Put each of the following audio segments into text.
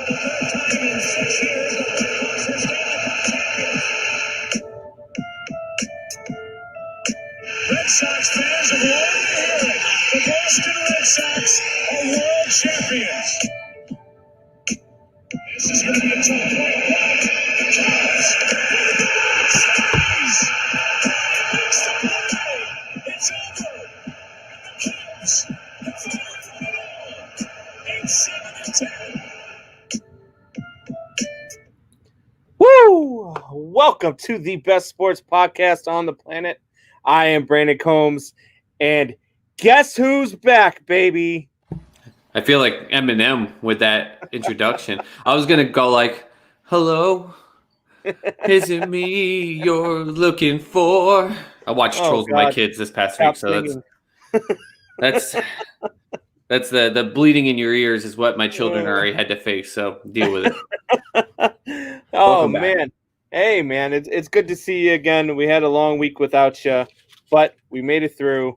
Red Sox fans have long been hearing the Boston Red Sox are world champions. This is going to be a tough play. The Cubs, squeeze. Makes the play. It's over. And the Cubs have thrown it all. 8-7-10. Woo! Welcome to the best sports podcast on the planet. I am Brandon Combs, and guess who's back, baby? I feel like Eminem with that introduction. I was going to go like, hello, is it me you're looking for? I watched Trolls with my kids this past week, so that's the bleeding in your ears is what my children already had to face, so deal with it. Oh, man. Hey, man, it's good to see you again. We had a long week without you, but we made it through,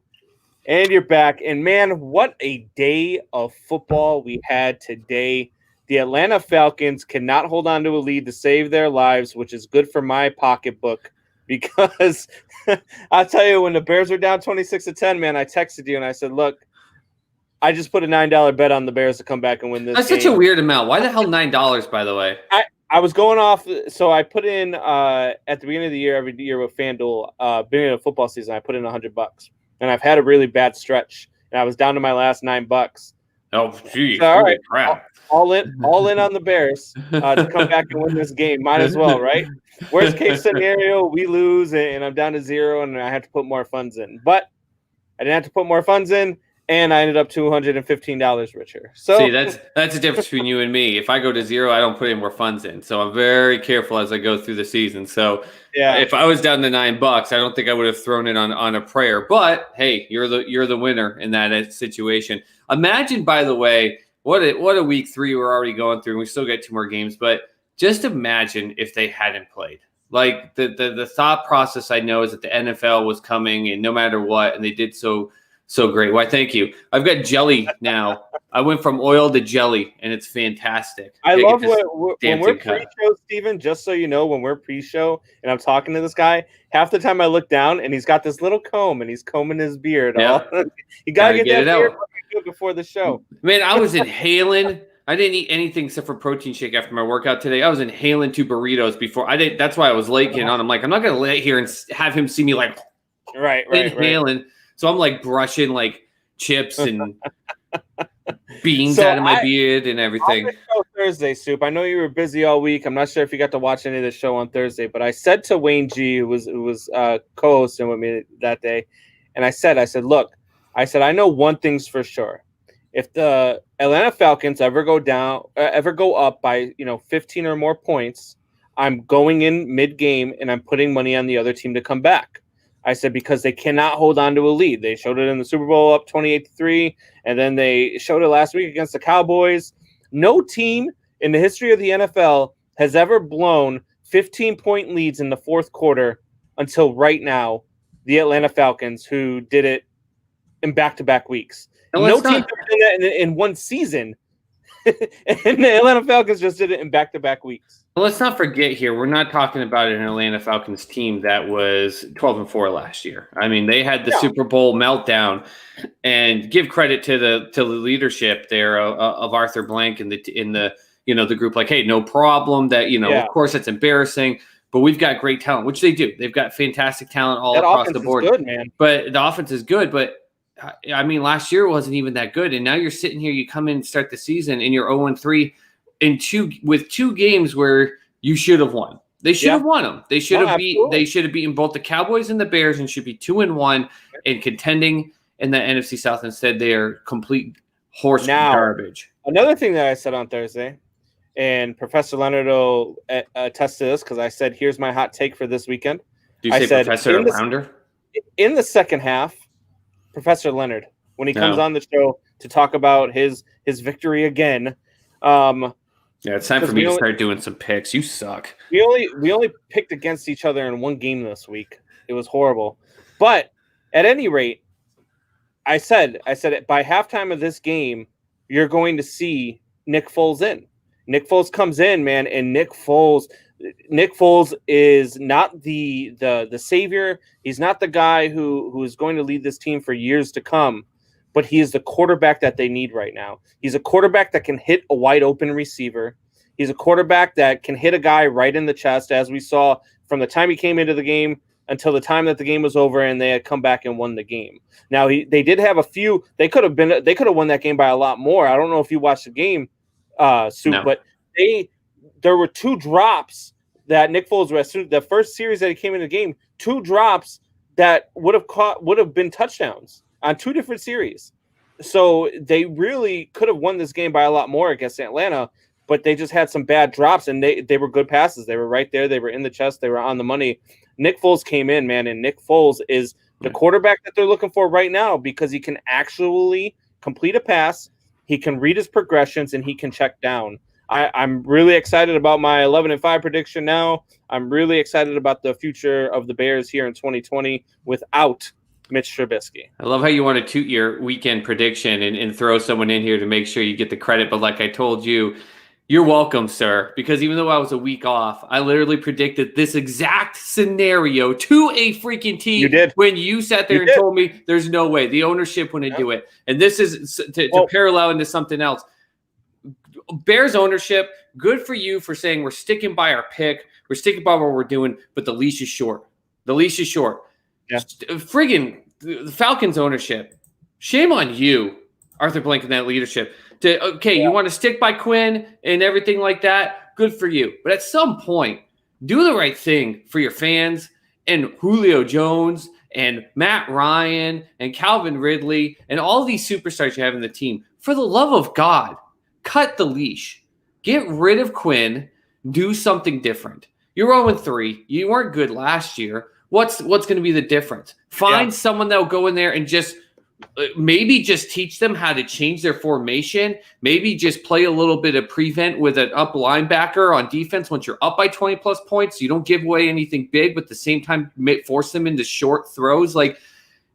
and you're back. And, man, what a day of football we had today. The Atlanta Falcons cannot hold on to a lead to save their lives, which is good for my pocketbook because I'll tell you, when the Bears were down 26-10, man, I texted you and I said, look, I just put a $9 bet on the Bears to come back and win this That's game. such a weird amount. Why the hell $9, by the way? I was going off, so I put in at the beginning of the year, every year with FanDuel, beginning of football season, I put in $100, and I've had a really bad stretch, and I was down to my last $9. Oh, geez, so, all right, crap! All in on the Bears to come back and win this game. Might as well, right? Worst case scenario, we lose, and I'm down to zero, and I have to put more funds in. But I didn't have to put more funds in. And I ended up $215 richer. So see, that's the difference between you and me. If I go to zero, I don't put any more funds in. So I'm very careful as I go through the season. So yeah, if I was down to $9, I don't think I would have thrown it on a prayer. But hey, you're the winner in that situation. Imagine, by the way, what a week 3 we're already going through. And we still got 2 more games, but just imagine if they hadn't played. Like the thought process I know is that the NFL was coming, and no matter what, and they did so great. Why, thank you. I've got jelly now. I went from oil to jelly, and it's fantastic. I love when we're pre-show, Steven, just so you know, when we're pre-show and I'm talking to this guy, half the time I look down, and he's got this little comb, and he's combing his beard. Yeah. You got to get that beard before the show. Man, I was inhaling. I didn't eat anything except for protein shake after my workout today. I was inhaling 2 burritos before. That's why I was late getting on. I'm like, I'm not going to lay here and have him see me like inhaling. Right. So I'm like brushing like chips and beans out of my beard and everything. On the show Thursday, Soup. I know you were busy all week. I'm not sure if you got to watch any of the show on Thursday, but I said to Wayne G, who was co-hosting with me that day, and I said, look, I know one thing's for sure. If the Atlanta Falcons ever go up by 15 or more points, I'm going in mid-game and I'm putting money on the other team to come back. I said, because they cannot hold on to a lead. They showed it in the Super Bowl up 28-3, and then they showed it last week against the Cowboys. No team in the history of the NFL has ever blown 15-point leads in the fourth quarter until right now, the Atlanta Falcons, who did it in back-to-back weeks. No team did that in one season, and the Atlanta Falcons just did it in back-to-back weeks. Let's not forget here, we're not talking about an Atlanta Falcons team that was 12-4 last year. I mean, they had the Super Bowl meltdown, and give credit to the leadership there of Arthur Blank in the group. Like, hey, no problem. That of course it's embarrassing, but we've got great talent, which they do. They've got fantastic talent all across the board. Good, man. But the offense is good. But I mean, last year wasn't even that good, and now you're sitting here. You come in and start the season, and you're 0-3. With 2 games where you should have won. They should have won them. They should have beaten both the Cowboys and the Bears and should be 2-1 and contending in the NFC South. Instead, they are complete horse garbage. Another thing that I said on Thursday, and Professor Leonard will attest to this because I said, here's my hot take for this weekend. Do you say Professor Rounder? In the second half, Professor Leonard, when he comes on the show to talk about his victory again, it's time for me to start doing some picks. You suck. We only picked against each other in one game this week. It was horrible. But at any rate, I said by halftime of this game, you're going to see Nick Foles in. Nick Foles comes in, man, and Nick Foles is not the savior. He's not the guy who is going to lead this team for years to come, but he is the quarterback that they need right now. He's a quarterback that can hit a wide open receiver. He's a quarterback that can hit a guy right in the chest, as we saw from the time he came into the game until the time that the game was over and they had come back and won the game. Now they did have a few. They could have won that game by a lot more. I don't know if you watched the game, Sue, No. but there were 2 drops that Nick Foles was the first series that he came in the game. 2 drops that would have been touchdowns on 2 different series. So they really could have won this game by a lot more against Atlanta, but they just had some bad drops, and they were good passes. They were right there. They were in the chest. They were on the money. Nick Foles came in, man, and Nick Foles is the quarterback that they're looking for right now because he can actually complete a pass, he can read his progressions, and he can check down. I'm really excited about my 11-5 prediction now. I'm really excited about the future of the Bears here in 2020 without Mitch Trubisky. I love how you want to toot your weekend prediction and throw someone in here to make sure you get the credit. But like I told you, you're welcome, sir, because even though I was a week off, I literally predicted this exact scenario to a freaking team. You did. When you sat there and told me there's no way the ownership wouldn't do it. And this is to parallel into something else. Bears ownership, good for you for saying we're sticking by our pick. We're sticking by what we're doing, but the leash is short. The leash is short. Yeah. Friggin' the Falcons ownership. Shame on you, Arthur Blank, and that leadership. You want to stick by Quinn and everything like that? Good for you. But at some point, do the right thing for your fans and Julio Jones and Matt Ryan and Calvin Ridley and all these superstars you have in the team. For the love of God, cut the leash. Get rid of Quinn. Do something different. You're 0-3. You weren't good last year. What's going to be the difference? Find someone that will go in there and just maybe just teach them how to change their formation. Maybe just play a little bit of prevent with an up linebacker on defense once you're up by 20-plus points. You don't give away anything big, but at the same time force them into short throws. Like,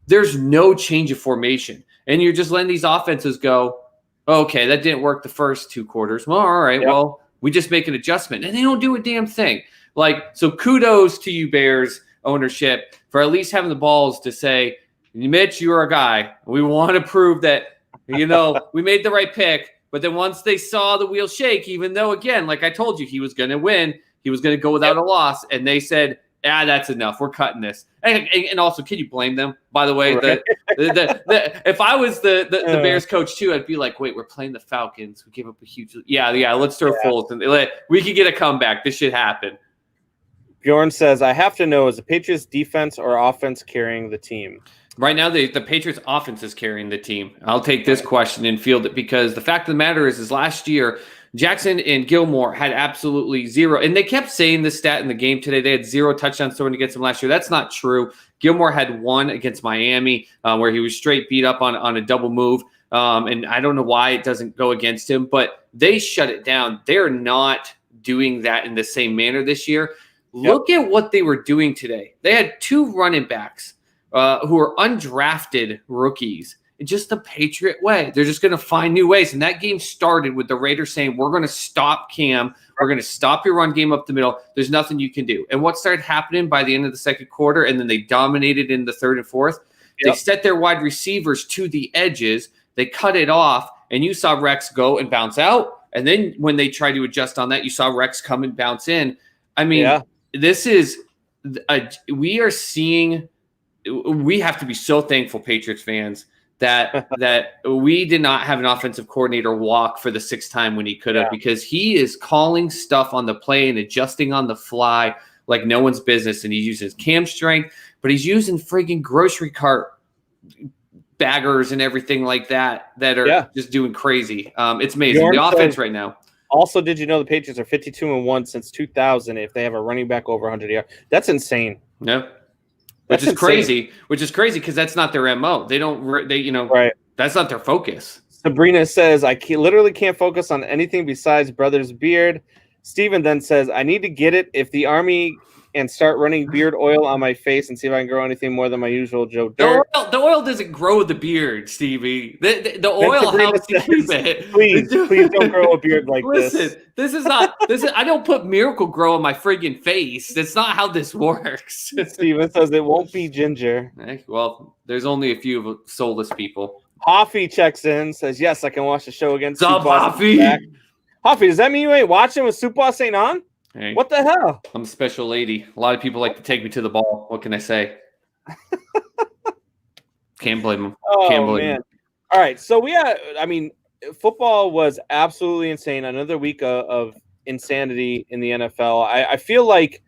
there's no change of formation. And you're just letting these offenses go, okay, that didn't work the first 2 quarters. Well, all right, well, we just make an adjustment. And they don't do a damn thing. Like, so kudos to you, Bears ownership, for at least having the balls to say, Mitch, you're a guy. We want to prove that, we made the right pick. But then once they saw the wheel shake, even though, again, like I told you, he was going to win, he was going to go without a loss, and they said, that's enough. We're cutting this. And also, can you blame them? By the way, right. If I was the Bears coach too, I'd be like, wait, we're playing the Falcons. We gave up a huge – let's throw Foles. We could get a comeback. This should happen. Bjorn says, I have to know, is the Patriots defense or offense carrying the team? Right now, the Patriots offense is carrying the team. I'll take this question and field it because the fact of the matter is last year, Jackson and Gilmore had absolutely 0. And they kept saying this stat in the game today. They had 0 touchdowns thrown against them last year. That's not true. Gilmore had 1 against Miami where he was straight beat up on a double move. And I don't know why it doesn't go against him, but they shut it down. They're not doing that in the same manner this year. Look at what they were doing today. They had 2 running backs who are undrafted rookies. Just the Patriot way. They're just going to find new ways. And that game started with the Raiders saying, we're going to stop Cam. We're going to stop your run game up the middle. There's nothing you can do. And what started happening by the end of the second quarter, and then they dominated in the third and fourth, they set their wide receivers to the edges. They cut it off, and you saw Rex go and bounce out. And then when they tried to adjust on that, you saw Rex come and bounce in. I mean, this is we are seeing – we have to be so thankful, Patriots fans, that we did not have an offensive coordinator walk for the 6th time when he could have, because he is calling stuff on the play and adjusting on the fly like no one's business. And he uses cam strength, but he's using friggin' grocery cart baggers and everything like that are just doing crazy. It's amazing. The offense right now. Also, did you know the Patriots are 52-1 since 2000 if they have a running back over 100 yards? That's insane. No. Which is crazy because that's not their MO. Right. That's not their focus. Sabrina says, I literally can't focus on anything besides Brothers Beard. Steven then says, I need to get it. If the Army and start running beard oil on my face and see if I can grow anything more than my usual Joe Dirt. The oil doesn't grow the beard, Stevie. The oil helps you keep it. Please don't grow a beard like this. Listen, this is not. I don't put Miracle Grow on my friggin' face. That's not how this works. Steven says it won't be ginger. Well, there's only a few soulless people. Hoffy checks in, says yes, I can watch the show again. What's up, Hoffy? Hoffy, does that mean you ain't watching with Soup Boss ain't on? Hey, what the hell? I'm a special lady. A lot of people like to take me to the ball. What can I say? Can't blame them. Can't blame them. All right. So football was absolutely insane. Another week of insanity in the NFL. I feel like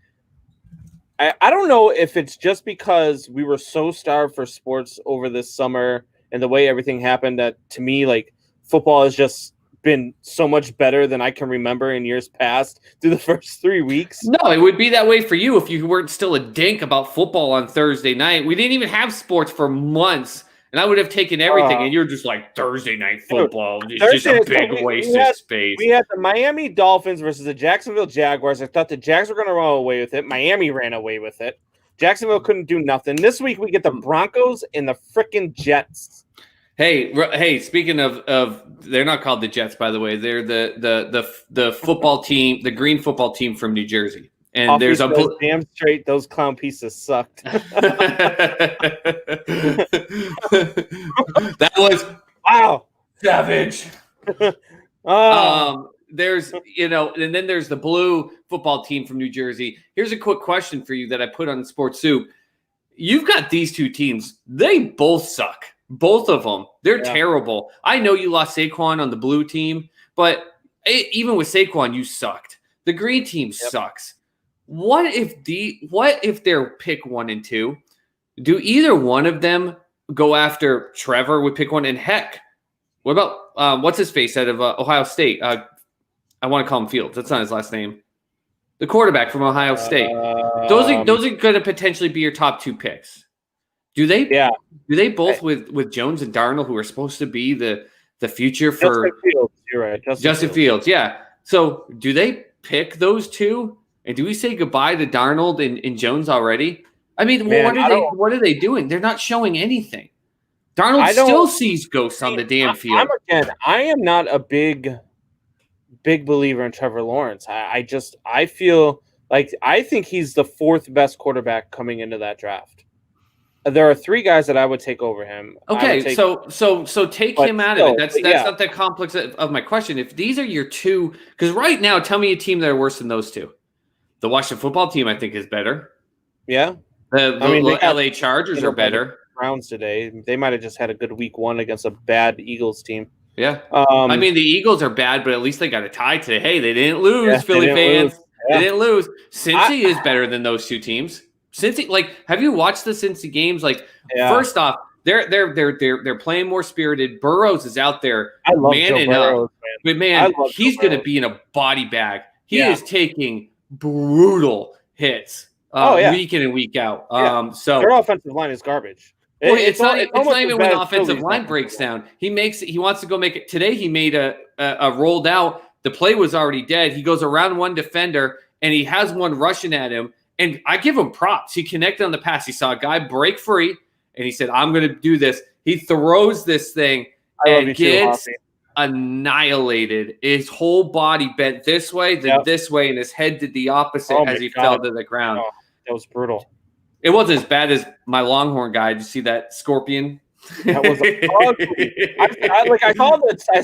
I don't know if it's just because we were so starved for sports over this summer and the way everything happened that to me, like, football has just been so much better than I can remember in years past through the first 3 weeks. No, it would be that way for you if you weren't still a dink about football on Thursday night. We didn't even have sports for months, and I would have taken everything, and you're just like, Thursday night football is just a big waste of space. We had the Miami Dolphins versus the Jacksonville Jaguars. I thought the Jags were going to run away with it. Miami ran away with it. Jacksonville couldn't do nothing. This week we get the Broncos and the freaking Jets. Hey! Speaking of, they're not called the Jets, by the way. They're the football team, the green football team from New Jersey. And Off there's damn straight. Those clown pieces sucked. That was wow, savage. There's and then there's the blue football team from New Jersey. Here's a quick question for you that I put on Sports Soup. You've got these two teams. They both suck. Both of them. They're terrible. I know you lost Saquon on the blue team, but even with Saquon, you sucked. The green team sucks. What if they're pick 1 and 2? Do either one of them go after Trevor with pick 1? And heck, what about what's his face out of Ohio State? I want to call him Fields. That's not his last name. The quarterback from Ohio State. Those are going to potentially be your top 2 picks. Do they? Yeah. Do they both with Jones and Darnold, who are supposed to be the future for Justin Fields? You're right. Justin Fields. Yeah. So do they pick those two? And do we say goodbye to Darnold and Jones already? I mean, what are they doing? They're not showing anything. Darnold still sees ghosts on the damn field. I am not a big believer in Trevor Lawrence. I feel like I think he's the 4th best quarterback coming into that draft. There are 3 guys that I would take over him. Okay, so take him out of it. That's not the complex of my question. If these are your 2, because right now, tell me a team that are worse than those 2. The Washington football team, I think, is better. Yeah. The LA Chargers are better. Browns today. They might have just had a good week 1 against a bad Eagles team. Yeah. I mean, the Eagles are bad, but at least they got a tie today. Hey, they didn't lose, Philly fans. They didn't lose. Cincy is better than those 2 teams. Cincy, have you watched the Cincy games? First off, they're playing more spirited. Burrows is out there manning up, but he's going to be in a body bag. He is taking brutal hits week in and week out. So their offensive line is garbage. It's not even when the offensive line breaks down. He wants to go make it. Today he made a rolled out. The play was already dead. He goes around one defender and he has one rushing at him. And I give him props. He connected on the pass. He saw a guy break free, and he said, I'm going to do this. He throws this thing and gets annihilated. His whole body bent this way, then this way, and his head did the opposite as he fell to the ground. Oh, that was brutal. It wasn't as bad as my Longhorn guy. Did you see that scorpion? That was ugly. I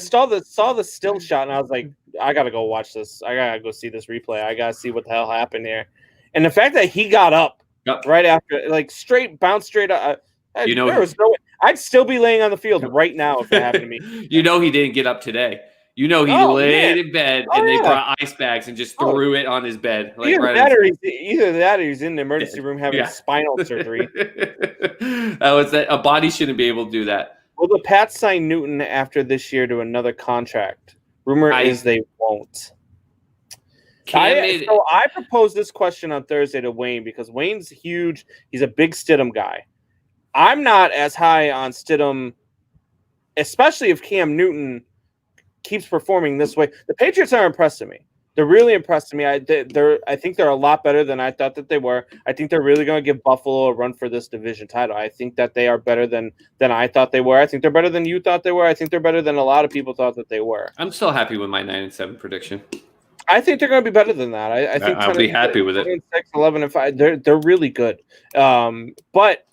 saw the still shot, and I was like, I got to go watch this. I got to go see this replay. I got to see what the hell happened here. And the fact that he got up right after, bounced straight up, there was no way. I'd still be laying on the field right now if it happened to me. He didn't get up today. He laid in bed and they brought ice bags and just threw it on his bed. Either that or he's in the emergency room having spinal surgery. A body shouldn't be able to do that. Will the Pats sign Newton after this year to another contract? Rumor is they won't. I proposed this question on Thursday to Wayne because Wayne's huge. He's a big Stidham guy. I'm not as high on Stidham, especially if Cam Newton keeps performing this way. The Patriots are impressing me. They're really impressed me. I think they're a lot better than I thought that they were. I think they're really going to give Buffalo a run for this division title. I think that they are better than I thought they were. I think they're better than you thought they were. I think they're better than a lot of people thought that they were. I'm still happy with my 9-7 prediction. I think they're going to be better than that. I think I'll be happy with it. 6, 11-5. They're really good. But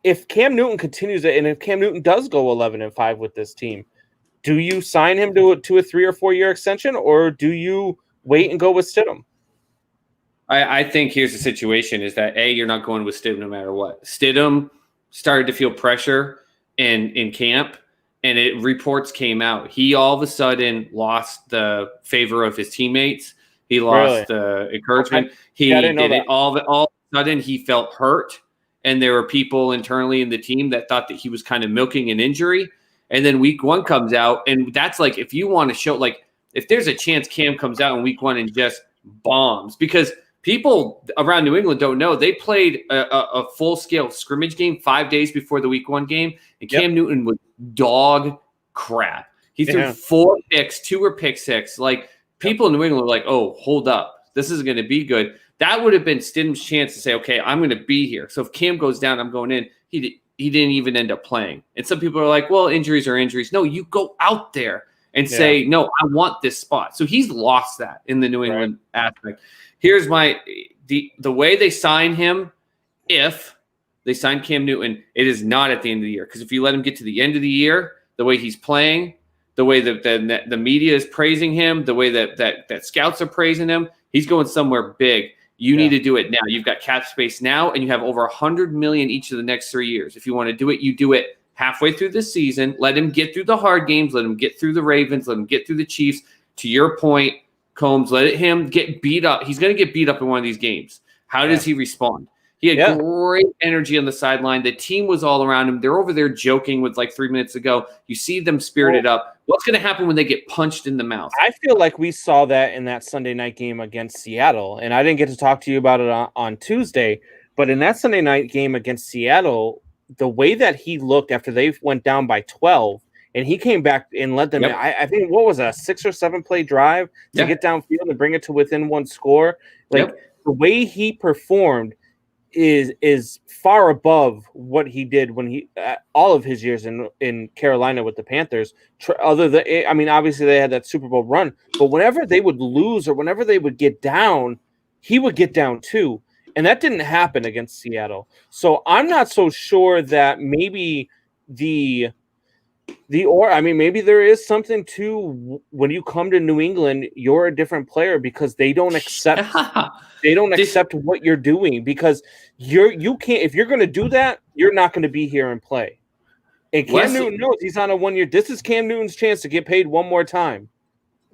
if Cam Newton continues it, and if Cam Newton does go 11-5 with this team, do you sign him to a 3 or 4 year extension, or do you wait and go with Stidham? I think here's the situation: is that you're not going with Stidham no matter what. Stidham started to feel pressure in camp, and reports came out. He all of a sudden lost the favor of his teammates. He lost encouragement. He did it all of a sudden. He felt hurt, and there were people internally in the team that thought that he was kind of milking an injury. And then week 1 comes out, and that's like, if you want to show, like, if there's a chance Cam comes out in week 1 and just bombs, because people around New England don't know, they played a full-scale scrimmage game 5 days before the week 1 game, and Cam Newton was dog crap. He threw 4 picks, 2 were pick six. Like, people in New England were like, oh, hold up, this isn't going to be good. That would have been Stidham's chance to say, okay, I'm going to be here. So if Cam goes down, I'm going in. He didn't even end up playing. And some people are like, well, injuries are injuries. No, you go out there and say, no, I want this spot. So he's lost that in the New England aspect. Here's the way they sign him. If they sign Cam Newton, it is not at the end of the year. Because if you let him get to the end of the year, the way he's playing, the way that the media is praising him, the way that scouts are praising him, he's going somewhere big. You need to do it now. You've got cap space now, and you have over $100 million each of the next 3 years. If you want to do it, you do it halfway through the season. Let him get through the hard games. Let him get through the Ravens. Let him get through the Chiefs. To your point, Combs, let him get beat up. He's going to get beat up in one of these games. How does he respond? He had great energy on the sideline. The team was all around him. They're over there joking with like 3 minutes ago. You see them spirited up. What's going to happen when they get punched in the mouth? I feel like we saw that in that Sunday night game against Seattle. And I didn't get to talk to you about it on Tuesday. But in that Sunday night game against Seattle, the way that he looked after they went down by 12, and he came back and led them. I think, what was a 6 or 7 play drive to get downfield and bring it to within one score. Like the way he performed is far above what he did when he all of his years in Carolina with the Panthers. Other than, I mean, obviously they had that Super Bowl run, but whenever they would lose or whenever they would get down, he would get down too, and that didn't happen against Seattle. So I'm not so sure that maybe maybe there is something to when you come to New England, you're a different player because they don't accept what you're doing, because you can't, if you're going to do that, you're not going to be here and play. And Cam Newton knows he's on a 1 year. This is Cam Newton's chance to get paid one more time.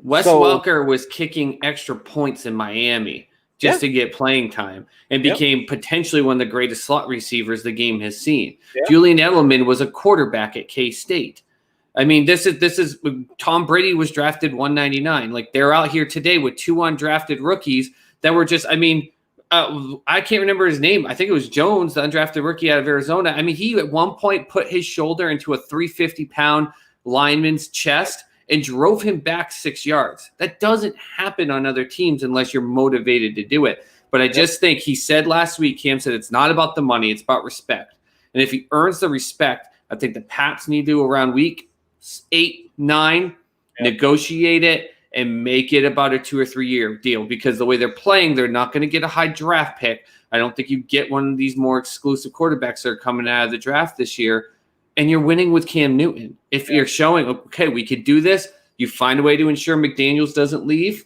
Wes Welker was kicking extra points in Miami just to get playing time and became potentially one of the greatest slot receivers the game has seen. Julian Edelman was a quarterback at K-State. I mean, this is Tom Brady was drafted 199. Like, they're out here today with 2 undrafted rookies that were just, I mean, I can't remember his name. I think it was Jones, the undrafted rookie out of Arizona. I mean, he at one point put his shoulder into a 350-pound lineman's chest and drove him back 6 yards. That doesn't happen on other teams unless you're motivated to do it. But I just think he said last week, Cam said, it's not about the money, it's about respect. And if he earns the respect, I think the Pats need to, around week 8, 9, negotiate it and make it about a 2 or 3 year deal, because the way they're playing, they're not going to get a high draft pick. I don't think you get one of these more exclusive quarterbacks that are coming out of the draft this year. And you're winning with Cam Newton. If you're showing, okay, we could do this, you find a way to ensure McDaniels doesn't leave,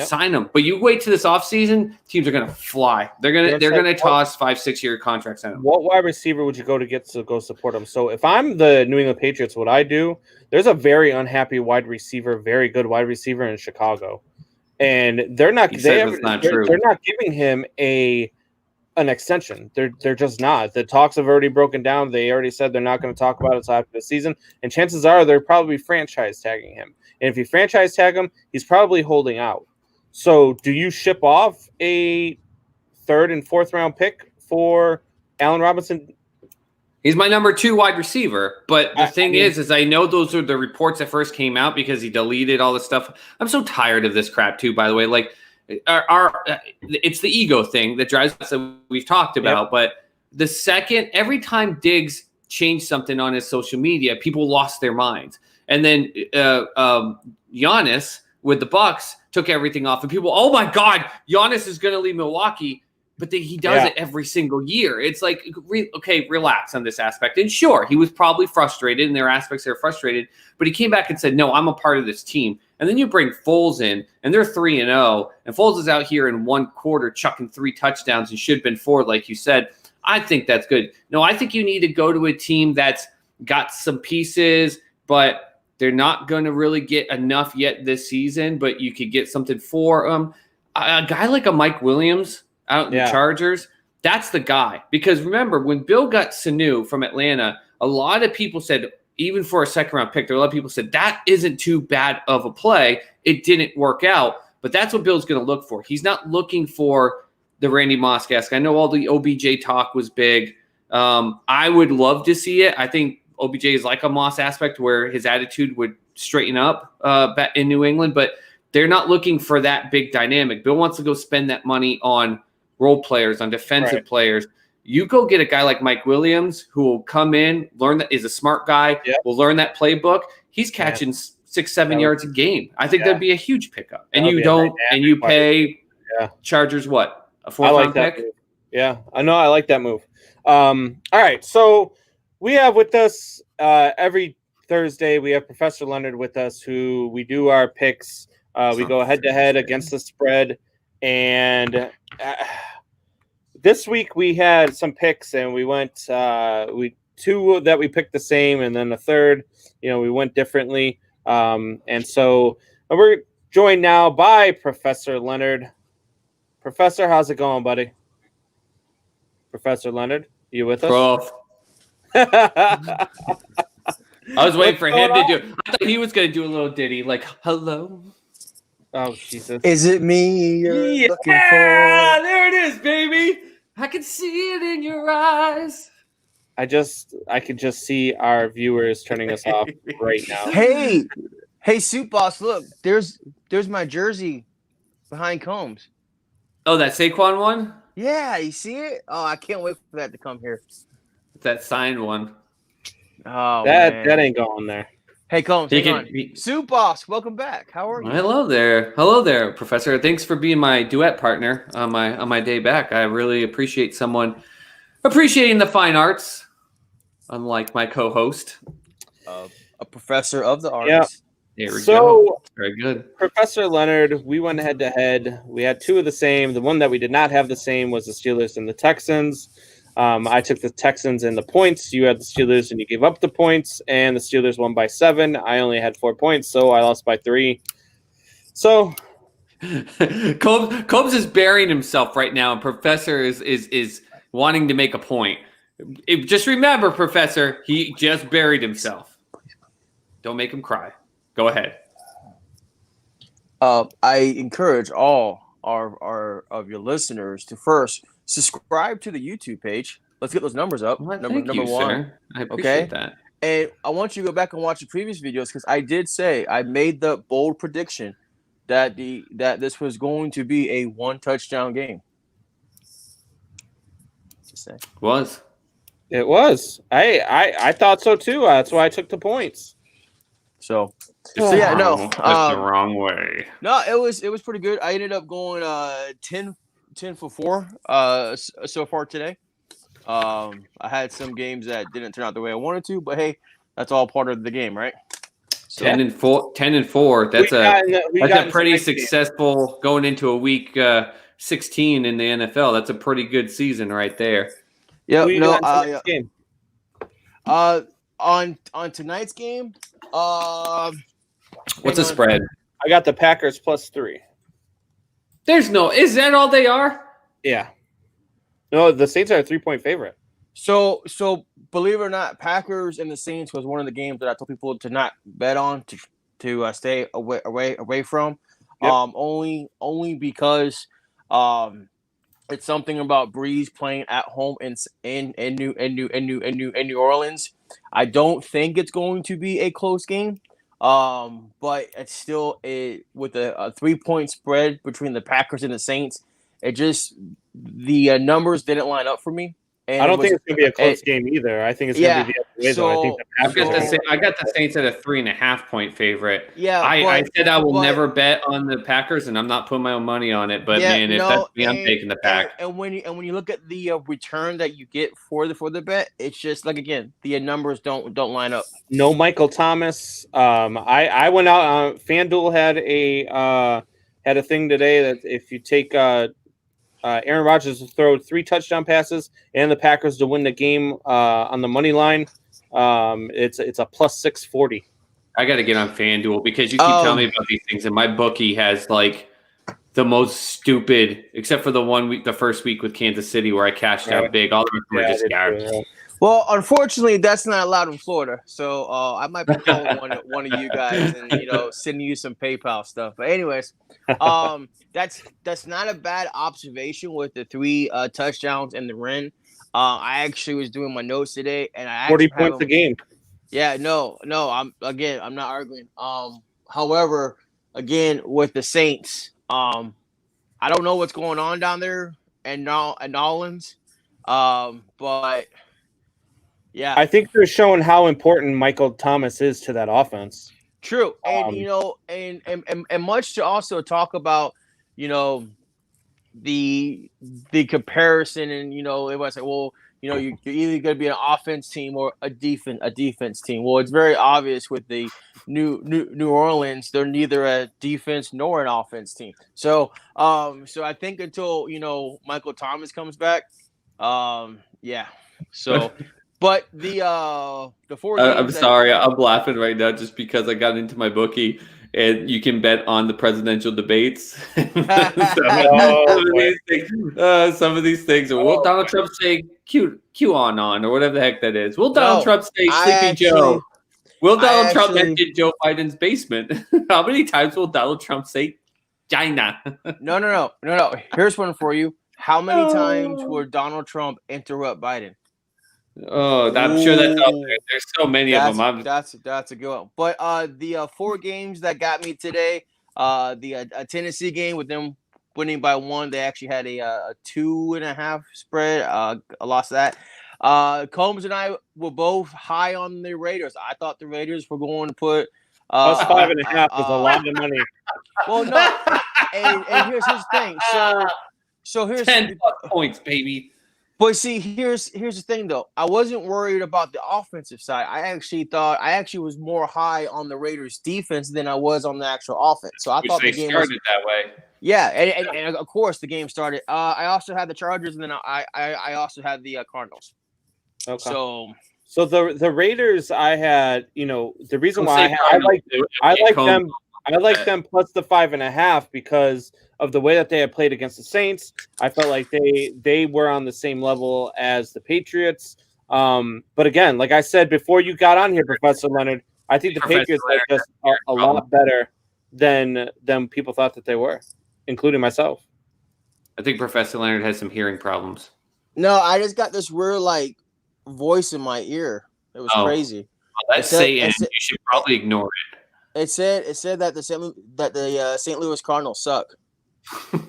sign him. But you wait to this offseason, teams are going to fly. They're going to toss 5-6 year contracts at him. What wide receiver would you go to go support him? So if I'm the New England Patriots, what I do, there's a very unhappy wide receiver, very good wide receiver in Chicago, and they're not giving him an extension. They're just not. The talks have already broken down. They already said they're not going to talk about it until after the season, and chances are they're probably franchise tagging him. And if you franchise tag him, he's probably holding out. So do you ship off a 3rd and 4th round pick for Allen Robinson? He's my number 2 wide receiver. But the thing is I know those are the reports that first came out because he deleted all this stuff. I'm so tired of this crap too, by the way. Like it's the ego thing that drives us that we've talked about. Yep. But the second, every time Diggs changed something on his social media, people lost their minds. And then Giannis with the Bucks took everything off. And people, oh my God, Giannis is going to leave Milwaukee. But he does it every single year. It's like, okay, relax on this aspect. And sure, he was probably frustrated, and there are aspects that are frustrated. But he came back and said, no, I'm a part of this team. And then you bring Foles in, and they're 3-0. And Foles is out here in one quarter chucking 3 touchdowns and should have been 4, like you said. I think that's good. No, I think you need to go to a team that's got some pieces, but they're not going to really get enough yet this season. But you could get something for them. A guy like a Mike Williams out in the Chargers, that's the guy. Because remember, when Bill got Sanu from Atlanta, a lot of people said, even for a second-round pick, there were a lot of people said, that isn't too bad of a play. It didn't work out. But that's what Bill's going to look for. He's not looking for the Randy Moss-esque. I know all the OBJ talk was big. I would love to see it. I think OBJ is like a Moss aspect where his attitude would straighten up back in New England. But they're not looking for that big dynamic. Bill wants to go spend that money on role players, on defensive players. You go get a guy like Mike Williams who will come in, learn that is a smart guy, will learn that playbook. He's catching 6-7 yards a game. I think that'd be a huge pickup. And you pay Chargers what? A 4th-round pick? Move. Yeah, I know. I like that move. All right, so we have with us every Thursday, we have Professor Leonard with us who we do our picks. We go head-to-head against the spread. And this week we had some picks, and we went 2 that we picked the same, and then a third, we went differently. And so we're joined now by Professor Leonard. Professor, how's it going, buddy? Professor Leonard, you with us? Prof. I was waiting for him to do. I thought he was going to do a little ditty like "Hello." Oh, Jesus. Is it me you're looking for? Yeah, there it is, baby. I can see it in your eyes. I could just see our viewers turning us off right now. Hey, Soup Boss, look, there's my jersey behind Combs. Oh, that Saquon one? Yeah, you see it? Oh, I can't wait for that to come here. That signed one. Oh, that ain't going there. Hey, Combs, hang on. Soup Boss, welcome back. How are you? Hello there, Professor. Thanks for being my duet partner on my day back. I really appreciate someone appreciating the fine arts, unlike my co-host, a professor of the arts. Yeah. There we go. Very good, Professor Leonard. We went head-to-head. We had 2 of the same. The one that we did not have the same was the Steelers and the Texans. I took the Texans and the points. You had the Steelers and you gave up the points, and the Steelers won by 7. I only had 4 points, so I lost by 3. So Combs is burying himself right now, and Professor is wanting to make a point. Just remember, Professor, he just buried himself. Don't make him cry. Go ahead. I encourage all our of your listeners to first subscribe to the YouTube page. Let's get those numbers up. Well, number 1. Sir. I appreciate that. And I want you to go back and watch the previous videos because I did say I made the bold prediction that this was going to be a 1 touchdown game. It was. I thought so too. That's why I took the points. So That's the wrong way. No, it was pretty good. I ended up going 10 for 4 so far today. I had some games that didn't turn out the way I wanted to, but hey, that's all part of the game, right? So, 10 and 4. That's a pretty successful going into a week 16 in the NFL. That's a pretty good season right there. Yeah. Game. On tonight's game. What's the spread? I got the Packers +3. Is that all they are? Yeah. No, the Saints are a 3-point favorite. So believe it or not, Packers and the Saints was one of the games that I told people to not bet on, to stay away from. Yep. Only because It's something about Breeze playing at home in New Orleans. I don't think it's going to be a close game. But it's still with a 3-point spread between the Packers and the Saints. It just the numbers didn't line up for me. And I don't think it's going to be a close game either. I think it's going to be the other way, though. I think the Packers I got the Saints at a 3.5-point favorite. Yeah, I said I will never bet on the Packers, and I'm not putting my own money on it. But man, if that's me, I'm taking the Pack. And when you look at the return that you get for the bet, it's just like again the numbers don't line up. No Michael Thomas. I went out. FanDuel had a thing today that if you take Aaron Rodgers to throw 3 touchdown passes and the Packers to win the game on the money line, it's a plus 640. I got to get on FanDuel because you keep telling me about these things, and my bookie has like the most stupid, except for the first week with Kansas City where I cashed out big. All the rest were just garbage. Well, unfortunately, that's not allowed in Florida, so I might be calling one of you guys and sending you some PayPal stuff. But anyways, that's not a bad observation with the 3 touchdowns and the Ren. I actually was doing my notes today, and I 40 points a game. Yeah, no, I'm not arguing. However, again with the Saints, I don't know what's going on down there in New Orleans, but. Yeah, I think they're showing how important Michael Thomas is to that offense. True, and and much to also talk about, the comparison, and everybody say, well, you're either going to be an offense team or a defense team. Well, it's very obvious with the New Orleans, they're neither a defense nor an offense team. So I think until Michael Thomas comes back, yeah, so. But the 4 games. I'm sorry, I'm laughing right now just because I got into my bookie, and you can bet on the presidential debates. Some of these things. Will Donald Trump say QAnon or whatever the heck that is? Will Donald Trump say Sleepy Joe? Will Donald Trump mention Joe Biden's basement? How many times will Donald Trump say China? No. Here's one for you. How many times will Donald Trump interrupt Biden? Oh, I'm sure that's out there. There's so many of them. That's a good one. But the 4 games that got me today, the Tennessee game with them winning by 1, they actually had a 2.5 spread. I lost that. Combs and I were both high on the Raiders. I thought the Raiders were going to put plus 5.5 was a lot of money. Well, no, and here's his thing. So here's 10 points, baby. But see, here's the thing though. I wasn't worried about the offensive side. I actually was more high on the Raiders defense than I was on the actual offense. So I thought the game started that way. Yeah, and of course the game started. I also had the Chargers, and then I also had the Cardinals. Okay. So the Raiders, I had the reason why I like them plus the 5.5 because of the way that they had played against the Saints. I felt like they were on the same level as the Patriots. But again, like I said before you got on here, Professor Leonard, I think the Patriots are just a lot better than people thought that they were, including myself. I think Professor Leonard has some hearing problems. No, I just got this weird voice in my ear. It was crazy. Well, that's Satan. You should probably ignore it. It said that the St. Louis Cardinals suck. They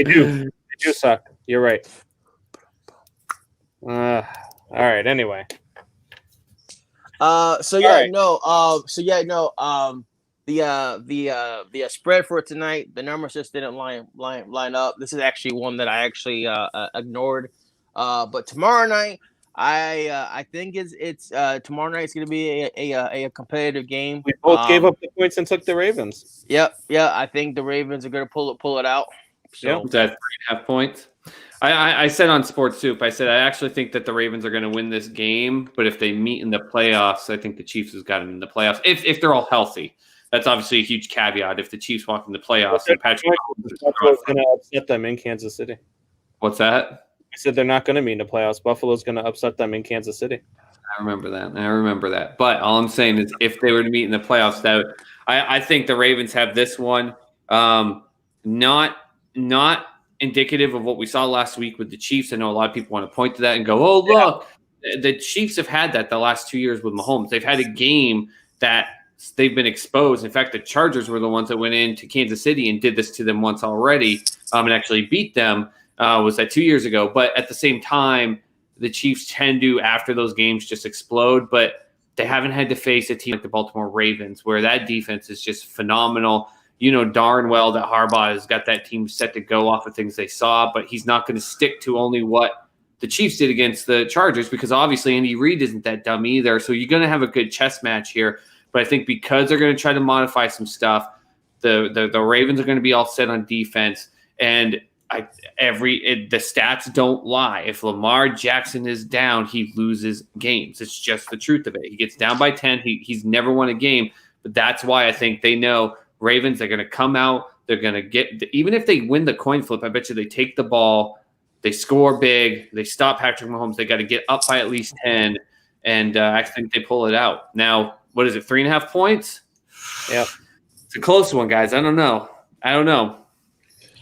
do suck. You're right. All right. Anyway. The spread for tonight, the numbers just didn't line up. This is actually one that I actually ignored. But tomorrow night, I think it's tomorrow night is going to be a competitive game. We both gave up the points and took the Ravens. Yep. I think the Ravens are going to pull it out. So is that 3.5 points? I said on Sports Soup, I said I actually think that the Ravens are going to win this game, but if they meet in the playoffs, I think the Chiefs has got them in the playoffs if they're all healthy. That's obviously a huge caveat. If the Chiefs walk in the playoffs, and Patrick Buffalo's going to upset them in Kansas City. What's that? I said they're not going to meet in the playoffs. Buffalo's going to upset them in Kansas City. I remember that. But all I'm saying is if they were to meet in the playoffs, I think the Ravens have this one. Not not indicative of what we saw last week with the Chiefs. I know a lot of people want to point to that and go, oh, look, the Chiefs have had that the last 2 years with Mahomes. They've had a game that they've been exposed. In fact, the Chargers were the ones that went into Kansas City and did this to them once already and actually beat them. Was that 2 years ago? But at the same time, the Chiefs tend to, after those games, just explode. But they haven't had to face a team like the Baltimore Ravens, where that defense is just phenomenal. You know darn well that Harbaugh has got that team set to go off of things they saw, but he's not going to stick to only what the Chiefs did against the Chargers, because obviously Andy Reid isn't that dumb either. So you're going to have a good chess match here. But I think because they're going to try to modify some stuff, the Ravens are going to be all set on defense. And the stats don't lie. If Lamar Jackson is down, he loses games. It's just the truth of it. He gets down by 10. He's never won a game. But that's why I think they know Ravens are going to come out. They're going to get – even if they win the coin flip, I bet you they take the ball, they score big, they stop Patrick Mahomes. They got to get up by at least 10, and I think they pull it out. Now, what is it, 3.5 points? Yep. It's a close one, guys. I don't know. All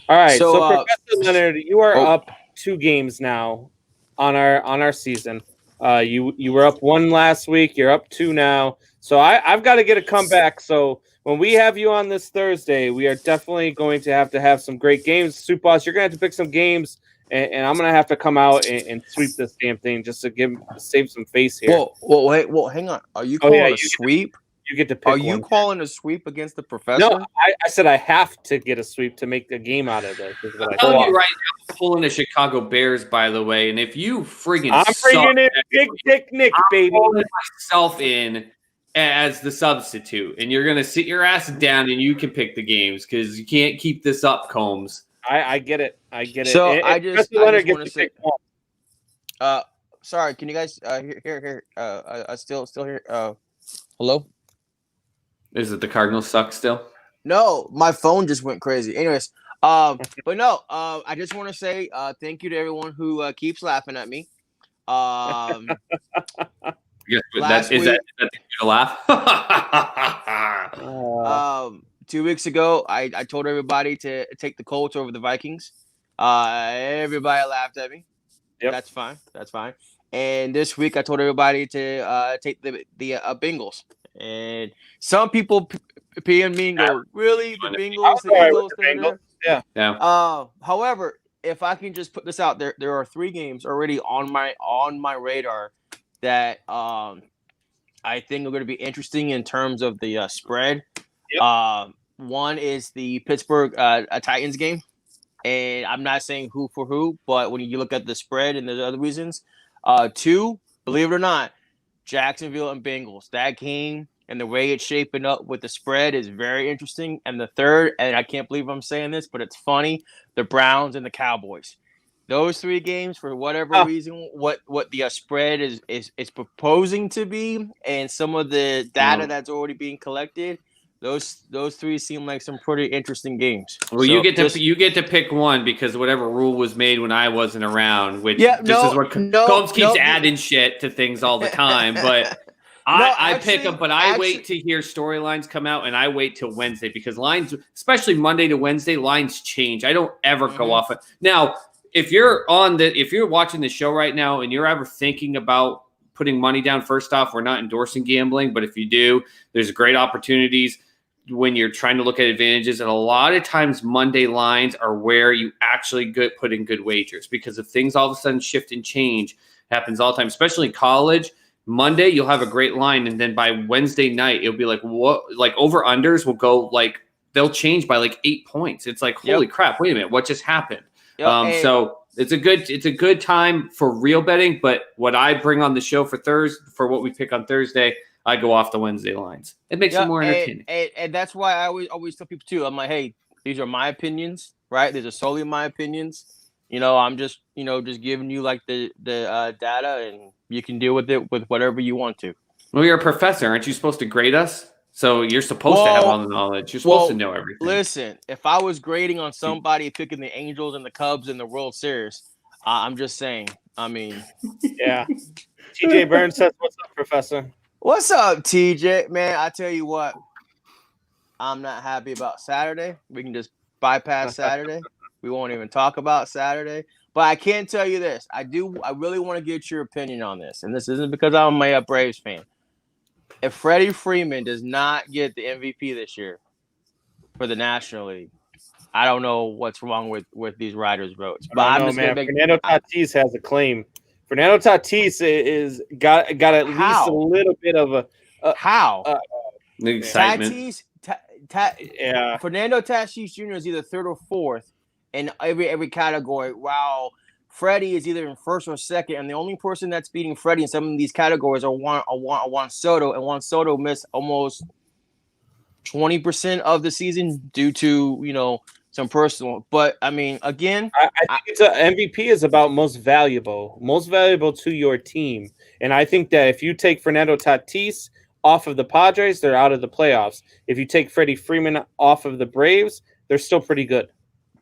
right, so Professor Leonard, you are up 2 games now on our season. You were up 1 last week. You're up 2 now. So I've got to get a comeback. So when we have you on this Thursday, we are definitely going to have some great games. Soup Boss, you're going to have to pick some games, and I'm going to have to come out and sweep this damn thing just to save some face here. Well, hang on. Are you calling a sweep? You get to pick. Are you calling a sweep against the Professor? No, I said I have to get a sweep to make a game out of it. I'm telling you right now, I'm pulling the Chicago Bears, by the way. And if you friggin' I'm bringing in Big Dick Nick, baby. I'm pulling myself in as the substitute. And you're going to sit your ass down and you can pick the games because you can't keep this up, Combs. I get it. So I just want to say sorry, can you guys hear I still hear hello? Is it the Cardinals suck still? No, my phone just went crazy. Anyways, but no, I just want to say thank you to everyone who keeps laughing at me. Is that to laugh? 2 weeks ago, I told everybody to take the Colts over the Vikings. Everybody laughed at me. Yep. That's fine. And this week, I told everybody to take the Bengals. And some people PM me and go, really? The Bengals? The Eagles? Yeah. However, if I can just put this out there, there are 3 games already on my radar that I think are going to be interesting in terms of the spread. Yep. One is the Pittsburgh Titans game. And I'm not saying who for who, but when you look at the spread and the other reasons. 2, believe it or not, Jacksonville and Bengals. That game and the way it's shaping up with the spread is very interesting. And the 3rd, and I can't believe I'm saying this, but it's funny, the Browns and the Cowboys. Those 3 games, for whatever reason, what the spread is proposing to be, and some of the data that's already being collected, those 3 seem like some pretty interesting games. Well, so you get to pick one because whatever rule was made when I wasn't around, which Combs keeps adding shit to things all the time, but I pick them. But I wait to hear storylines come out, and I wait till Wednesday because lines, especially Monday to Wednesday, lines change. I don't ever go off it now. If you're watching the show right now and you're ever thinking about putting money down, first off, we're not endorsing gambling, but if you do, there's great opportunities when you're trying to look at advantages. And a lot of times Monday lines are where you actually put in good wagers, because if things all of a sudden shift and change, happens all the time, especially in college. Monday, you'll have a great line. And then by Wednesday night, it'll be like, what? Like over unders will go they'll change by 8 points. It's like, holy crap, wait a minute, what just happened? So it's a good time for real betting. But what I bring on the show for what we pick on Thursday, I go off the Wednesday lines. It makes it more entertaining. And that's why I always tell people too. I'm like, hey, these are my opinions, right? These are solely my opinions. I'm just giving you the data, and you can deal with it with whatever you want to. Well, you're a professor, aren't you supposed to grade us? So you're supposed to have all the knowledge. You're supposed to know everything. Listen, if I was grading on somebody picking the Angels and the Cubs in the World Series, I'm just saying. I mean, yeah. TJ Burns says, "What's up, Professor?" What's up, TJ? Man, I tell you what, I'm not happy about Saturday. We can just bypass Saturday. We won't even talk about Saturday. But I can tell you this. I really want to get your opinion on this. And this isn't because I'm a Braves fan. If Freddie Freeman does not get the MVP this year for the National League, I don't know what's wrong with these writers' votes. But I'm just gonna make Fernando Tatis has a claim. Fernando Tatis is got at least a little bit of a excitement. Fernando Tatis Jr. is either third or fourth in every category, while Freddie is either in first or second. And the only person that's beating Freddie in some of these categories are Juan Soto, and Juan Soto missed almost 20% of the season due to some personal. But I mean, again, I think MVP is about most valuable to your team. And I think that if you take Fernando Tatis off of the Padres, they're out of the playoffs. If you take Freddie Freeman off of the Braves, they're still pretty good.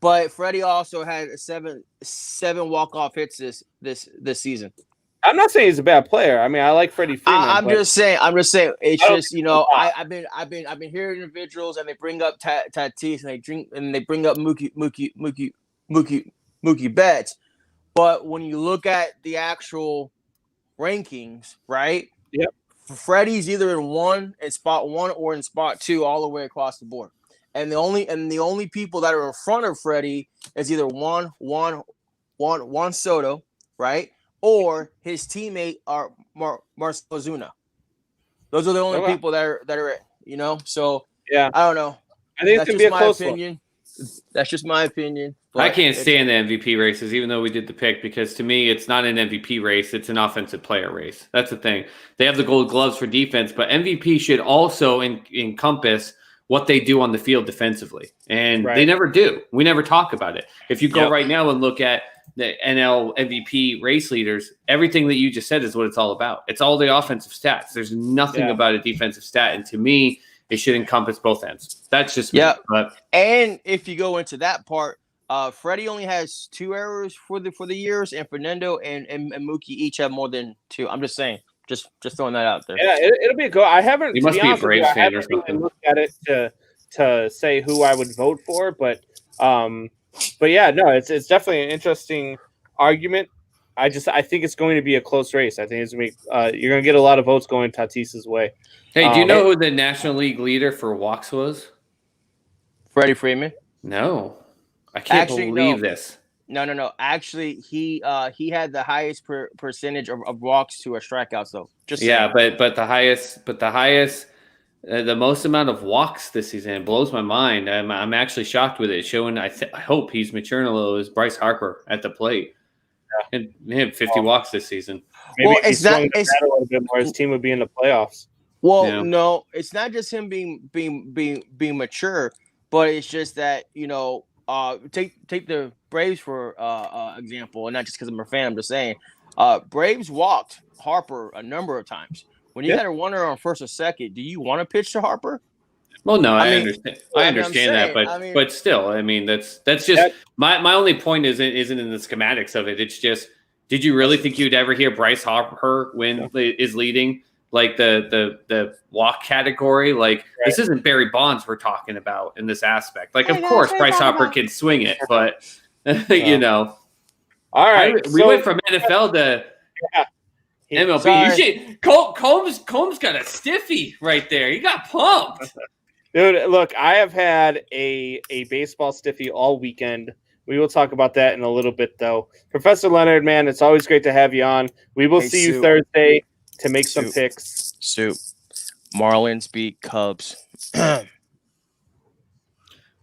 But Freddie also had seven walk-off hits this season. I'm not saying he's a bad player. I mean, I like Freddie Freeman. I'm just saying. It's just I've been hearing individuals and they bring up Tatis and they bring up Mookie Betts, but when you look at the actual rankings, right? Yep. Freddie's either in spot 1 or in spot 2 all the way across the board, and the only people that are in front of Freddie is either Juan Soto, right? Or his teammate are Marcell Ozuna. Those are the only people that are So yeah, I don't know. I think it's gonna be a close opinion. That's just my opinion. I can't stand the MVP races, even though we did the pick, because to me, it's not an MVP race; it's an offensive player race. That's the thing. They have the Gold Gloves for defense, but MVP should also encompass what they do on the field defensively, and they never do. We never talk about it. If you go right now and look at the NL MVP race leaders, everything that you just said is what it's all about. It's all the offensive stats. There's nothing about a defensive stat. And to me, it should encompass both ends. That's just me. But, and if you go into that part, Freddie only has 2 errors for the years, and Fernando and Mookie each have more than 2. I'm just saying. Just throwing that out there. Yeah, it'll be a go. I haven't. You must be a Braves fan or something. Looked at it to say who I would vote for, but yeah, no, it's definitely an interesting argument. I think it's going to be a close race. I think it's going to be you're going to get a lot of votes going Tatis's way. Hey, do you know who the National League leader for walks was? Freddie Freeman? No, I can't believe this. No. Actually, he had the highest percentage of walks to a strikeouts though. Just but the highest. The most amount of walks this season, it blows my mind. I'm actually shocked with it. Showing, I hope he's maturing a little. Is Bryce Harper at the plate? And him 50 walks this season. Maybe if he swung the bat a little bit more, his team would be in the playoffs. Well, no, it's not just him being mature, but it's just that take the Braves for example, and not just because I'm a fan. I'm just saying, Braves walked Harper a number of times. When you got a runner on first or second, do you want to pitch to Harper? Well, no, I understand. I understand that, but still, I mean, that's just my only point isn't in the schematics of it. It's just, did you really think you'd ever hear Bryce Harper is leading like the walk category? Like this isn't Barry Bonds we're talking about in this aspect. Like, of course, Bryce Harper can swing it, but All right, we went from NFL to. MLB. Sorry. Combs got a stiffy right there. He got pumped. Dude, look, I have had a baseball stiffy all weekend. We will talk about that in a little bit, though. Professor Leonard, man, it's always great to have you on. We will see you Thursday to make some picks. Marlins beat Cubs.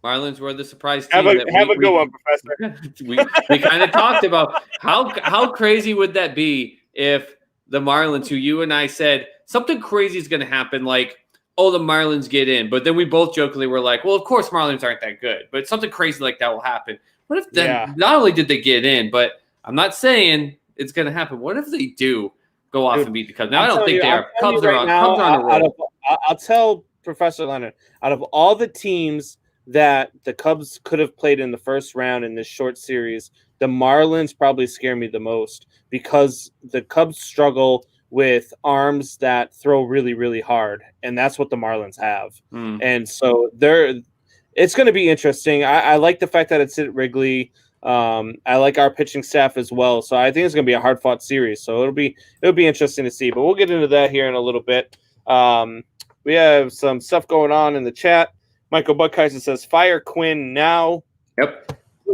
Marlins were the surprise team. Have a good one, Professor. we kind of talked about how crazy would that be if the Marlins, who you and I said something crazy is going to happen, like, the Marlins get in. But then we both jokingly were like, well, of course Marlins aren't that good, but something crazy like that will happen. What if not only did they get in, but I'm not saying it's going to happen. What if they do go off and beat the Cubs? Now, I don't think they are. Cubs are on a roll. I'll tell Professor Leonard, out of all the teams that the Cubs could have played in the first round in this short series, the Marlins probably scare me the most because the Cubs struggle with arms that throw really, really hard, and that's what the Marlins have. And so it's going to be interesting. I like the fact that it's at Wrigley. I like our pitching staff as well, so I think it's going to be a hard fought series. So it'll be interesting to see. But we'll get into that here in a little bit. We have some stuff going on in the chat. Michael Buckheiser says, "Fire Quinn now." Yep.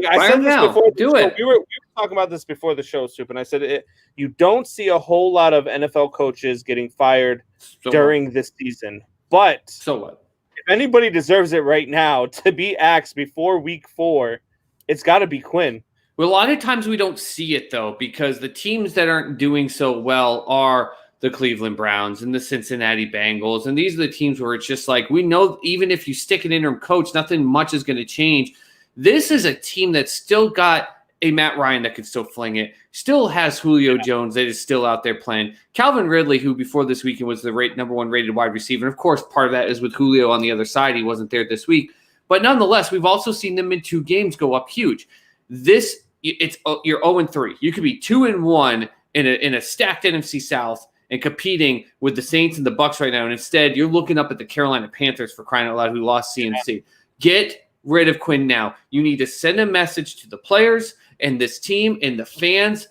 I said this now. before. Do it. We were talking about this before the show, Soup, and I said you don't see a whole lot of NFL coaches getting fired during this season. But so what? If anybody deserves it right now to be axed before week 4, it's got to be Quinn. Well, a lot of times we don't see it, though, because the teams that aren't doing so well are the Cleveland Browns and the Cincinnati Bengals. And these are the teams where it's just like, we know even if you stick an interim coach, nothing much is going to change. This is a team that's still got a Matt Ryan that could still fling it, still has Julio Jones that is still out there playing. Calvin Ridley, who before this weekend was the number 1 rated wide receiver. And of course, part of that is with Julio on the other side. He wasn't there this week. But nonetheless, we've also seen them in 2 games go up huge. You're 0-3. You could be 2-1 in a stacked NFC South and competing with the Saints and the Bucs right now. And instead, you're looking up at the Carolina Panthers, for crying out loud, who lost CMC. Get rid of Quinn now. You need to send a message to the players and this team and the fans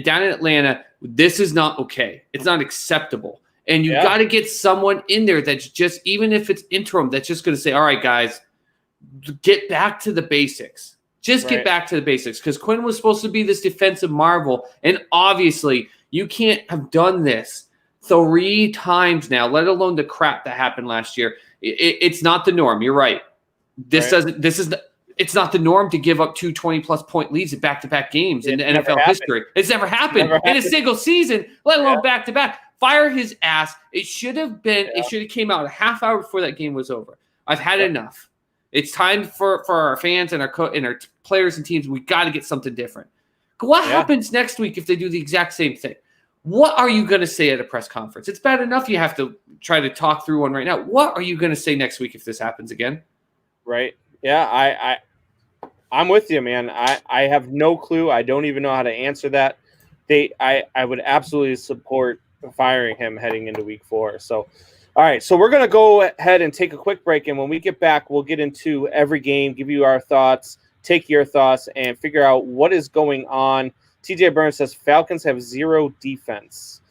down in Atlanta. This is not okay. It's not acceptable. And you got to get someone in there that's just, even if it's interim, that's just going to say, all right, guys, get back to the basics. Just get back to the basics, because Quinn was supposed to be this defensive marvel. And obviously, you can't have done this 3 times now, let alone the crap that happened last year. It's not the norm. You're right. It's not the norm to give up 2 20-plus point leads in back-to-back games in NFL history. It's never happened in a single season, let alone back-to-back. Fire his ass. It should have been. It should have came out a half hour before that game was over. I've had enough. It's time for our fans and our players and teams. We got to get something different. What happens next week if they do the exact same thing? What are you going to say at a press conference? It's bad enough you have to try to talk through one right now. What are you going to say next week if this happens again? Right. Yeah, I'm with you, man. I have no clue. I don't even know how to answer that. I would absolutely support firing him heading into week 4. So, all right. So we're going to go ahead and take a quick break. And when we get back, we'll get into every game, give you our thoughts, take your thoughts, and figure out what is going on. TJ Burns says Falcons have 0 defense.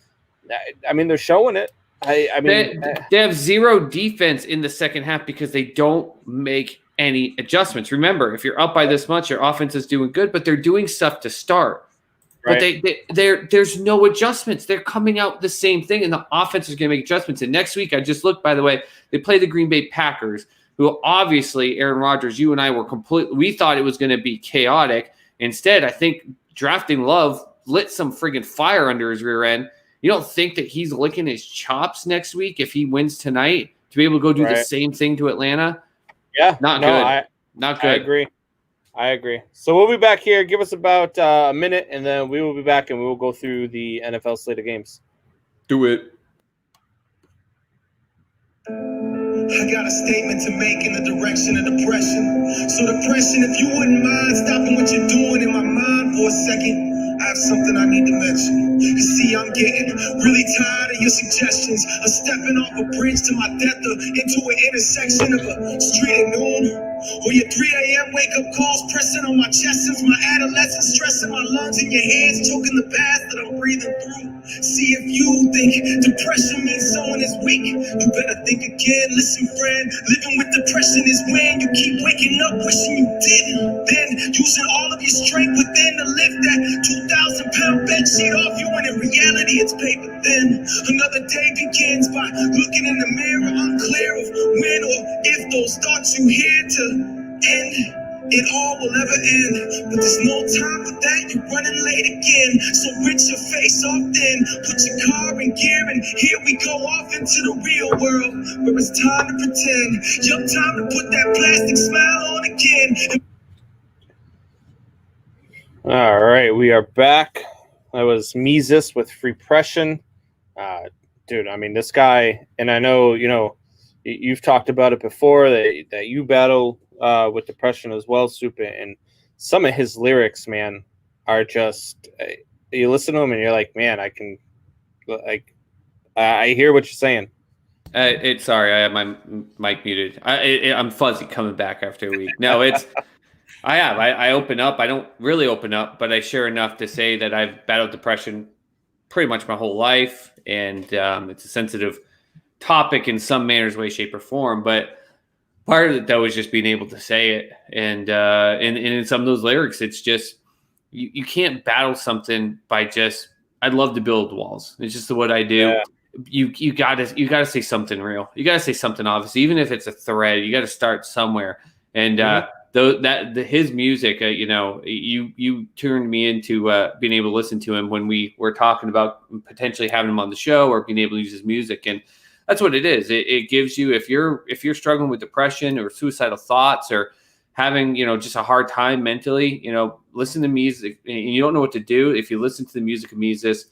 I mean, they're showing it. I mean, they have 0 defense in the second half because they don't make any adjustments. Remember, if you're up by this much, your offense is doing good, but they're doing stuff to start. Right. But there's no adjustments. They're coming out the same thing, and the offense is going to make adjustments. And next week, I just looked, by the way, they play the Green Bay Packers, who obviously, Aaron Rodgers, you and I were we thought it was going to be chaotic. Instead, I think drafting Love lit some friggin' fire under his rear end. You don't think that he's licking his chops next week if he wins tonight to be able to go do the same thing to Atlanta? Yeah. Not good. Not good. I agree. So we'll be back here. Give us about a minute, and then we will be back, and we will go through the NFL slate of games. Do it. I got a statement to make in the direction of depression. So depression, if you wouldn't mind stopping what you're doing in my mind for a second, I have something I need to mention. You see, I'm getting really tired of your suggestions of stepping off a bridge to my death or into an intersection of a street at noon. Or your 3 a.m. wake-up calls pressing on my chest since my adolescence, stressing my lungs in your hands, choking the path that I'm breathing through. See, if you think depression means someone is weak, you better think again. Listen, friend, living with depression is when you keep waking up wishing you didn't. Then using all of your strength within to lift that 2,000-pound bed sheet off you when in reality it's paper thin. Another day begins by looking in the mirror, unclear of when or if those thoughts you hear to end. It all will ever end, but there's no time for that. You're running late again, so rinse your face off then. Put your car in gear, and here we go off into the real world, where it's time to pretend. Your time to put that plastic smile on again. All right, we are back. That was Mises with Repression. Dude, I mean, this guy, and I know, you've talked about it before, that you battle with depression as well, Super, and some of his lyrics, man, are just, you listen to them and you're like, man, I hear what you're saying. Sorry, I have my mic muted. I'm fuzzy coming back after a week. No, I open up. I don't really open up, but I share enough to say that I've battled depression pretty much my whole life, and it's a sensitive topic in some manners, way, shape, or form. But part of it, though, is just being able to say it, and in some of those lyrics, it's just you can't battle something by just I'd love to build walls. It's just what I do. Yeah. You gotta say something real. You gotta say something obvious, even if it's a thread. You got to start somewhere, and his music, you turned me into being able to listen to him when we were talking about potentially having him on the show or being able to use his music, and that's what it is. It gives you, if you're struggling with depression or suicidal thoughts or having just a hard time mentally, listen to music, and you don't know what to do. If you listen to the music of Mises,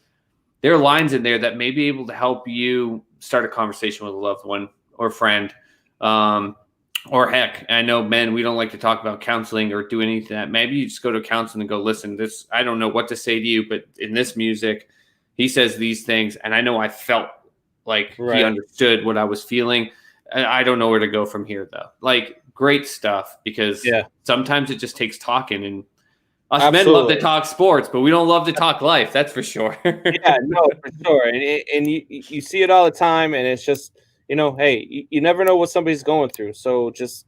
there are lines in there that may be able to help you start a conversation with a loved one or friend. Or heck, I know men, we don't like to talk about counseling or do anything that. Maybe you just go to counseling and go, listen, this, I don't know what to say to you, but in this music, he says these things. And I know I felt like he understood what I was feeling. I don't know where to go from here, though. Like, great stuff, because sometimes it just takes talking, and us men love to talk sports, but we don't love to talk life. That's for sure. Yeah, no, for sure. And you see it all the time, and it's just, hey, you never know what somebody's going through. So just,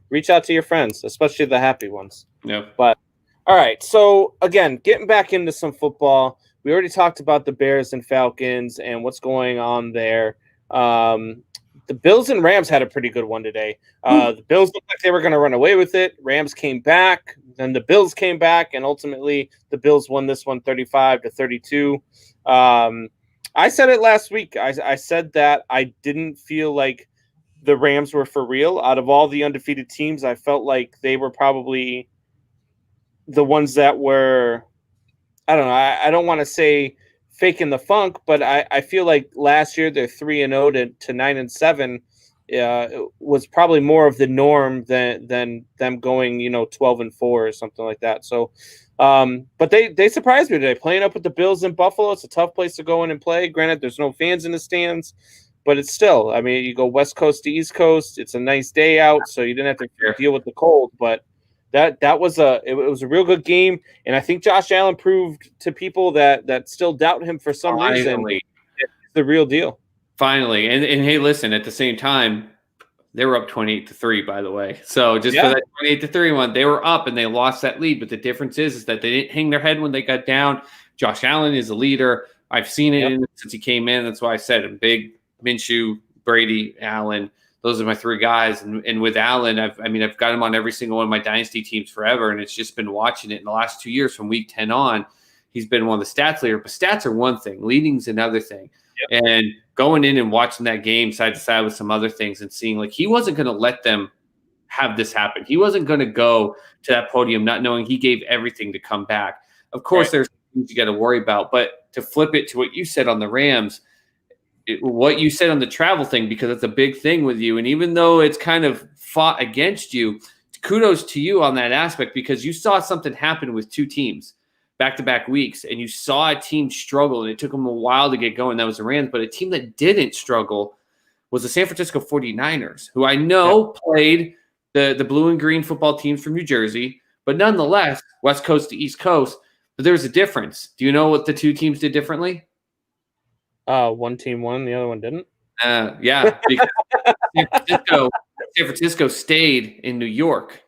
reach out to your friends, especially the happy ones. Yeah. But all right. So again, getting back into some football, we already talked about the Bears and Falcons and what's going on there. The Bills and Rams had a pretty good one today. The Bills looked like they were going to run away with it. Rams came back, then the Bills came back, and ultimately the Bills won this one 35-32. I said it last week. I said that I didn't feel like the Rams were for real. Out of all the undefeated teams, I felt like they were probably the ones that were, I don't know, I don't want to say faking the funk, but I feel like last year they're 3-0 to 9-7 was probably more of the norm than them going 12-4 or something like that. So, but they surprised me today, playing up with the Bills in Buffalo. It's a tough place to go in and play. Granted, there's no fans in the stands, but it's still. I mean, you go West Coast to East Coast. It's a nice day out, so you didn't have to deal with the cold, but. That was a real good game, and I think Josh Allen proved to people that still doubt him for some reason it's the real deal. Finally, and hey, listen, at the same time, they were up 28-3, by the way. So just for that 28-3 one, they were up and they lost that lead. But the difference is that they didn't hang their head when they got down. Josh Allen is a leader. I've seen it since he came in. That's why I said him. Big Minshew, Brady, Allen. Those are my three guys. And with Allen, I've got him on every single one of my dynasty teams forever. And it's just been watching it in the last 2 years from week 10 on. He's been one of the stats leader. But stats are one thing. Leading's another thing. Yep. And going in and watching that game side to side with some other things and seeing, like, he wasn't going to let them have this happen. He wasn't going to go to that podium not knowing he gave everything to come back. Of course, there's things you got to worry about. But to flip it to what you said on the Rams, what you said on the travel thing, because it's a big thing with you. And even though it's kind of fought against you, kudos to you on that aspect, because you saw something happen with two teams back-to-back weeks, and you saw a team struggle, and it took them a while to get going. That was the Rams. But a team that didn't struggle was the San Francisco 49ers, who I know played the blue and green football teams from New Jersey, but nonetheless, West Coast to East Coast. But there's a difference. Do you know what the two teams did differently? One team won, the other one didn't. Yeah, because San Francisco stayed in New York.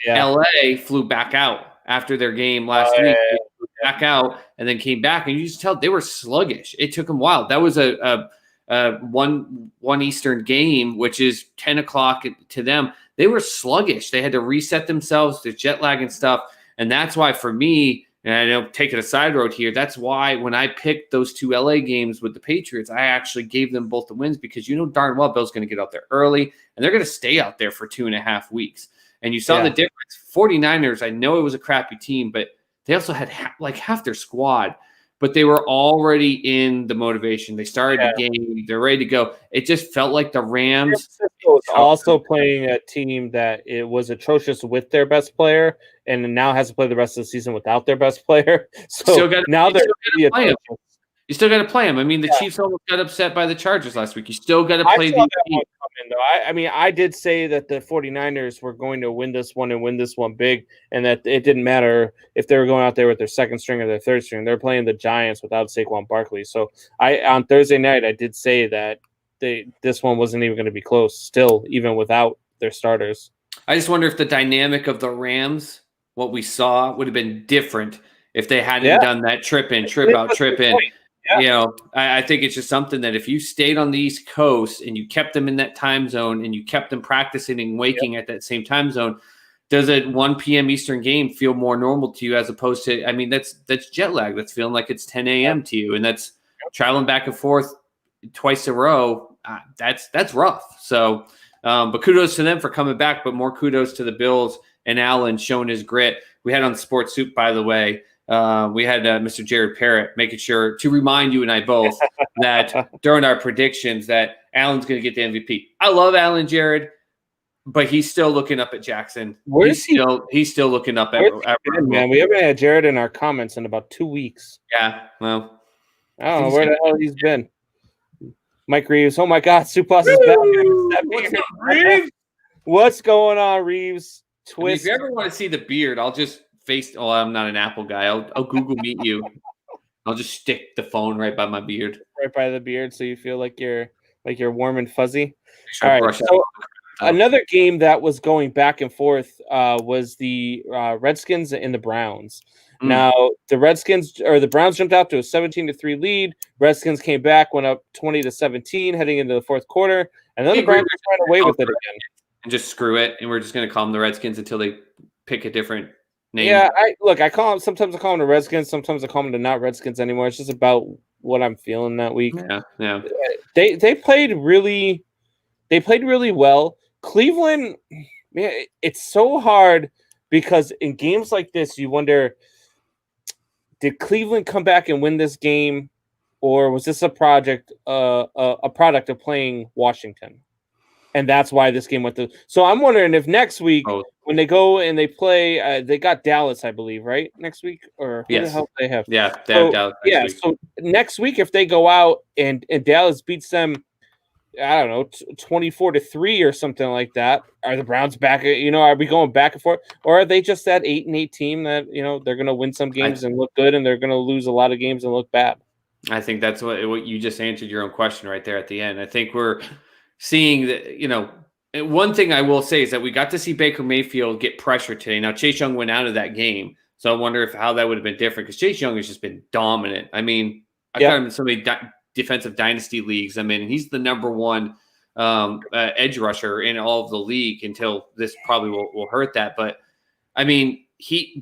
Yeah. LA flew back out after their game last week. They flew back out and then came back, and you just tell they were sluggish. It took them a while. That was a one Eastern game, which is 10 o'clock to them. They were sluggish. They had to reset themselves, the jet lag and stuff, and that's why for me. And I don't take it a side road here. That's why when I picked those two LA games with the Patriots, I actually gave them both the wins, because you know darn well Bill's going to get out there early, and they're going to stay out there for 2.5 weeks. And you saw the difference. 49ers, I know it was a crappy team, but they also had half their squad, but they were already in the motivation. They started the game. They're ready to go. It just felt like the Rams was also playing a team that it was atrocious with their best player, and now has to play the rest of the season without their best player. So now they're you You still got to play them. I mean, the Chiefs almost got upset by the Chargers last week. You still got to play these teams. I mean, I did say that the 49ers were going to win this one and win this one big, and that it didn't matter if they were going out there with their second string or their third string. They're playing the Giants without Saquon Barkley. So on Thursday night, I did say that this one wasn't even going to be close still, even without their starters. I just wonder if the dynamic of the Rams, what we saw, would have been different if they hadn't done that trip in, trip out, trip in. Yeah. You know, I think it's just something that if you stayed on the East Coast and you kept them in that time zone and you kept them practicing and waking at that same time zone, does a 1 p.m. Eastern game feel more normal to you as opposed to, I mean, that's jet lag. That's feeling like it's 10 a.m. to you, and that's traveling back and forth twice in a row. That's rough. So, but kudos to them for coming back, but more kudos to the Bills and Allen showing his grit. We had on Sports Soup, by the way, we had Mr. Jared Parrott making sure to remind you and I both that during our predictions that Allen's going to get the MVP. I love Allen, Jared, but he's still looking up at Jackson. He's still looking up at man. We haven't had Jared in our comments in about 2 weeks. Yeah, well, I don't know where the hell he's been. Mike Reeves. Oh my God, Supas is back. What's up, Reeves? What's going on, Reeves? Twist. I mean, if you ever want to see the beard, I'll just I'm not an Apple guy. I'll Google Meet you. I'll just stick the phone right by my beard. Right by the beard, so you feel like you're warm and fuzzy. All right. So another game that was going back and forth was the Redskins and the Browns. Now the Browns jumped out to a 17-3 lead. Redskins came back, went up 20-17, heading into the fourth quarter, and then the Browns ran away with it again. And just screw it, and we're just going to call them the Redskins until they pick a different name. Yeah, sometimes I call them the Redskins, sometimes I call them the not Redskins anymore. It's just about what I'm feeling that week. Yeah. They played really well. Cleveland, man, it's so hard because in games like this, you wonder, did Cleveland come back and win this game, or was this a product of playing Washington? And that's why this game went through. So I'm wondering if next week when they go and they play, they got Dallas, I believe, right? Next week, or who the hell do they have? Yeah, they have Dallas. Next week. So next week, if they go out and Dallas beats them, I don't know, 24-3 or something like that, are the Browns back? Are we going back and forth, or are they just that 8-8 team that they're going to win some games and look good, and they're going to lose a lot of games and look bad? I think that's what you just answered your own question right there at the end. I think we're seeing that, one thing I will say is that we got to see Baker Mayfield get pressure today. Now, Chase Young went out of that game, so I wonder how that would have been different because Chase Young has just been dominant. I mean, I've got him in so many defensive dynasty leagues. I mean, he's the number one edge rusher in all of the league until this probably will hurt that. But, I mean,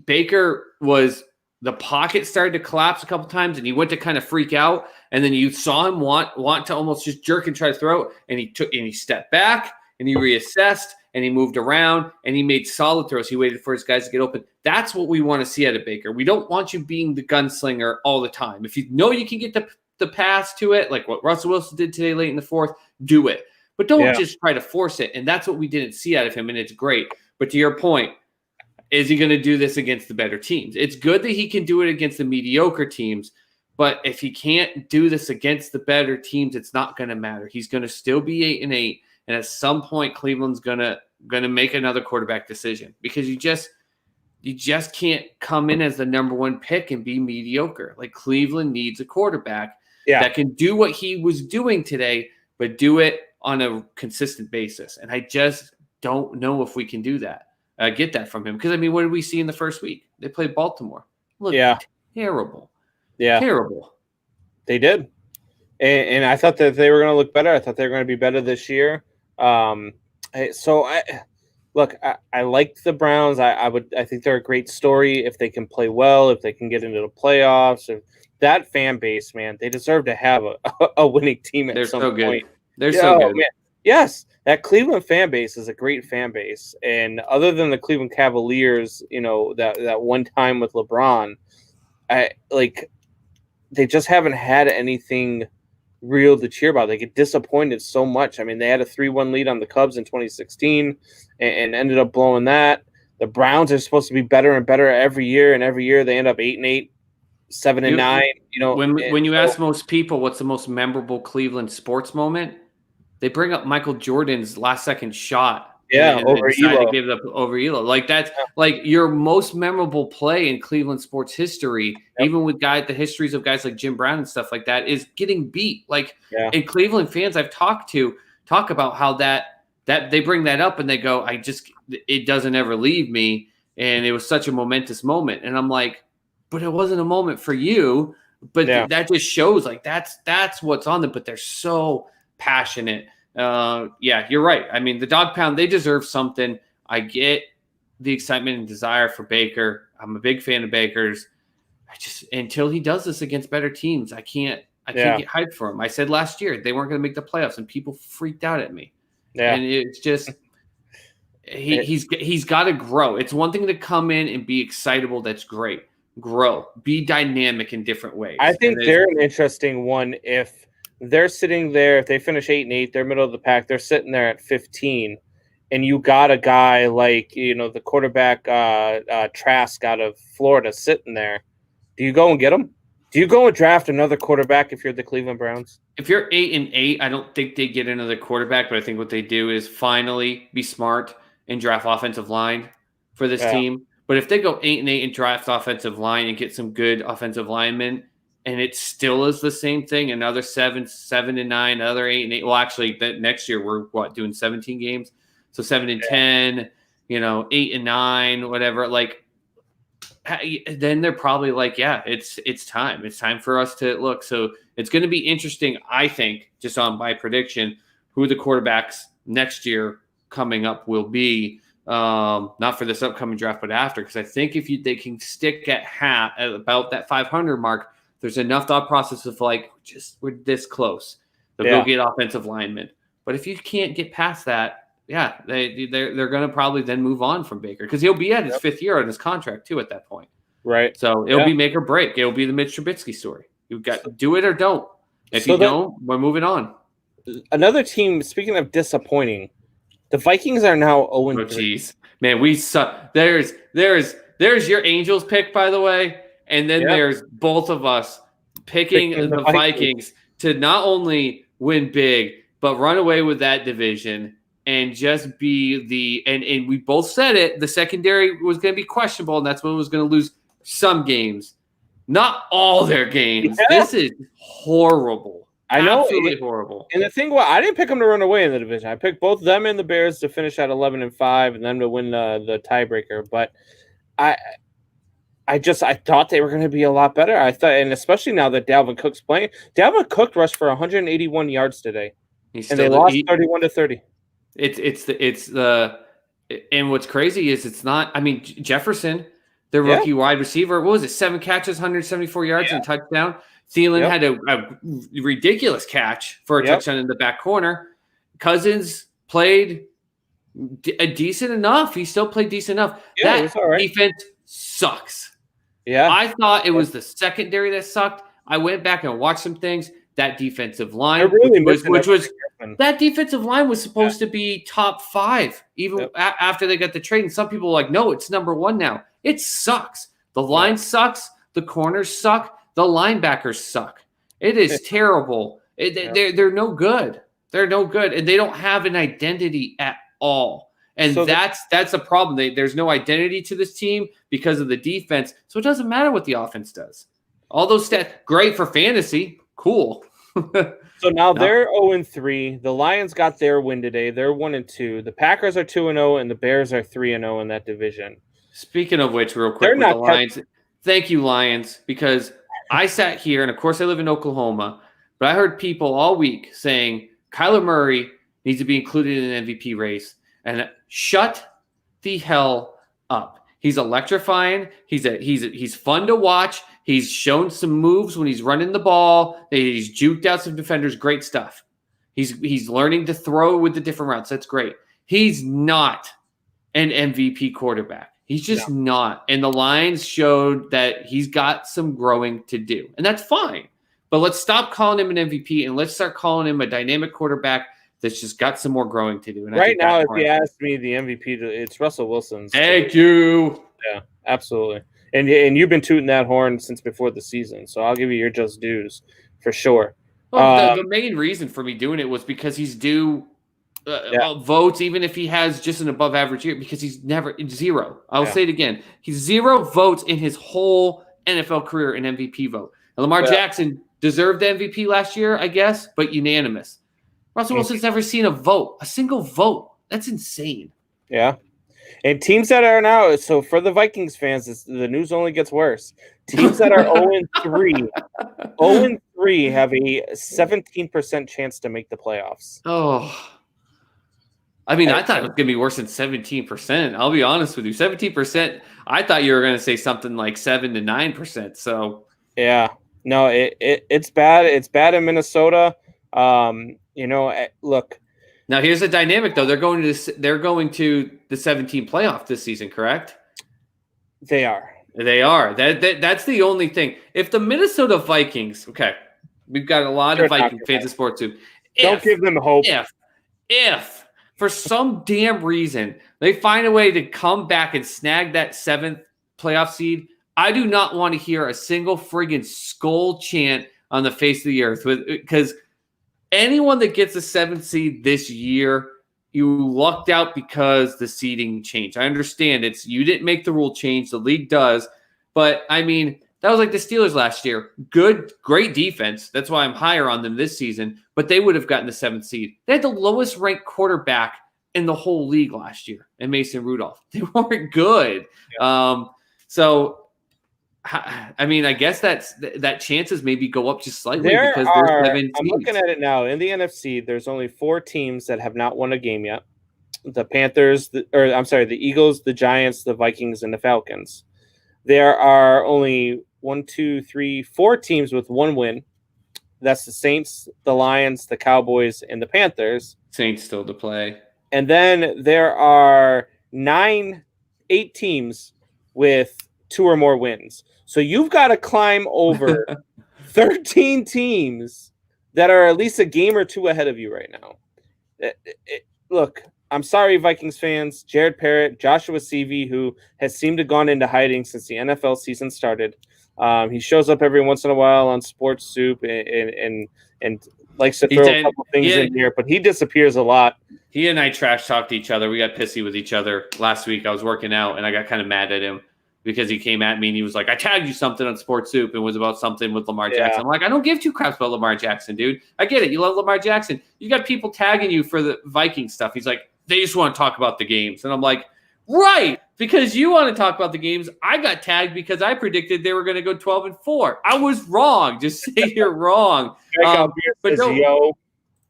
Baker was – the pocket started to collapse a couple times, and he went to kind of freak out. And then you saw him want to almost just jerk and try to throw it. And he stepped back, and he reassessed, and he moved around, and he made solid throws. He waited for his guys to get open. That's what we want to see out of Baker. We don't want you being the gunslinger all the time. If you know you can get the pass to it, like what Russell Wilson did today late in the fourth, do it. But don't just try to force it. And that's what we didn't see out of him, and it's great. But to your point, is he going to do this against the better teams? It's good that he can do it against the mediocre teams, but if he can't do this against the better teams, it's not going to matter. He's going to still be 8-8, and at some point, Cleveland's going to make another quarterback decision because you just can't come in as the number one pick and be mediocre. Like Cleveland needs a quarterback that can do what he was doing today, but do it on a consistent basis. And I just don't know if we can do that. Get that from him. Because, I mean, what did we see in the first week? They played Baltimore. Look, terrible. Yeah. Terrible. They did. And I thought that they were going to look better. I thought they were going to be better this year. I liked the Browns. I think they're a great story if they can play well, if they can get into the playoffs. If that fan base, man, they deserve to have a winning team at some point. They're so good. Man. Yes, that Cleveland fan base is a great fan base. And other than the Cleveland Cavaliers, that one time with LeBron, they just haven't had anything real to cheer about. They get disappointed so much. I mean, they had a 3-1 lead on the Cubs in 2016 and ended up blowing that. The Browns are supposed to be better and better every year, and every year they end up 8-8. 7-9. When you ask most people what's the most memorable Cleveland sports moment, they bring up Michael Jordan's last second shot. Over decided Elo. to give it up over Elo. Like that's like your most memorable play in Cleveland sports history, even with the histories of guys like Jim Brown and stuff like that, is getting beat. Like and Cleveland fans I've talked to talk about how that they bring that up and they go, it doesn't ever leave me. And it was such a momentous moment. And I'm like, but it wasn't a moment for you. But that just shows like that's what's on them. But they're so passionate. You're right. I mean, the Dog Pound, they deserve something. I get the excitement and desire for Baker. I'm a big fan of Baker's. Until he does this against better teams, I can't get hyped for him. I said last year they weren't going to make the playoffs, and people freaked out at me. Yeah. And it's just he's got to grow. It's one thing to come in and be excitable. That's great. Grow. Be dynamic in different ways. I think they're an interesting one if they're sitting there, if they finish 8-8, they're middle of the pack, they're sitting there at 15, and you got a guy like, the quarterback Trask out of Florida sitting there. Do you go and get him? Do you go and draft another quarterback if you're the Cleveland Browns? If you're 8-8, I don't think they get another quarterback, but I think what they do is finally be smart and draft offensive line for this team. But if they go 8-8 and draft offensive line and get some good offensive linemen, and it still is the same thing, another 7-9, another 8-8. Well, actually, next year we're doing 17 games, so 7-10, 8-9, whatever. Like, then they're probably like, it's time. It's time for us to look. So it's going to be interesting, I think, just on my prediction, who the quarterbacks next year coming up will be. Not for this upcoming draft, but after, because I think if they can stick at about that 500 mark. There's enough thought process of like, we're this close. They'll go get offensive linemen. But if you can't get past that, they're going to probably then move on from Baker because he'll be at his 5th year on his contract too at that point. Right. So it'll be make or break. It'll be the Mitch Trubisky story. You've got to do it or don't. If you don't, we're moving on. Another team, speaking of disappointing, the Vikings are now 0-3. Oh, jeez. Man, we suck. There's your Angels pick, by the way. And then there's both of us picking the Vikings to not only win big, but run away with that division and just be and we both said it, the secondary was going to be questionable, and that's when it was going to lose some games. Not all their games. Yeah. This is horrible. I know. Absolutely horrible. And the thing I didn't pick them to run away in the division. I picked both them and the Bears to finish at 11-5 and them to win the tiebreaker. But I thought they were going to be a lot better. I thought, and especially now that Dalvin Cook's playing. Dalvin Cook rushed for 181 yards today, and they lost 31-30. And what's crazy is it's not. I mean, Jefferson, the rookie wide receiver, what was it? 7 catches, 174 yards, and a touchdown. Thielen had a ridiculous catch for a touchdown in the back corner. Cousins played decent enough. He still played decent enough. Yeah, that defense sucks. Yeah, I thought it was the secondary that sucked. I went back and watched some things. That defensive line, that defensive line was supposed to be top 5, even after they got the trade. And some people were like, no, it's number 1 now. It sucks. The line sucks. The corners suck. The linebackers suck. It is terrible. They're no good. They're no good, and they don't have an identity at all. And that's a problem. There's no identity to this team because of the defense. So it doesn't matter what the offense does. All those stats, great for fantasy. Cool. So now they're 0-3. The Lions got their win today. They're 1-2. The Packers are 2-0, and the Bears are 3-0 in that division. Speaking of which, real quick, with the Lions, thank you, Lions, because I sat here, and of course I live in Oklahoma, but I heard people all week saying Kyler Murray needs to be included in an MVP race. And shut the hell up. He's electrifying. He's fun to watch. He's shown some moves when he's running the ball. He's juked out some defenders. Great stuff. He's learning to throw with the different routes. That's great. He's not an MVP quarterback. He's just not. And the Lions showed that he's got some growing to do. And that's fine. But let's stop calling him an MVP and let's start calling him a dynamic quarterback that's just got some more growing to do. And right now, if you ask me, the MVP, it's Russell Wilson's. Thank you. Yeah, absolutely. And you've been tooting that horn since before the season, so I'll give you your just dues for sure. Well, the main reason for me doing it was because he's due votes, even if he has just an above average year, because he's never zero. I'll say it again. He's 0 votes in his whole NFL career in MVP vote. And Lamar Jackson deserved the MVP last year, I guess, but unanimous. Russell Wilson's never seen a single vote. That's insane. Yeah. And teams that are now, so for the Vikings fans, the news only gets worse. Teams that are 0-3, 0-3 have a 17% chance to make the playoffs. Oh, I mean, I thought it was going to be worse than 17%. I'll be honest with you. 17%, I thought you were going to say something like 7 to 9%. So, yeah. No, it's bad. It's bad in Minnesota. Look. Now here's the dynamic, though. They're going to the 17 playoff this season, correct? They are. That's the only thing. If the Minnesota Vikings, okay, we've got a lot of Viking fans in sports too. Don't give them hope. If for some damn reason they find a way to come back and snag that 7th playoff seed, I do not want to hear a single friggin' skull chant on the face of the earth because anyone that gets a 7th seed this year, you lucked out because the seeding changed. I understand you didn't make the rule change. The league does. But, I mean, that was like the Steelers last year. Great defense. That's why I'm higher on them this season. But they would have gotten the 7th seed. They had the lowest ranked quarterback in the whole league last year in Mason Rudolph. They weren't good. Yeah. I mean, I guess that chances maybe go up just slightly because there's 7 teams. I'm looking at it now. In the NFC, there's only 4 teams that have not won a game yet. The Panthers, the Eagles, the Giants, the Vikings, and the Falcons. There are only 4 teams with 1 win. That's the Saints, the Lions, the Cowboys, and the Panthers. Saints still to play. And then there are 8 teams with 2 or more wins. So you've got to climb over 13 teams that are at least a game or 2 ahead of you right now. Look, I'm sorry, Vikings fans. Jared Parrott, Joshua Seavey, who has seemed to have gone into hiding since the NFL season started. He shows up every once in a while on Sports Soup and likes to throw a couple things in here, but he disappears a lot. He and I trash talked each other. We got pissy with each other last week. I was working out, and I got kind of mad at him because he came at me and he was like, I tagged you something on Sports Soup and was about something with Lamar Jackson. I'm like, I don't give 2 craps about Lamar Jackson, dude. I get it. You love Lamar Jackson. You got people tagging you for the Viking stuff. He's like, they just want to talk about the games. And I'm like, right, because you want to talk about the games. I got tagged because I predicted they were going to go 12-4. I was wrong. Just say you're wrong. Yo.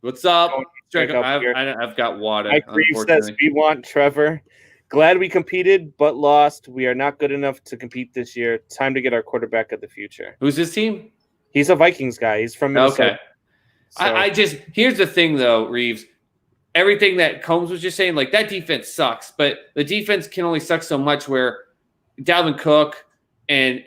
What's up? I've got water. Mike Reeves says, we want Trevor. Glad we competed, but lost. We are not good enough to compete this year. Time to get our quarterback of the future. Who's his team? He's a Vikings guy. He's from Minnesota. Okay. So. Here's the thing, though, Reeves. Everything that Combs was just saying, like, that defense sucks, but the defense can only suck so much where Dalvin Cook and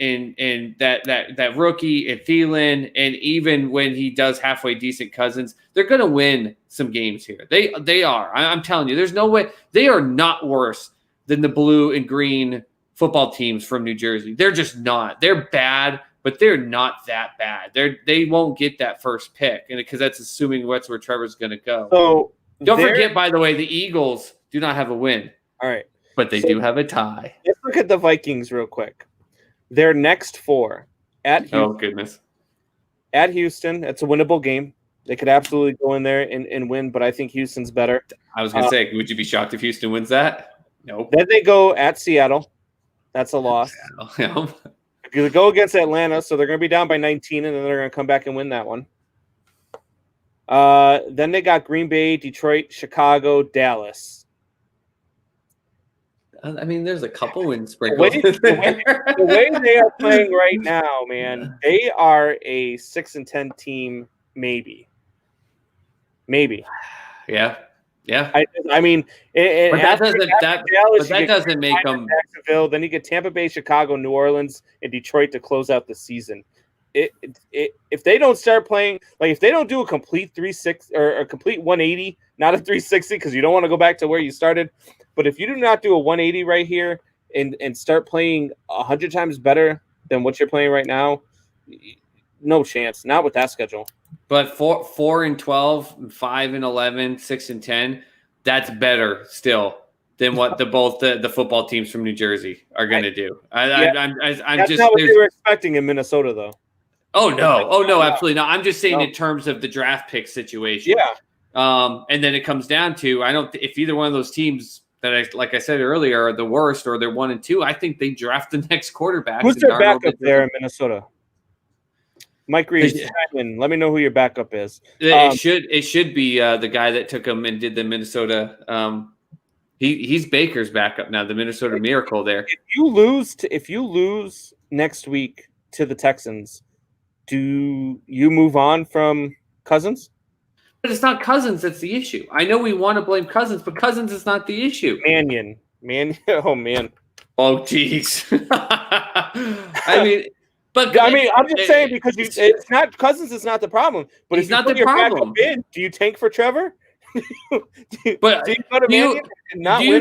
that rookie and Thielen, and even when he does halfway decent Cousins, they're going to win some games here. They are. I'm telling you, there's no way. They are not worse than the blue and green football teams from New Jersey. They're just not. They're bad, but they're not that bad. They won't get that first pick, and because that's assuming that's where Trevor's going to go. So don't forget, by the way, the Eagles do not have a win. All right. But they do have a tie. Let's look at the Vikings real quick. Their next 4 at Houston. Oh, goodness. At Houston, it's a winnable game. They could absolutely go in there and win, but I think Houston's better. I was going to say, would you be shocked if Houston wins that? Nope. Then they go at Seattle. That's a loss. They go against Atlanta, so they're going to be down by 19, and then they're going to come back and win that one. Then they got Green Bay, Detroit, Chicago, Dallas. I mean, there's a couple wins sprinkled. The way they are playing right now, man, they are a 6-10 team, maybe. Yeah. I mean, that doesn't make them. Jacksonville, then you get Tampa Bay, Chicago, New Orleans, and Detroit to close out the season. If they don't start playing, like if they don't do a complete 360 or a complete 180, not a 360, because you don't want to go back to where you started. But if you do not do a 180 right here, and start playing 100 times better than what you're playing right now, no chance. Not with that schedule. But 4-12, 5-11, 6-10, that's better still than what the football teams from New Jersey are going to do. That's just not what they were expecting in Minnesota, though. Oh no, absolutely not. I'm just saying in terms of the draft pick situation. Yeah. And then it comes down to if either one of those teams that like I said earlier are the worst or they're 1-2, I think they draft the next quarterback. Who's their backup there in Minnesota? Mike Reeves. Let me know who your backup is. It should be the guy that took him and did the Minnesota. He's Baker's backup now. The Minnesota Miracle there. If you lose next week to the Texans, do you move on from Cousins? But it's not Cousins that's the issue. I know we want to blame Cousins, but Cousins is not the issue. Mannion. Oh man. Oh jeez. I'm just saying because it's not Cousins is not the problem. But he's if you not put the your problem. Backup in, do you tank for Trevor? Do you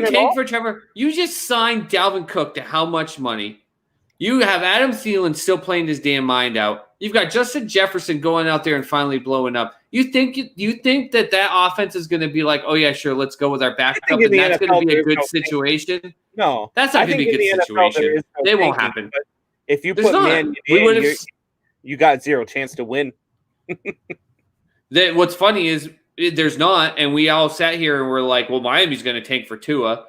tank for Trevor? You just signed Dalvin Cook to how much money? You have Adam Thielen still playing his damn mind out. You've got Justin Jefferson going out there and finally blowing up. You think that offense is going to be like, oh yeah, sure, let's go with our backup, and that's going to be a good situation? No, that's not going to be a good situation. It won't happen. If you put Mannion in, you got zero chance to win. What's funny is there's not, and we all sat here and we're like, well, Miami's going to tank for Tua.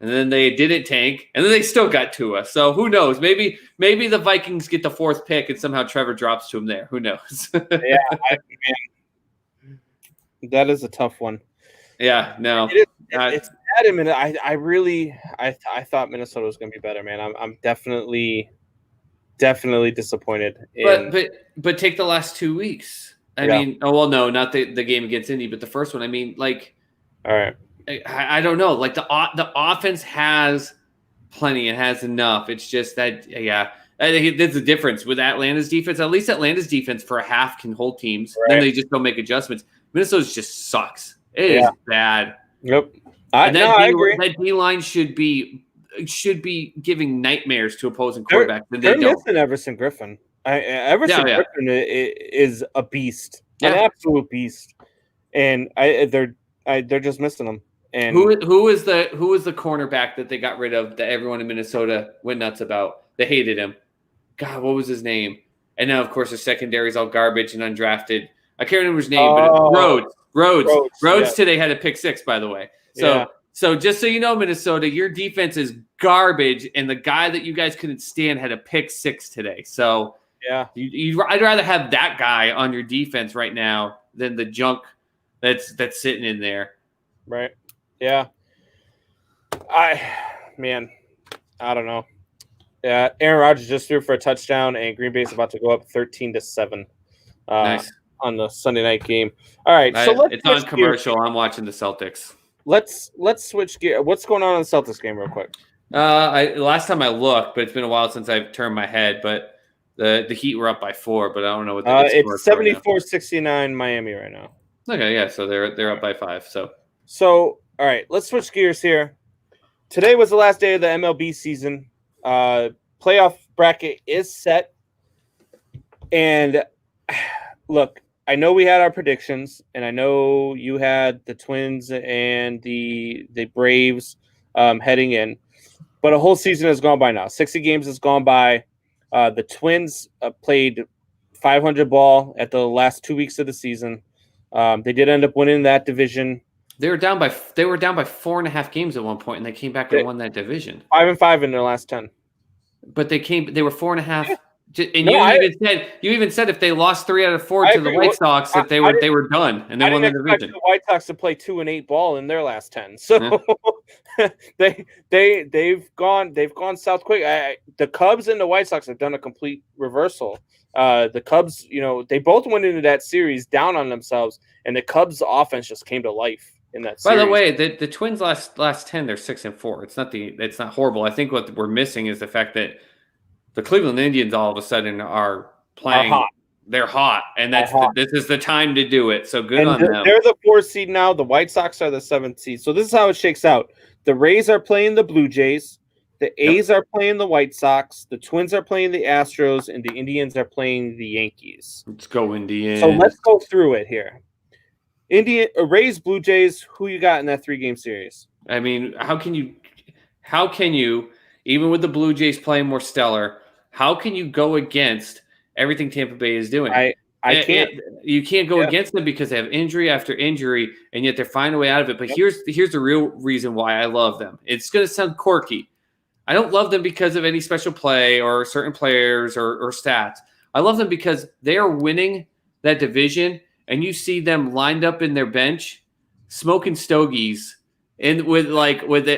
And then they didn't tank, and then they still got Tua. So who knows? Maybe the Vikings get the 4th pick, and somehow Trevor drops to him there. Who knows? That is a tough one. Yeah, no, it's adamant. I thought Minnesota was going to be better, man. I'm definitely disappointed. But take the last 2 weeks. I mean, no, not the game against Indy, but the first one. I mean, like, all right. I don't know. Like the offense has plenty. It has enough. It's just that, I think there's a difference with Atlanta's defense. At least Atlanta's defense for a half can hold teams. Right. Then they just don't make adjustments. Minnesota's just sucks. It is bad. Yep. I agree. That D-line should be giving nightmares to opposing quarterbacks. They're missing Everson Griffin. Griffin is a beast, an absolute beast, and they're just missing him. And who is the cornerback that they got rid of that everyone in Minnesota went nuts about? They hated him. God, what was his name? And now, of course, the secondary is all garbage and undrafted. I can't remember his name, but Rhodes today had a pick 6, by the way. So just so you know, Minnesota, your defense is garbage, and the guy that you guys couldn't stand had a pick 6 today. So I'd rather have that guy on your defense right now than the junk that's sitting in there. Right. Yeah. I don't know. Yeah, Aaron Rodgers just threw for a touchdown, and Green Bay's about to go up 13-7 nice. On the Sunday night game. All right, it's on commercial. I'm watching the Celtics. Let's switch gear. What's going on in the Celtics game, real quick? Last time I looked, but it's been a while since I've turned my head. But the Heat were up by 4, but I don't know what the it's 74-69 Miami right now. Okay, yeah, so they're up by 5. So all right, let's switch gears here. Today was the last day of the MLB season. Playoff bracket is set. And look, I know we had our predictions, and I know you had the Twins and the Braves heading in. But a whole season has gone by now. 60 games has gone by. The Twins played 500 ball at the last 2 weeks of the season. They did end up winning that division. They were down by 4.5 games at one point, and they came back and won that division. 5-5 in their last 10. But they were 4.5. And you even said if they lost 3 out of 4 to the White Sox, that they were done and they won the division. The White Sox to play 2-8 ball in their last 10, so they've gone south quick. The Cubs and the White Sox have done a complete reversal. The Cubs, they both went into that series down on themselves, and the Cubs' offense just came to life in that series. By the way, the Twins last 10, they're 6-4. It's not horrible. I think what we're missing is the fact that the Cleveland Indians all of a sudden are playing. They're hot, and this is the time to do it. So good on them. They're the 4th seed now. The White Sox are the 7th seed. So this is how it shakes out. The Rays are playing the Blue Jays. The A's are playing the White Sox, the Twins are playing the Astros, and the Indians are playing the Yankees. Let's go Indians. So let's go through it here. Rays, Blue Jays, who you got in that 3-game series? I mean, how can you, even with the Blue Jays playing more stellar, how can you go against everything Tampa Bay is doing? I can't. You can't go against them because they have injury after injury, and yet they're finding a way out of it. But here's the real reason why I love them. It's going to sound quirky. I don't love them because of any special play or certain players or stats. I love them because they are winning that division, and you see them lined up in their bench, smoking stogies, and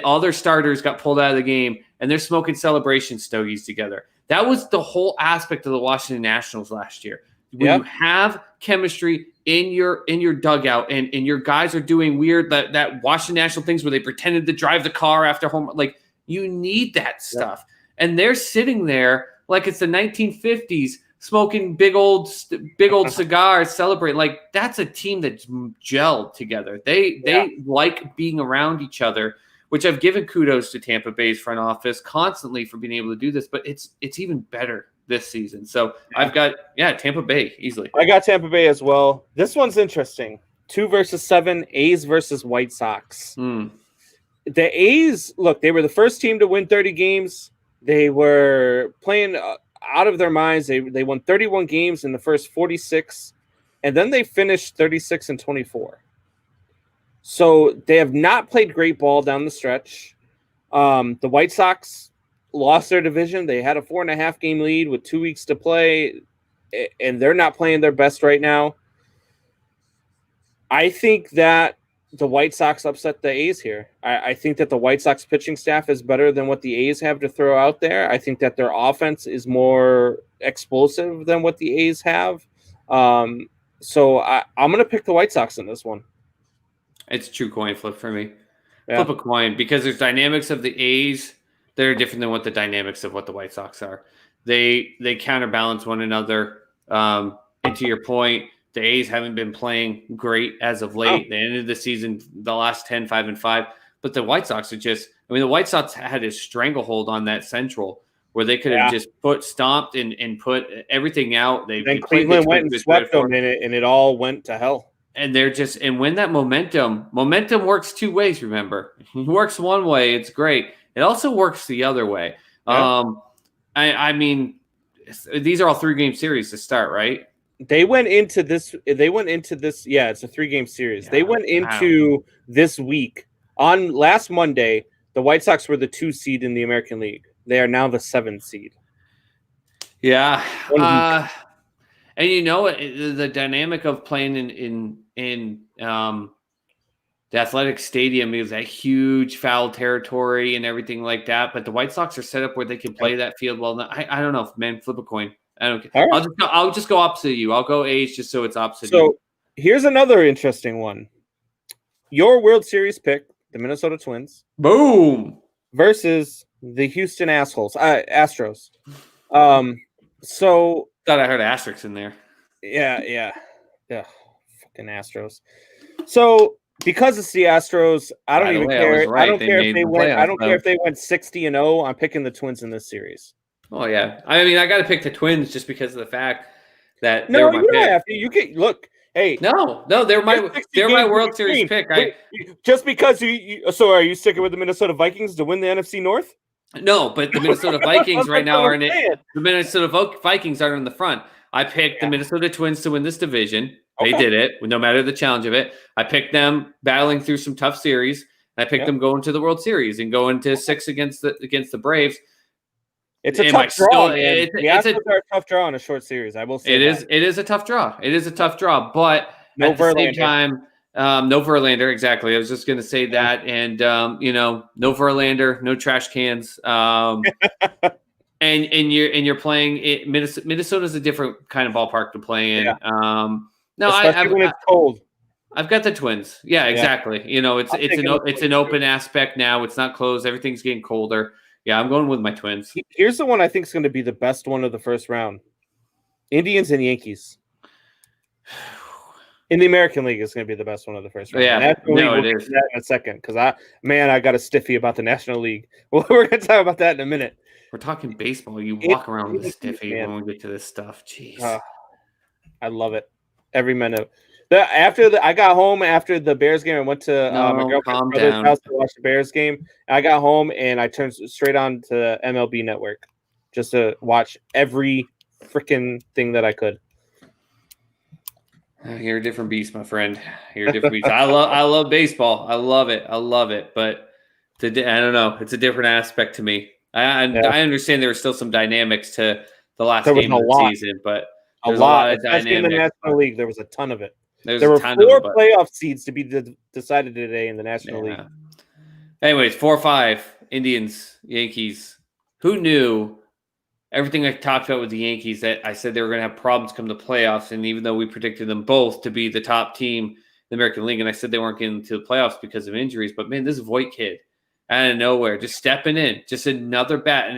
all their starters got pulled out of the game, and they're smoking celebration stogies together. That was the whole aspect of the Washington Nationals last year. When you have chemistry in your dugout, and your guys are doing weird that Washington National things where they pretended to drive the car after home, like. You need that stuff. And they're sitting there like it's the 1950s smoking big old cigars, celebrating. Like, that's a team that's gelled together. They like being around each other, which I've given kudos to Tampa Bay's front office constantly for being able to do this, but it's even better this season. So I've got Tampa Bay easily. I got Tampa Bay as well. This one's interesting. 2 versus 7, A's versus White Sox. The A's, look, they were the first team to win 30 games. They were playing out of their minds. They won 31 games in the first 46, and then they finished 36-24. So they have not played great ball down the stretch. The White Sox lost their division. They had a 4.5-game lead with 2 weeks to play, and they're not playing their best right now. I think that the White Sox upset the A's here. I think that the White Sox pitching staff is better than what the A's have to throw out there. I think that their offense is more explosive than what the A's have. So I'm going to pick the White Sox in this one. It's a true coin flip for me. Yeah. Flip a coin, because there's dynamics of the A's that are different than what the dynamics of what the White Sox are. They counterbalance one another. And to your point, the A's haven't been playing great as of late. They ended the season, the last 10, 5-5. But the White Sox are just – I mean, the White Sox had a stranglehold on that Central where they could have just stomped and put everything out. Then Cleveland went and swept them, and it all went to hell. And they're just – and when that momentum works two ways, remember. It works one way, it's great. It also works the other way. Yeah. I mean, these are all 3-game series to start, right? They went into this. Yeah, it's a 3-game series. Yeah, they went into this week on last Monday. The White Sox were the 2 seed in the American League. They are now the 7 seed. Yeah, and you know the dynamic of playing in the athletic stadium is that huge foul territory and everything like that. But the White Sox are set up where they can play that field well. I don't know, man. Flip a coin. I don't care. Right. I'll just go opposite of you. I'll go A's just so it's opposite. So here's another interesting one. Your World Series pick, the Minnesota Twins. Boom. Versus the Houston Astros. So thought I heard asterisks in there. Yeah. Fucking Astros. So because it's the Astros, I don't even care. Right. I don't care if they went. I don't care if they went 60-0. I'm picking the Twins in this series. Oh yeah, I mean I got to pick the Twins just because of the fact that you don't have to. You can look. Hey, no, they're my World Series pick. Just because you. So are you sticking with the Minnesota Vikings to win the NFC North? No, but the Minnesota Vikings right now are in it. The Minnesota Vikings are in the front. I picked the Minnesota Twins to win this division. They did it, no matter the challenge of it. I picked them battling through some tough series. I picked them going to the World Series and going to 6 against the Braves. It's a tough draw. The Astros are a tough draw in a short series. I will say it is a tough draw. It is a tough draw, but at the same time, no Verlander. Exactly. I was just going to say that, and no Verlander, no trash cans. And you're playing it. Minnesota's a different kind of ballpark to play in. Yeah. No, when it's cold. I've got the Twins. Yeah, exactly. It's an open aspect now. It's not closed. Everything's getting colder. Yeah, I'm going with my Twins. Here's the one I think is going to be the best one of the first round. Indians and Yankees. In the American League, it's going to be the best one of the first round. Yeah, National League, we'll it get is. to that in a second because I got a stiffy about the National League. Well, we're going to talk about that in a minute. We're talking baseball. You walk around with a stiffy man. when we get to this stuff. Jeez. I love it every minute. I got home after the Bears game. I went to my girlfriend's brother's house to watch the Bears game. I got home and I turned straight on to the MLB Network just to watch every freaking thing that I could. You're a different beast, my friend. You're a different beast. I love baseball. I love it. But I don't know. It's a different aspect to me. I understand there were still some dynamics to the last game of the season, but there's a lot of dynamics. In the National League, there was a ton of it. There were 4 playoff seeds to be decided today in the National League. Anyways, 4-5, Indians, Yankees. Who knew everything I talked about with the Yankees that I said they were going to have problems come to playoffs, and even though we predicted them both to be the top team in the American League, and I said they weren't getting to the playoffs because of injuries, but man, this Voit kid out of nowhere, just stepping in, just another bat,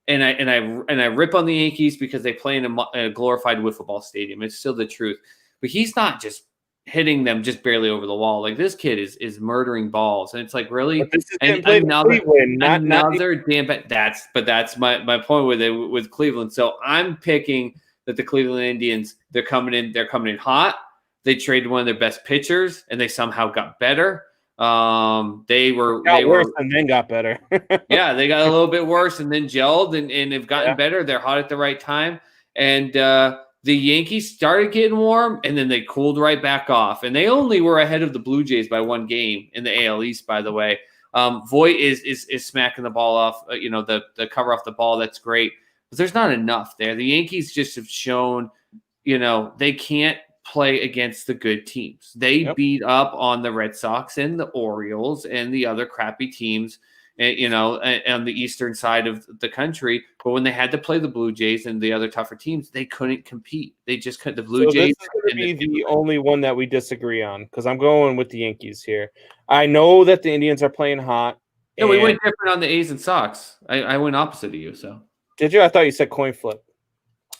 and I rip on the Yankees because they play in a glorified wiffle ball stadium. It's still the truth, but he's not just hitting them just barely over the wall. Like this kid is murdering balls, and it's like really another damn. That's my point with Cleveland. So I'm picking that the Cleveland Indians they're coming in hot. They traded one of their best pitchers, and they somehow got better. They were worse and then got better. Yeah, they got a little bit worse and then gelled and have gotten better. They're hot at the right time, and the Yankees started getting warm, and then they cooled right back off. And they only were ahead of the Blue Jays by 1 game in the AL East, by the way. Voit is smacking the ball off, the cover off the ball. That's great. But there's not enough there. The Yankees just have shown, they can't play against the good teams. They beat up on the Red Sox and the Orioles and the other crappy teams, on the eastern side of the country. But when they had to play the Blue Jays and the other tougher teams, they couldn't compete. They just couldn't. The Blue Jays this is going to be the only one that we disagree on because I'm going with the Yankees here. I know that the Indians are playing hot. No, we went different on the A's and Sox. I went opposite of you. So did you? I thought you said coin flip.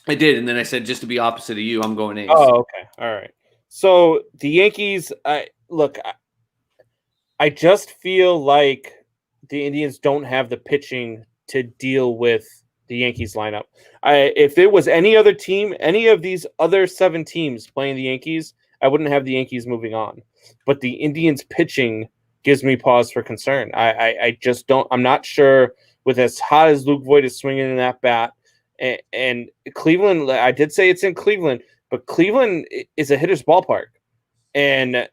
I did, and then I said just to be opposite of you, I'm going A's. Oh, okay, all right. So the Yankees, I just feel like the Indians don't have the pitching to deal with the Yankees lineup. If it was any other team, any of these other 7 teams playing the Yankees, I wouldn't have the Yankees moving on. But the Indians pitching gives me pause for concern. I just don't. I'm not sure with as hot as Luke Voit is swinging in that bat. And Cleveland, I did say it's in Cleveland, but Cleveland is a hitter's ballpark. And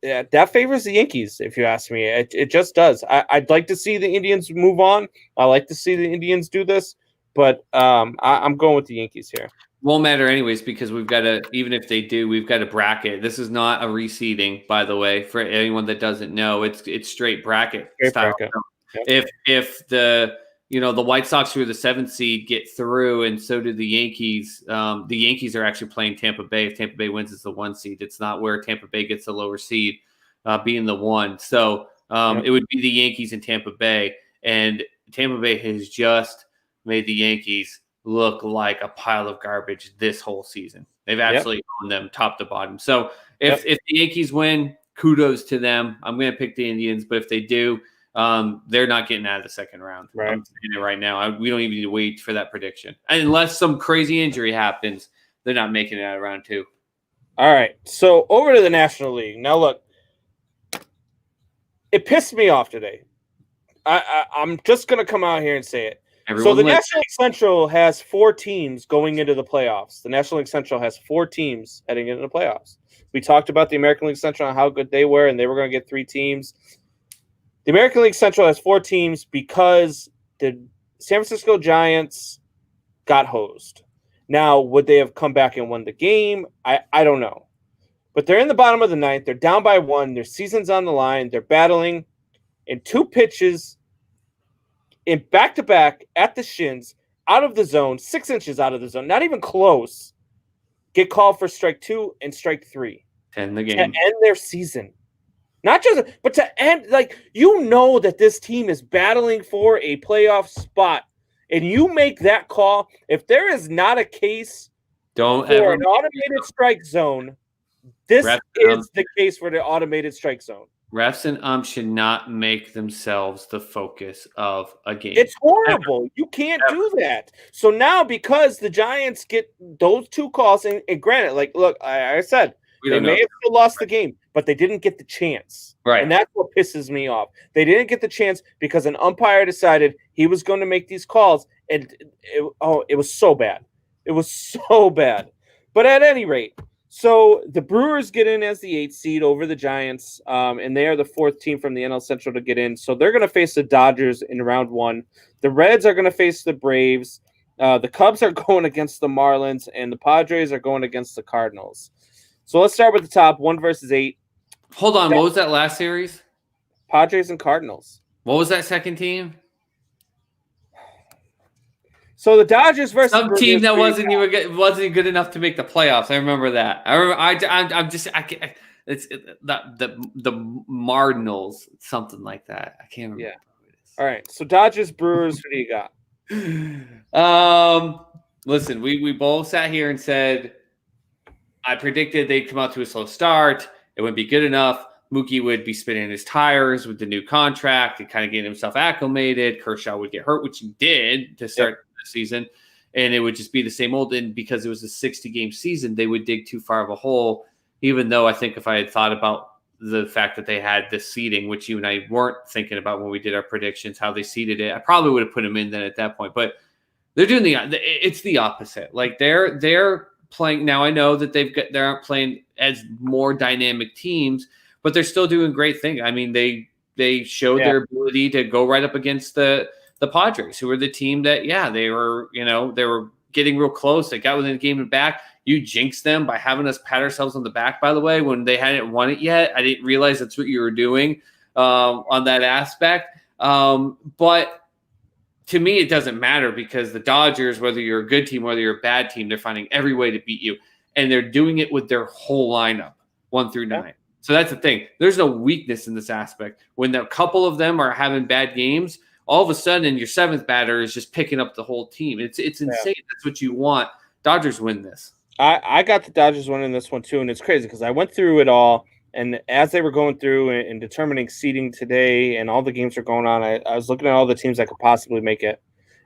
that favors the Yankees, if you ask me. It just does. I'd like to see the Indians move on. I like to see the Indians do this, but I'm going with the Yankees here. Won't matter anyways because we've got to, even if they do, we've got a bracket. This is not a reseeding, by the way, for anyone that doesn't know. It's straight bracket style. Bracket. If the White Sox, who are the 7th seed, get through, and so do the Yankees. The Yankees are actually playing Tampa Bay. If Tampa Bay wins, it's the 1 seed. It's not where Tampa Bay gets the lower seed, being the 1. So it would be the Yankees and Tampa Bay. And Tampa Bay has just made the Yankees look like a pile of garbage this whole season. They've actually owned them top to bottom. So if the Yankees win, kudos to them. I'm going to pick the Indians, but if they do, they're not getting out of the second round. Right. I'm saying it right now. We don't even need to wait for that prediction. Unless some crazy injury happens, they're not making it out of round 2. All right. So over to the National League. Now, look, it pissed me off today. I'm just going to come out here and say it. So the National League Central has 4 teams going into the playoffs. The National League Central has 4 teams heading into the playoffs. We talked about the American League Central and how good they were, and they were going to get 3 teams. The American League Central has 4 teams because the San Francisco Giants got hosed. Now, would they have come back and won the game? I don't know. But they're in the bottom of the 9th. They're down by 1. Their season's on the line. They're battling in 2 pitches in back-to-back at the shins, out of the zone, 6 inches out of the zone, not even close, get called for strike 2 and strike 3. End the game. To end their season. Not just, but to end, that this team is battling for a playoff spot, and you make that call. If there is not a case for an automated strike zone, This is the case for the automated strike zone. Refs and should not make themselves the focus of a game. It's horrible. You can't do that. So now, because the Giants get those 2 calls, and granted, like, look, I said, they may have still lost the game, but they didn't get the chance. Right. And that's what pisses me off. They didn't get the chance because an umpire decided he was going to make these calls, and it was so bad. It was so bad. But at any rate, so the Brewers get in as the 8th seed over the Giants, and they are the 4th team from the NL Central to get in. So they're going to face the Dodgers in round 1. The Reds are going to face the Braves. The Cubs are going against the Marlins, and the Padres are going against the Cardinals. So let's start with the top 1 versus 8. Hold on. What was that last series? Padres and Cardinals. What was that second team? So the Dodgers versus some team that wasn't good enough to make the playoffs. I remember that. It's the Cardinals, something like that. I can't remember. Yeah. All right. So Dodgers, Brewers. What do you got? Listen, we both sat here and said I predicted they'd come out to a slow start. It wouldn't be good enough. Mookie would be spinning his tires with the new contract and kind of getting himself acclimated. Kershaw would get hurt, which he did to start the season, and it would just be the same old. And because it was a 60-game season, they would dig too far of a hole, even though I think if I had thought about the fact that they had this seeding, which you and I weren't thinking about when we did our predictions, how they seeded it, I probably would have put them in then at that point. But they're doing it's the opposite. Like they're playing now. I know that they aren't playing as more dynamic teams, but they're still doing great things. I mean, they showed their ability to go right up against the Padres, who were the team that, they were getting real close. They got within a game and back. You jinxed them by having us pat ourselves on the back, by the way, when they hadn't won it yet. I didn't realize that's what you were doing on that aspect. But to me, it doesn't matter because the Dodgers, whether you're a good team, whether you're a bad team, they're finding every way to beat you. And they're doing it with their whole lineup, 1 through 9. So that's the thing. There's no weakness in this aspect. When a couple of them are having bad games, all of a sudden your 7th batter is just picking up the whole team. It's insane. That's what you want. Dodgers win this. I got the Dodgers winning this one too, and it's crazy because I went through it all, and as they were going through and determining seeding today and all the games are going on, I was looking at all the teams that could possibly make it.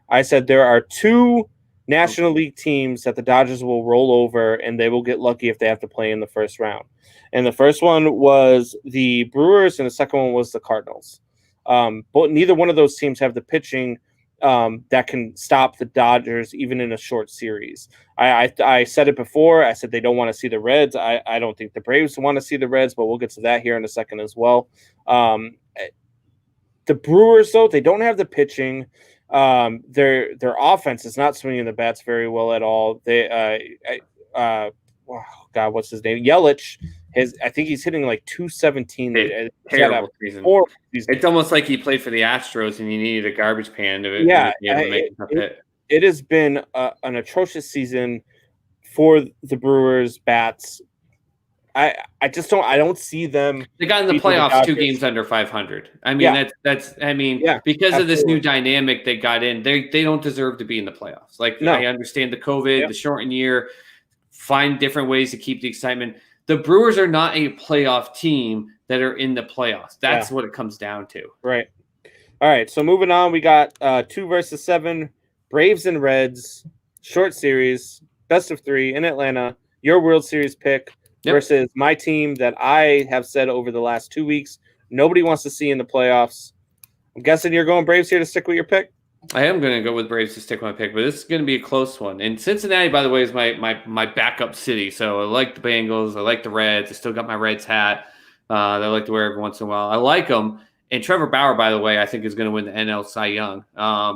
I said there are 2 National League teams that the Dodgers will roll over, and they will get lucky if they have to play in the first round. And the first one was the Brewers, and the second one was the Cardinals. But neither one of those teams have the pitching that can stop the Dodgers even in a short series. I said it before. I said they don't want to see the Reds. I don't think the Braves want to see the Reds, but we'll get to that here in a second as well. The Brewers, though, they don't have the pitching. Their offense is not swinging the bats very well at all. What's his name? Yelich. I think he's hitting like 217. Terrible season. It's almost like he played for the Astros and you needed a garbage pan to be able to make a hit. It has been an atrocious season for the Brewers bats. I don't see them. They got in the playoffs 2 games under 500. I mean, because of this new dynamic they got in, they don't deserve to be in the playoffs. I understand the COVID, the shortened year, find different ways to keep the excitement. The Brewers are not a playoff team that are in the playoffs. That's what it comes down to. Right. All right. So moving on, we got 2 versus 7, Braves and Reds, short series, best of 3 in Atlanta. Your World Series pick versus my team that I have said over the last 2 weeks nobody wants to see in the playoffs. I'm guessing you're going Braves here to stick with your pick. I am going to go with Braves to stick with my pick, but this is going to be a close one. And Cincinnati, by the way, is my backup city. So I like the Bengals. I like the Reds. I still got my Reds hat that I like to wear every once in a while. I like them. And Trevor Bauer, by the way, I think is going to win the NL Cy Young.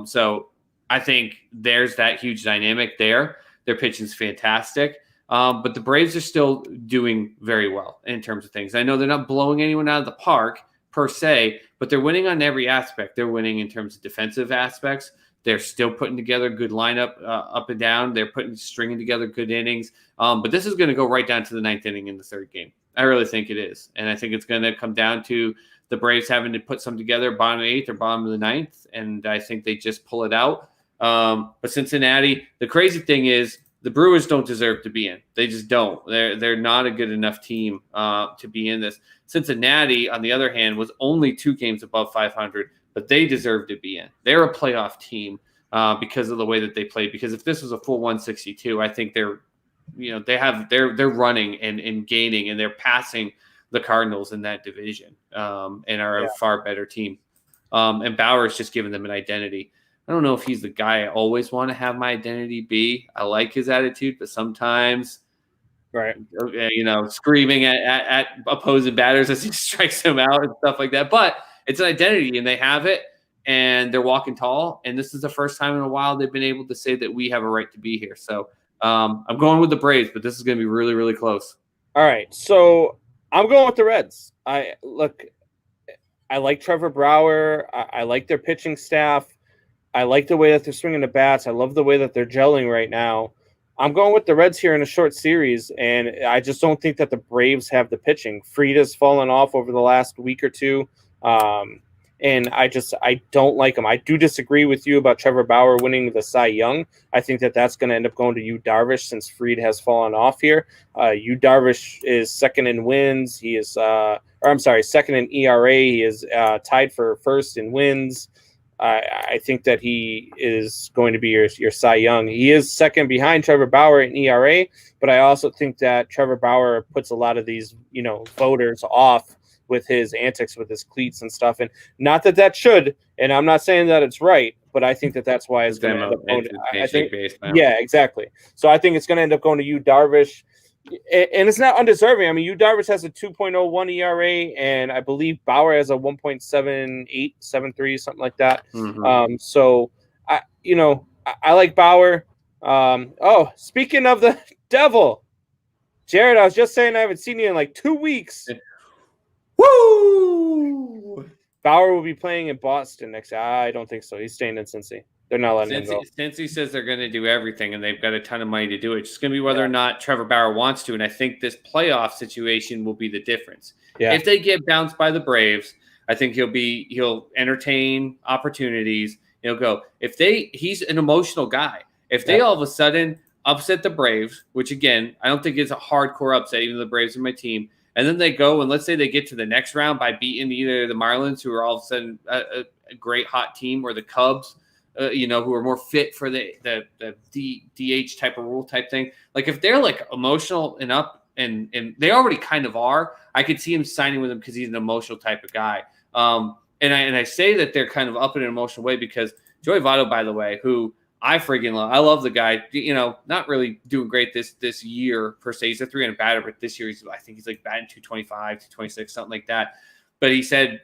So I think there's that huge dynamic there. Their pitching's fantastic. But the Braves are still doing very well in terms of things. I know they're not blowing anyone out of the park per se, but they're winning on every aspect. They're winning in terms of defensive aspects. They're still putting together a good lineup up and down. They're stringing together good innings. But this is going to go right down to the 9th inning in the 3rd game. I really think it is. And I think it's going to come down to the Braves having to put some together bottom of the 8th or bottom of the 9th. And I think they just pull it out. But Cincinnati, the crazy thing is the Brewers don't deserve to be in. They just don't. They're not a good enough team to be in this. Cincinnati, on the other hand, was only 2 games above 500, but they deserve to be in. They're a playoff team because of the way that they played. Because if this was a full 162, I think they're running and gaining, and they're passing the Cardinals in that division and are a far better team. And Bauer's just given them an identity. I don't know if he's the guy I always want to have my identity be. I like his attitude, but sometimes, screaming at opposing batters as he strikes them out and stuff like that. But it's an identity, and they have it, and they're walking tall. And this is the first time in a while they've been able to say that we have a right to be here. So I'm going with the Braves, but this is going to be really, really close. All right, so I'm going with the Reds. I like Trevor Bauer. I like their pitching staff. I like the way that they're swinging the bats. I love the way that they're gelling right now. I'm going with the Reds here in a short series, and I just don't think that the Braves have the pitching. Frieda's fallen off over the last week or two, and I don't like him. I do disagree with you about Trevor Bauer winning the Cy Young. I think that that's going to end up going to Yu Darvish since Fried has fallen off here. Yu Darvish is second in wins. He is, second in ERA. He is tied for first in wins. I think that he is going to be your Cy Young. He is second behind Trevor Bauer in ERA, but I also think that Trevor Bauer puts a lot of these, voters off with his antics with his cleats and stuff. And not that should, and I'm not saying that it's right, but I think that that's why it's going to end up going to, yeah, exactly. So I think it's going to end up going to Yu Darvish. And it's not undeserving. I mean, Yu Darvish has a 2.01 ERA, and I believe Bauer has a 1.78, 73, something like that. Mm-hmm. So I like Bauer. Speaking of the devil, Jared, I was just saying I haven't seen you in like 2 weeks. Woo! Bauer will be playing in Boston next year. I don't think so. He's staying in Cincy. They're not letting him go. Cincy says they're going to do everything, and they've got a ton of money to do it. It's just going to be whether or not Trevor Bauer wants to, and I think this playoff situation will be the difference. Yeah. If they get bounced by the Braves, I think he'll entertain opportunities. He'll go. He's an emotional guy. If they all of a sudden upset the Braves, which again, I don't think it's a hardcore upset, even though the Braves are my team, and then they go and let's say they get to the next round by beating either the Marlins, who are all of a sudden a great hot team, or the Cubs, who are more fit for the DH type of rule type thing. Like if they're like emotional and up, and they already kind of are, I could see him signing with him because he's an emotional type of guy. And I say that they're kind of up in an emotional way because Joey Votto, by the way, who I friggin' love. I love the guy. Not really doing great this year per se. He's a 300 batter, but this year I think he's like batting 225, 226, something like that. But he said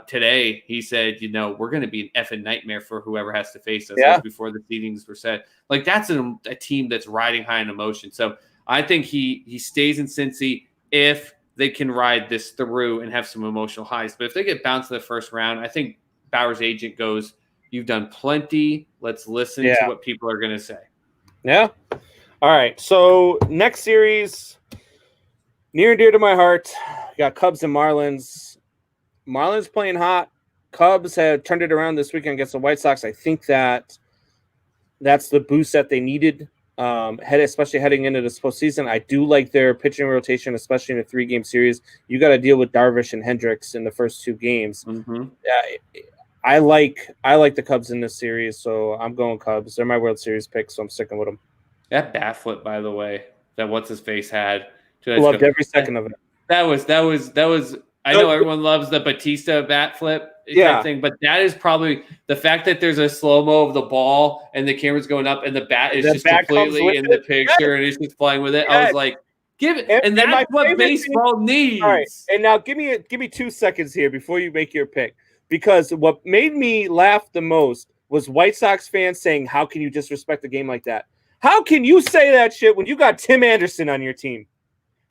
today, we're going to be an effing nightmare for whoever has to face us. That was before the seedings were set. Like that's a team that's riding high in emotion. So I think he stays in Cincy if they can ride this through and have some emotional highs. But if they get bounced in the first round, I think Bauer's agent goes, "You've done plenty. Let's listen to what people are going to say." Yeah. All right. So next series, near and dear to my heart, we got Cubs and Marlins. Marlins playing hot. Cubs have turned it around this weekend against the White Sox. I think that's the boost that they needed, especially heading into this postseason. I do like their pitching rotation, especially in a 3-game series. You got to deal with Darvish and Hendricks in the first 2 games. Mm-hmm. I like the Cubs in this series, so I'm going Cubs. They're my World Series pick, so I'm sticking with them. That bat flip, by the way, that what's his face had. Loved every second of it. That was. I know everyone loves the Batista bat flip type thing, but that is probably the fact that there's a slow-mo of the ball and the camera's going up and the bat is just completely in the picture and he's just playing with it. I was like, give it. And that's what baseball needs. All right. And now give me 2 seconds here before you make your pick. Because what made me laugh the most was White Sox fans saying, "How can you disrespect the game like that? How can you say that shit when you got Tim Anderson on your team?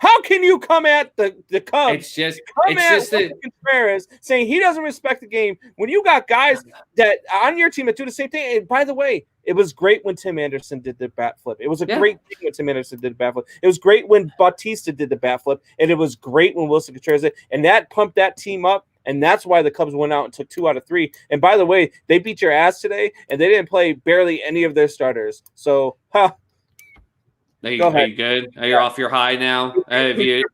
How can you come at the Cubs? Contreras saying he doesn't respect the game when you got guys that on your team that do the same thing." And by the way, it was great when Tim Anderson did the bat flip. It was a great thing when Tim Anderson did the bat flip. It was great when Bautista did the bat flip, and it was great when Wilson Contreras did. And that pumped that team up. And that's why the Cubs went out and took 2 out of 3. And by the way, they beat your ass today, and they didn't play barely any of their starters. So, Are you good? Are you off your high now? Have you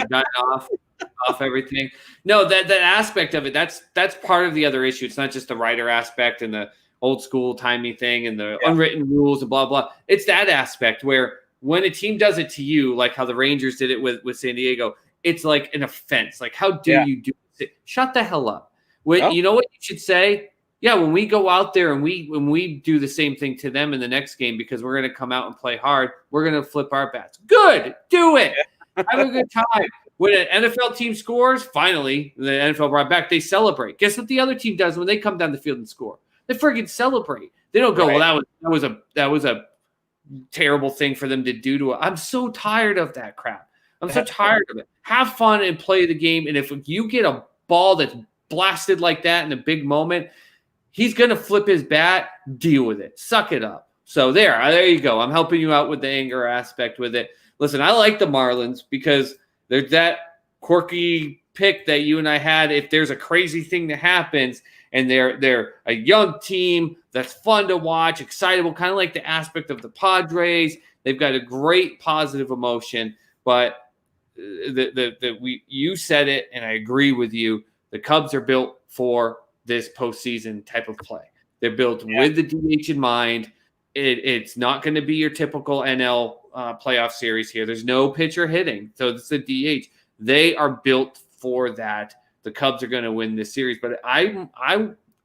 gotten off everything? No, that aspect of it, that's part of the other issue. It's not just the writer aspect and the old school timing thing and the unwritten rules and blah, blah. It's that aspect where when a team does it to you, like how the Rangers did it with San Diego, it's like an offense. Like, how dare you do it? Shut the hell up. You know what you should say? Yeah, when we go out there and when we do the same thing to them in the next game because we're going to come out and play hard, we're going to flip our bats. Good. Do it. Have a good time. When an NFL team scores, finally, the NFL brought back, they celebrate. Guess what the other team does when they come down the field and score? They friggin' celebrate. They don't go, well, that was a terrible thing for them to do to it. I'm so tired of that crap. I'm so tired of it. Have fun and play the game. And if you get a ball that's blasted like that in a big moment, he's going to flip his bat. Deal with it. Suck it up. So there you go. I'm helping you out with the anger aspect with it. Listen, I like the Marlins because there's that quirky pick that you and I had. If there's a crazy thing that happens and they're a young team that's fun to watch, excitable, kind of like the aspect of the Padres. They've got a great positive emotion, but you said it, and I agree with you. The Cubs are built for this postseason type of play. They're built with the DH in mind. It's not going to be your typical NL playoff series here. There's no pitcher hitting, so it's the DH. They are built for that. The Cubs are going to win this series, but I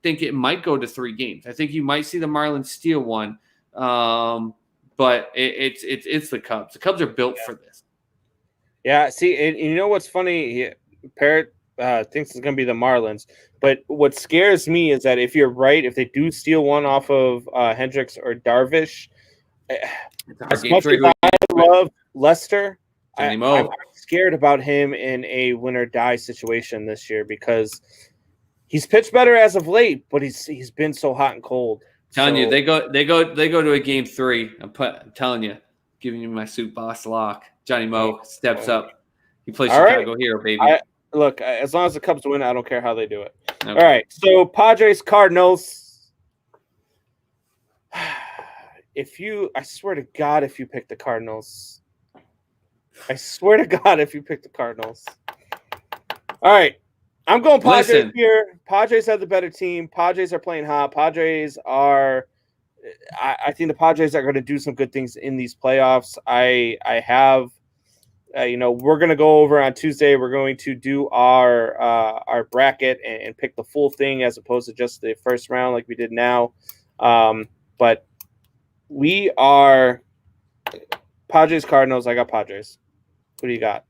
think it might go to 3 games. I think you might see the Marlins steal one, but it's the Cubs. The Cubs are built for this. Yeah, see, and you know what's funny? Parrot thinks it's going to be the Marlins, but what scares me is that if you're right, if they do steal one off of Hendricks or Darvish, as much as I love Lester, I'm scared about him in a win or die situation this year because he's pitched better as of late, but he's been so hot and cold. Telling you, they go to a game 3. I'm telling you, giving you my suit boss lock. Johnny Mo steps up. He plays Chicago hero, baby. Look, as long as the Cubs win, I don't care how they do it. Okay. All right, so Padres Cardinals. I swear to God, if you pick the Cardinals. All right. I'm going Padres here. Padres have the better team. Padres are playing hot. I think the Padres are going to do some good things in these playoffs. I have, we're going to go over on Tuesday. We're going to do our bracket and pick the full thing as opposed to just the first round like we did now. But we are Padres Cardinals. I got Padres. Who do you got?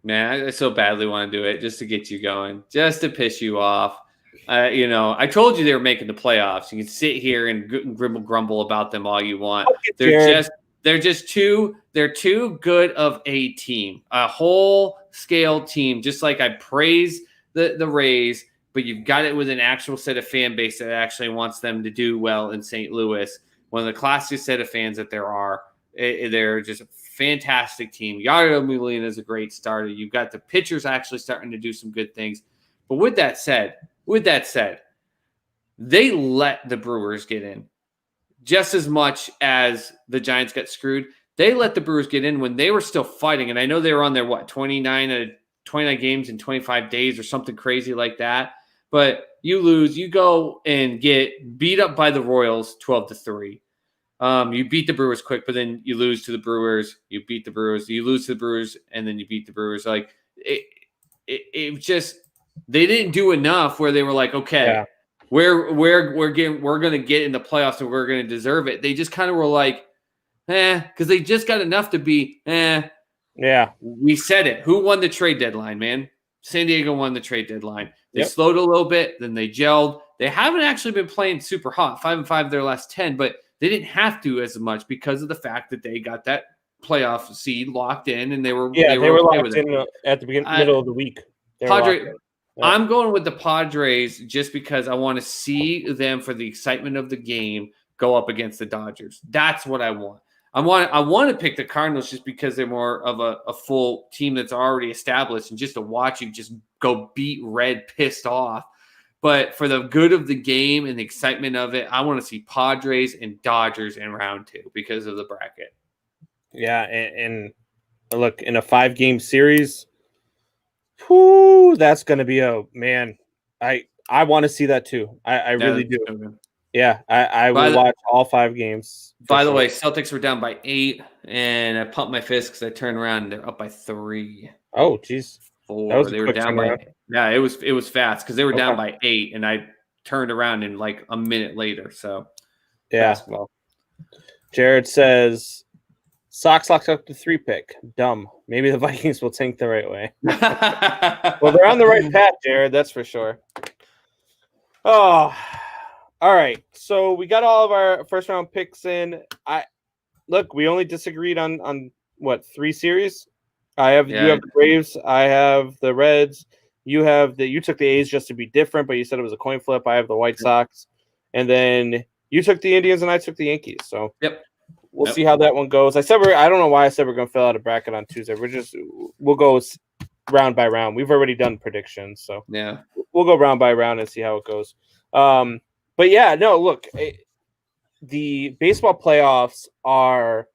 Man, I so badly want to do it just to get you going, just to piss you off. I told you they were making the playoffs. You can sit here and grumble about them all you want. They're too good of a team, a whole scale team. Just like I praise the Rays, but you've got it with an actual set of fan base that actually wants them to do well in St. Louis. One of the classiest set of fans that there are. They're just a fantastic team. Yadier Molina is a great starter. You've got the pitchers actually starting to do some good things. But with that said, they let the Brewers get in just as much as the Giants got screwed. They let the Brewers get in when they were still fighting. And I know they were on their, 29 games in 25 days or something crazy like that. But you lose, you go and get beat up by the Royals 12-3. You beat the Brewers quick, but then you lose to the Brewers. You beat the Brewers. You lose to the Brewers, and then you beat the Brewers. Like it just they didn't do enough where they were like, okay, we're going to get in the playoffs and we're going to deserve it. They just kind of were like, because they just got enough to be, Yeah, we said it. Who won the trade deadline, man? San Diego won the trade deadline. They slowed a little bit, then they gelled. They haven't actually been playing super hot, 5-5 their last 10, but they didn't have to as much because of the fact that they got that playoff seed locked in, and they were locked in at the middle of the week. I'm going with the Padres just because I want to see them for the excitement of the game go up against the Dodgers. That's what I want. I want to pick the Cardinals just because they're more of a full team that's already established, and just to watch you just go beat red pissed off. But for the good of the game and the excitement of it, I want to see Padres and Dodgers in round 2 because of the bracket. Yeah, and look, in a 5-game series, whoo, that's going to be man. I want to see that too. I really do. So yeah, I will watch all 5 games. By the way, Celtics were down by 8, and I pumped my fist because I turned around and they're up by 3. Oh, geez. 4. They were down by. Yeah, it was fast because they were down by 8, and I turned around in like a minute later. So yeah. Basketball. Jared says Sox locked up the 3 pick. Dumb. Maybe the Vikings will tank the right way. Well, they're on the right path, Jared. That's for sure. Oh, all right. So we got all of our first round picks in. We only disagreed on what, 3 series? You have the Braves. I have the Reds. You took the A's just to be different, but you said it was a coin flip. I have the White Sox, and then you took the Indians and I took the Yankees. So we'll see how that one goes. I don't know why I said we're going to fill out a bracket on Tuesday. We'll go round by round. We've already done predictions, so we'll go round by round and see how it goes. But yeah, no, look, the baseball playoffs are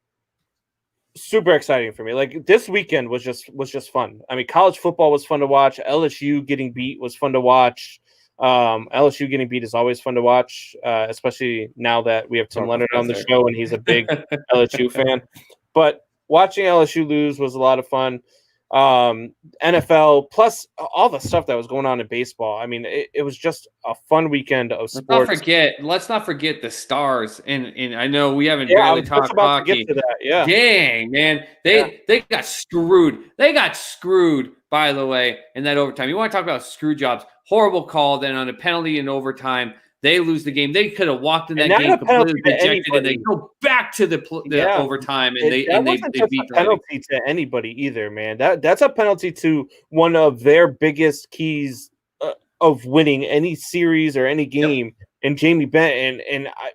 super exciting for me. Like, this weekend was just fun. I mean, college football was fun to watch. LSU getting beat was fun to watch. LSU getting beat is always fun to watch, especially now that we have Tim Leonard on the show and he's a big LSU fan. But watching LSU lose was a lot of fun. NFL, plus all the stuff that was going on in baseball. I mean, it was just a fun weekend of sports. Let's not forget the Stars. And I know we haven't really talked hockey. Dang, man. They got screwed. They got screwed, by the way, in that overtime. You want to talk about screw jobs. Horrible call. Then on a penalty in overtime, they lose the game. They could have walked in that game completely dejected, and they go back to the overtime, and they beat the penalty to anybody either, man. That's a penalty to one of their biggest keys of winning any series or any game. And Jamie Benn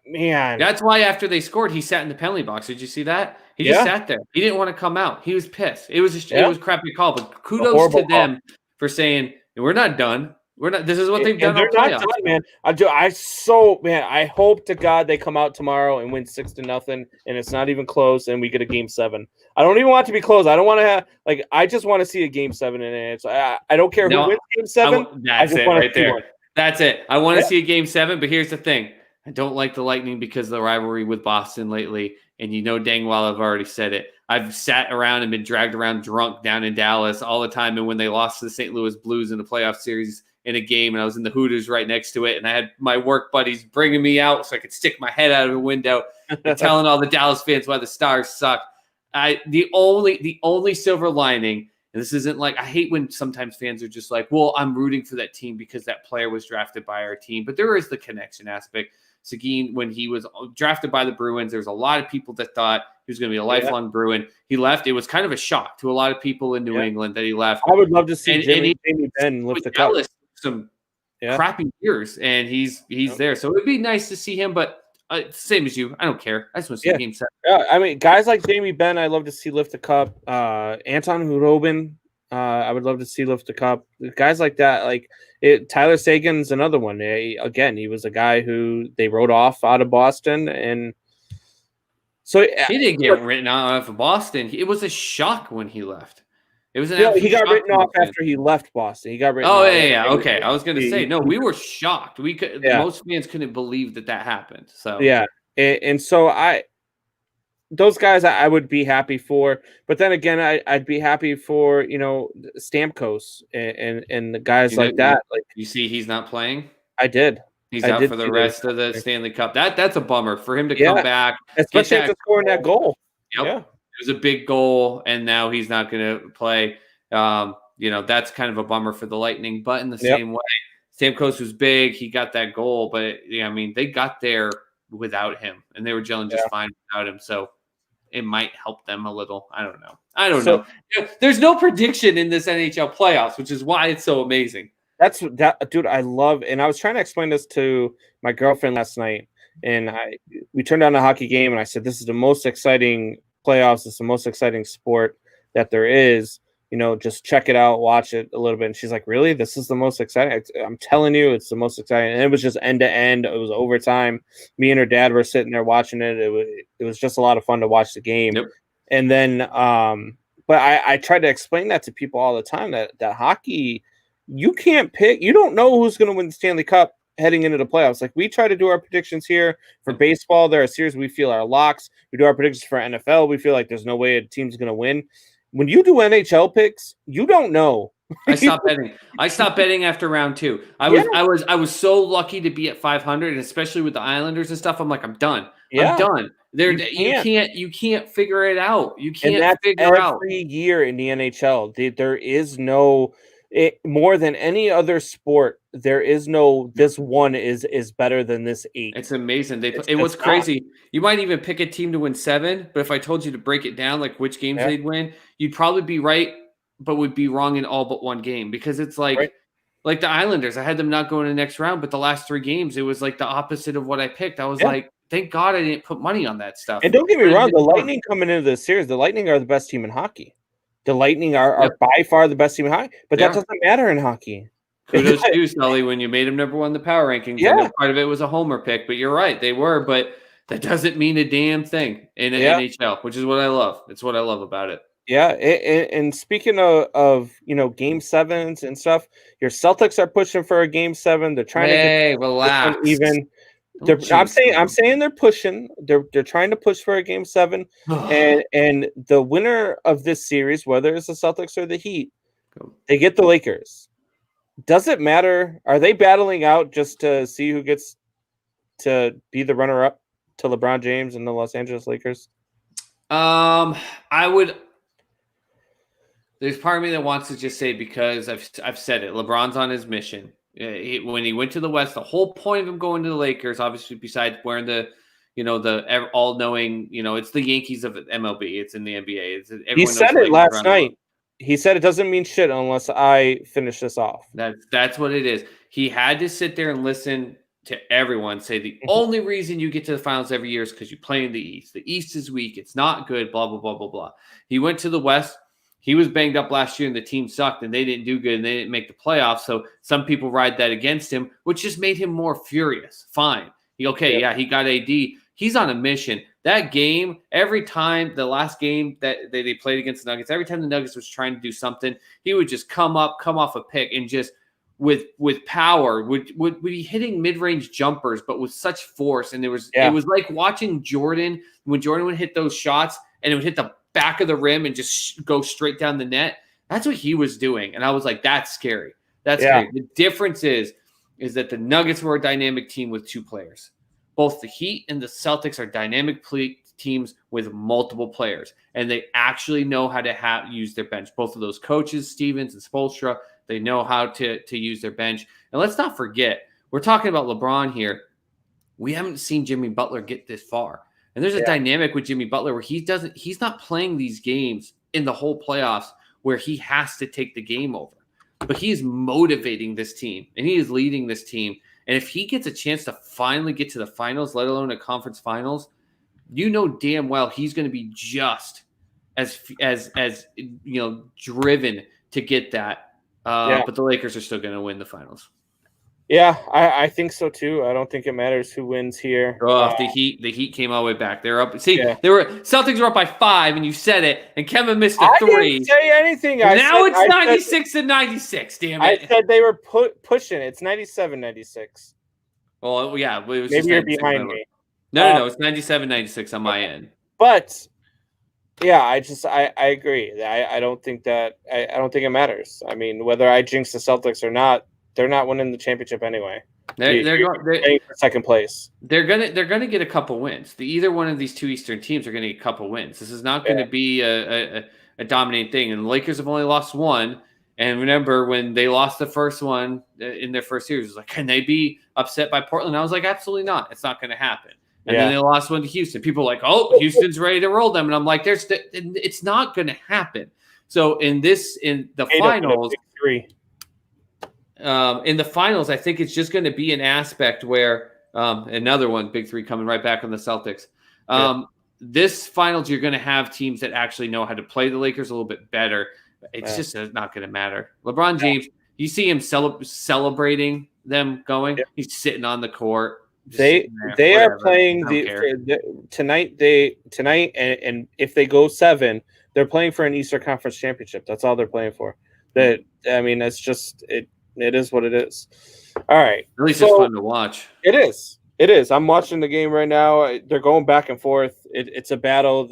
man, that's why after they scored, he sat in the penalty box. Did you see that? He just sat there. He didn't want to come out. He was pissed. It was a crappy call, but kudos to them for saying we're not done. We're not. This is what they've done. They're not done, man. I hope to God they come out tomorrow and win 6-0, and it's not even close, and we get a Game 7. I don't even want it to be close. I don't want to have I just want to see a Game 7 in it. So I don't care who wins Game 7. That's it right there. That's it. I want to see a Game 7, but here's the thing: I don't like the Lightning because of the rivalry with Boston lately, and you know dang well I've already said it. I've sat around and been dragged around drunk down in Dallas all the time, and when they lost to the St. Louis Blues in the playoff series in a game, and I was in the Hooters right next to it, and I had my work buddies bringing me out so I could stick my head out of the window and telling all the Dallas fans why the Stars suck. The only silver lining, and this isn't I hate when sometimes fans are just like, well, I'm rooting for that team because that player was drafted by our team, but there is the connection aspect. Seguin, when he was drafted by the Bruins, there was a lot of people that thought he was going to be a lifelong Bruin. He left. It was kind of a shock to a lot of people in New England that he left. I would love to see Jamie Benn lift the cup. Some crappy years, and he's there. So it'd be nice to see him, but same as you. I don't care. I just want to see Game 7. Yeah, I mean, guys like Jamie Benn, I love to see lift the cup. Anton Hudobin, I would love to see lift the cup. Guys like that, Tyler Sagan's another one. Again, he was a guy who they wrote off out of Boston, and so he didn't get written off of Boston. It was a shock when he left. It was he got written off after he left Boston. He got written off. Okay. I was going to say, no, we were shocked. Most fans couldn't believe that happened. So and so those guys I would be happy for, but then again, I'd be happy for Stamkos and the guys like that. You see, he's not playing. I did. He's out for the rest of the Stanley Cup. That's a bummer for him to come back, especially after scoring that goal. Yep. Yeah. It was a big goal, and now he's not going to play. That's kind of a bummer for the Lightning. But in the same way, Stamkos was big. He got that goal, but they got there without him, and they were gelling just fine without him. So it might help them a little. I don't know. There's no prediction in this NHL playoffs, which is why it's so amazing. That's that, dude. I love, and I was trying to explain this to my girlfriend last night, and we turned on a hockey game, and I said, "This is the most exciting playoffs. It's the most exciting sport that there is. Just check it out, watch it a little bit." And she's like, "Really? This is the most exciting?" I'm telling you, it's the most exciting. And it was just end to end. It was overtime. Me and her dad were sitting there watching it. It was just a lot of fun to watch the game. Yep. And then, but I try to explain that to people all the time that hockey, you can't pick. You don't know who's going to win the Stanley Cup heading into the playoffs. Like, we try to do our predictions here for baseball. There are series we feel are locks. We do our predictions for NFL. We feel like there's no way a team's going to win. When you do NHL picks, you don't know. I stopped betting. I stopped betting after round 2. I was so lucky to be at 500, and especially with the Islanders and stuff. I'm like, I'm done. I'm done. You can't figure it out. You can't figure out every year in the NHL. There is no more than any other sport. There is no this one is better than this 8. It's amazing. It was crazy. You might even pick a team to win 7, but if I told you to break it down, like which games they'd win, you'd probably be right, but would be wrong in all but one game, because it's like the Islanders. I had them not going to the next round, but the last 3 games, it was like the opposite of what I picked. I was like, thank God I didn't put money on that stuff. And don't get me wrong, the Lightning coming into this series, the Lightning are the best team in hockey. The Lightning are by far the best team in hockey, but that doesn't matter in hockey. Kudos to you, Sully, when you made him number 1 in the power rankings. Yeah. Part of it was a homer pick, but you're right. They were, but that doesn't mean a damn thing in NHL, which is what I love. It's what I love about it. Yeah, and speaking of game 7s and stuff, your Celtics are pushing for a game 7. They're trying to relax. Even. I'm saying they're pushing. They're trying to push for a game 7, and the winner of this series, whether it's the Celtics or the Heat, they get the Lakers. Does it matter? Are they battling out just to see who gets to be the runner-up to LeBron James and the Los Angeles Lakers? I would. There's part of me that wants to just say, because I've said it, LeBron's on his mission. When he went to the West, the whole point of him going to the Lakers, obviously, besides wearing the all-knowing, it's the Yankees of MLB. It's in the NBA. He said it last night. He said it doesn't mean shit unless I finish this off. That's what it is. He had to sit there and listen to everyone say the only reason you get to the finals every year is because you play in the East. The East is weak. It's not good, blah, blah, blah, blah, blah. He went to the West. He was banged up last year, and the team sucked, and they didn't do good, and they didn't make the playoffs. So some people ride that against him, which just made him more furious. Fine. He got AD. He's on a mission. That game, every time, the last game that they played against the Nuggets, every time the Nuggets was trying to do something, he would just come off a pick, and just with power would be hitting mid-range jumpers, but with such force. And it was like watching Jordan, when Jordan would hit those shots and it would hit the back of the rim and just go straight down the net. That's what he was doing. And I was like, that's scary. That's scary. The difference is that the Nuggets were a dynamic team with 2 players. Both the Heat and the Celtics are dynamic teams with multiple players, and they actually know how to use their bench. Both of those coaches, Stevens and Spoelstra, they know how to use their bench. And let's not forget, we're talking about LeBron here. We haven't seen Jimmy Butler get this far. And there's a dynamic with Jimmy Butler where he's not playing these games in the whole playoffs where he has to take the game over. But he is motivating this team, and he is leading this team. And if he gets a chance to finally get to the finals, let alone a conference finals, damn well he's going to be just as driven to get that. But the Lakers are still going to win the finals. Yeah, I think so too. I don't think it matters who wins here. The Heat came all the way back. They're up. See, Celtics were up by 5, and you said it, and Kevin missed a 3. I didn't say anything. It's 96-96. Damn it! I said they were pushing. It's 97-96. Well, yeah, it was maybe you're behind me. No, it's 97-96 on my end. But yeah, I agree. I don't think that I don't think it matters. I mean, whether I jinx the Celtics or not, they're not winning the championship anyway. They're going for second place. They're gonna get a couple wins. Either one of these 2 Eastern teams are gonna get a couple wins. This is not going to be a dominating thing. And the Lakers have only lost 1. And remember, when they lost the first one in their first series, it was like, can they be upset by Portland? I was like, absolutely not. It's not going to happen. And then they lost 1 to Houston. People were like, oh, Houston's ready to roll them. And I'm like, it's not going to happen. So in the finals, in the finals, I think it's just going to be an aspect where another one, Big 3 coming right back on the Celtics. This finals, you're going to have teams that actually know how to play the Lakers a little bit better. It's just not going to matter. LeBron James, you see him celebrating them going. He's sitting on the court, They are playing tonight. And if they go 7, they're playing for an Eastern Conference championship. That's all they're playing for. It's just it is what it is. All right. At least it's fun to watch. It is. It is. I'm watching the game right now. They're going back and forth. It's a battle.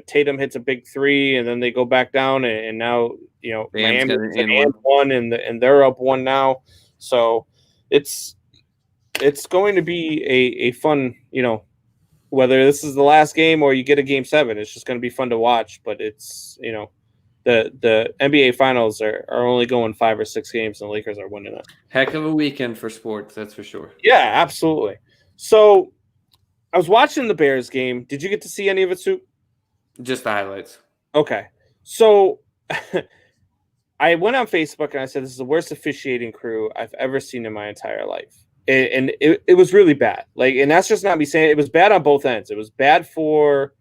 Tatum hits a big 3, and then they go back down, and now Miami's and 1, and they're up 1 now. So it's going to be a fun, whether this is the last game or you get a game 7, it's just going to be fun to watch. But it's the NBA Finals are only going 5 or 6 games, and the Lakers are winning it. Heck of a weekend for sports, that's for sure. Yeah, absolutely. So I was watching the Bears game. Did you get to see any of it, Sue? Just the highlights. Okay. So I went on Facebook and I said, this is the worst officiating crew I've ever seen in my entire life. And it was really bad. And that's just not me saying it. It was bad on both ends. It was bad for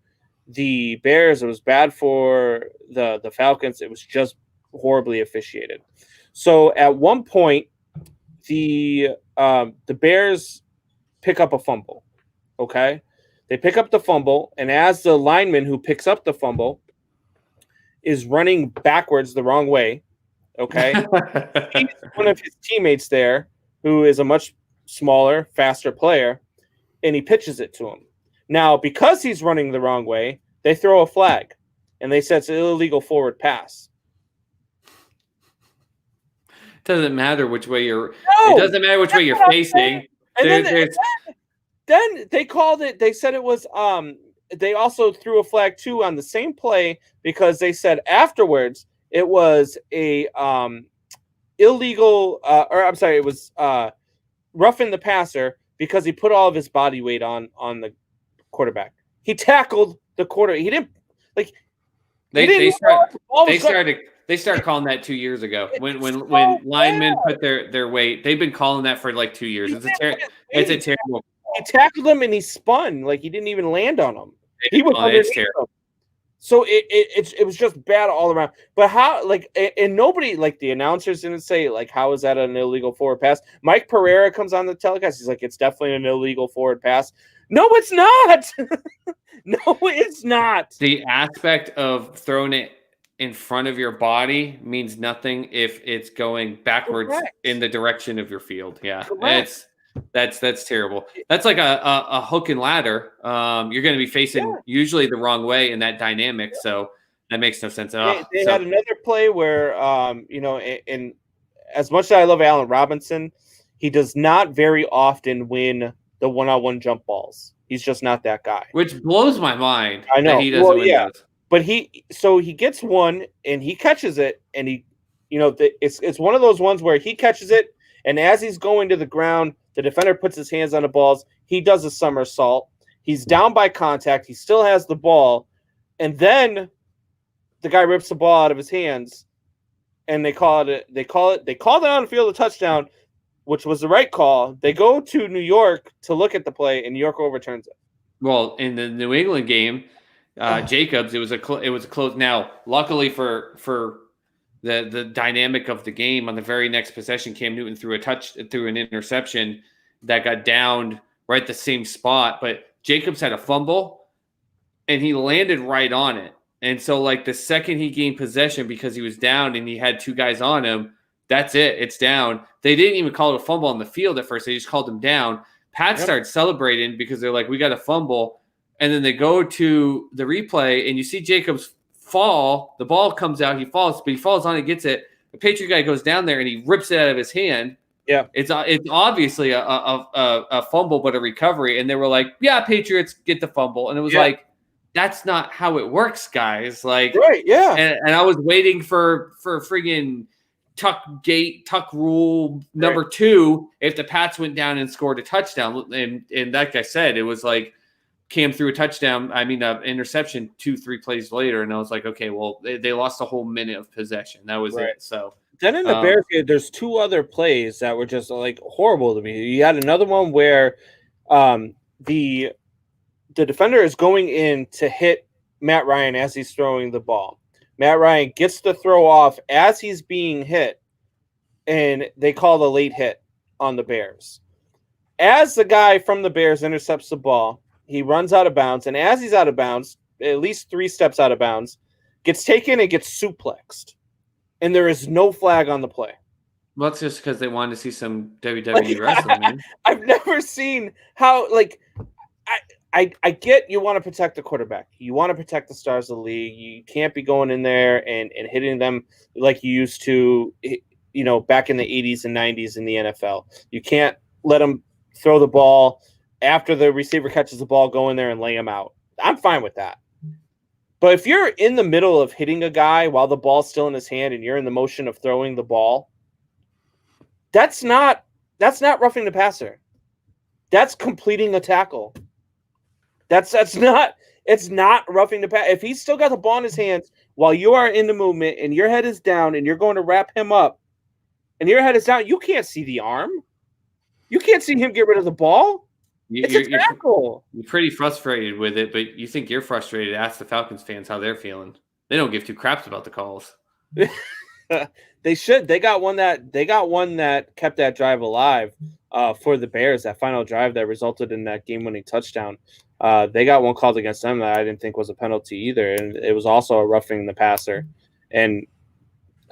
the Bears. It was bad for the Falcons. It was just horribly officiated. So at one point, the Bears pick up a fumble. Okay. They pick up the fumble, and as the lineman who picks up the fumble is running backwards the wrong way, okay, he's one of his teammates there who is a much smaller, faster player, and he pitches it to him. Now, because he's running the wrong way, they throw a flag, and they say it's an illegal forward pass. Doesn't matter which way you're. No, it doesn't matter which way you're facing. And then they called it. They said it was. They also threw a flag too on the same play because they said afterwards it was a illegal. It was roughing the passer because he put all of his body weight on the quarterback. He tackled the quarter. He didn't like. They started calling that 2 years ago when linemen put their weight. They've been calling that for like 2 years. It's a terrible. He tackled him and he spun like he didn't even land on him. He was it's terrible. So it was just bad all around. But how and nobody the announcers didn't say how is that an illegal forward pass? Mike Pereira comes on the telecast. He's like, it's definitely an illegal forward pass. No, it's not. No, it's not. The aspect of throwing it in front of your body means nothing if it's going backwards in the direction of your field. Yeah, that's terrible. That's like a hook and ladder. You're going to be facing usually the wrong way in that dynamic. So that makes no sense at all. They had another play where, and as much as I love Allen Robinson, he does not very often win the one-on-one jump balls. He's just not that guy. Which blows my mind. I know. That he doesn't win those. But he gets one and he catches it, and it's one of those ones where he catches it, and as he's going to the ground, the defender puts his hands on the balls. He does a somersault. He's down by contact. He still has the ball, and then the guy rips the ball out of his hands, and they called it on the field a touchdown, which was the right call. They go to New York to look at the play, and New York overturns it. Well, in the New England game, Jacobs, it was a close. Now, luckily for the dynamic of the game, on the very next possession, Cam Newton threw an interception that got downed right at the same spot. But Jacobs had a fumble, and he landed right on it. And so, the second he gained possession, because he was down and he had 2 guys on him, that's it. It's down. They didn't even call it a fumble on the field at first. They just called him down. Pat started celebrating because they're like, we got a fumble. And then they go to the replay, and you see Jacobs fall. The ball comes out. He falls, but he falls on it, gets it. The Patriot guy goes down there, and he rips it out of his hand. Yeah. It's obviously a fumble, but a recovery. And they were like, yeah, Patriots get the fumble. And it was that's not how it works, guys. Right, yeah. And I was waiting for friggin' tuck rule number 2 if the Pats went down and scored a touchdown. And like I said, it was like Cam threw a touchdown, an interception 2-3 plays later, and I was like, okay, well, they lost a whole minute of possession. That was it. So then in the Bears game, there's 2 other plays that were just horrible to me. You had another one where the defender is going in to hit Matt Ryan as he's throwing the ball. Matt Ryan gets the throw off as he's being hit, and they call the late hit on the Bears. as the guy from the Bears intercepts the ball, he runs out of bounds, and as he's out of bounds, at least 3 steps out of bounds, gets taken and gets suplexed, and there is no flag on the play. Well, that's just because they wanted to see some WWE wrestling, man. I've never seen how, like, I get you want to protect the quarterback. You want to protect the stars of the league. You can't be going in there and hitting them like you used to, back in the 80s and 90s in the NFL. You can't let them throw the ball after the receiver catches the ball, go in there and lay him out. I'm fine with that. But if you're in the middle of hitting a guy while the ball's still in his hand and you're in the motion of throwing the ball, that's not roughing the passer. That's completing a tackle. It's not roughing the pass. If he's still got the ball in his hands while you are in the movement and your head is down and you're going to wrap him up and your head is down, you can't see the arm. You can't see him get rid of the ball. It's a tackle. You're pretty frustrated with it, but you think you're frustrated. Ask the Falcons fans how they're feeling. They don't give 2 craps about the calls. They should. They got one that kept that drive alive for the Bears, that final drive that resulted in that game-winning touchdown. They got one called against them that I didn't think was a penalty either, and it was also a roughing the passer. And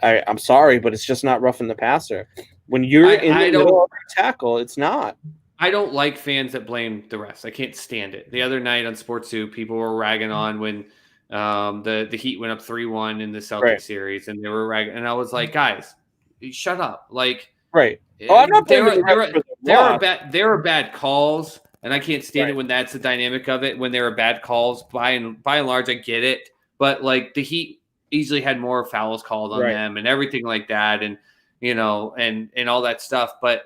I'm sorry, but it's just not roughing the passer. When you're in the middle of a tackle, it's not. I don't like fans that blame the refs. I can't stand it. The other night on Sports 2, people were ragging on when the Heat went up 3-1 in the Celtics series, and they were ragging. And I was like, guys, shut up. Like, right. Oh, I'm not blaming there are bad calls, and I can't stand it when that's the dynamic of it. When there are bad calls, by and large, I get it. But like the Heat easily had more fouls called on them and everything like that, and and all that stuff. But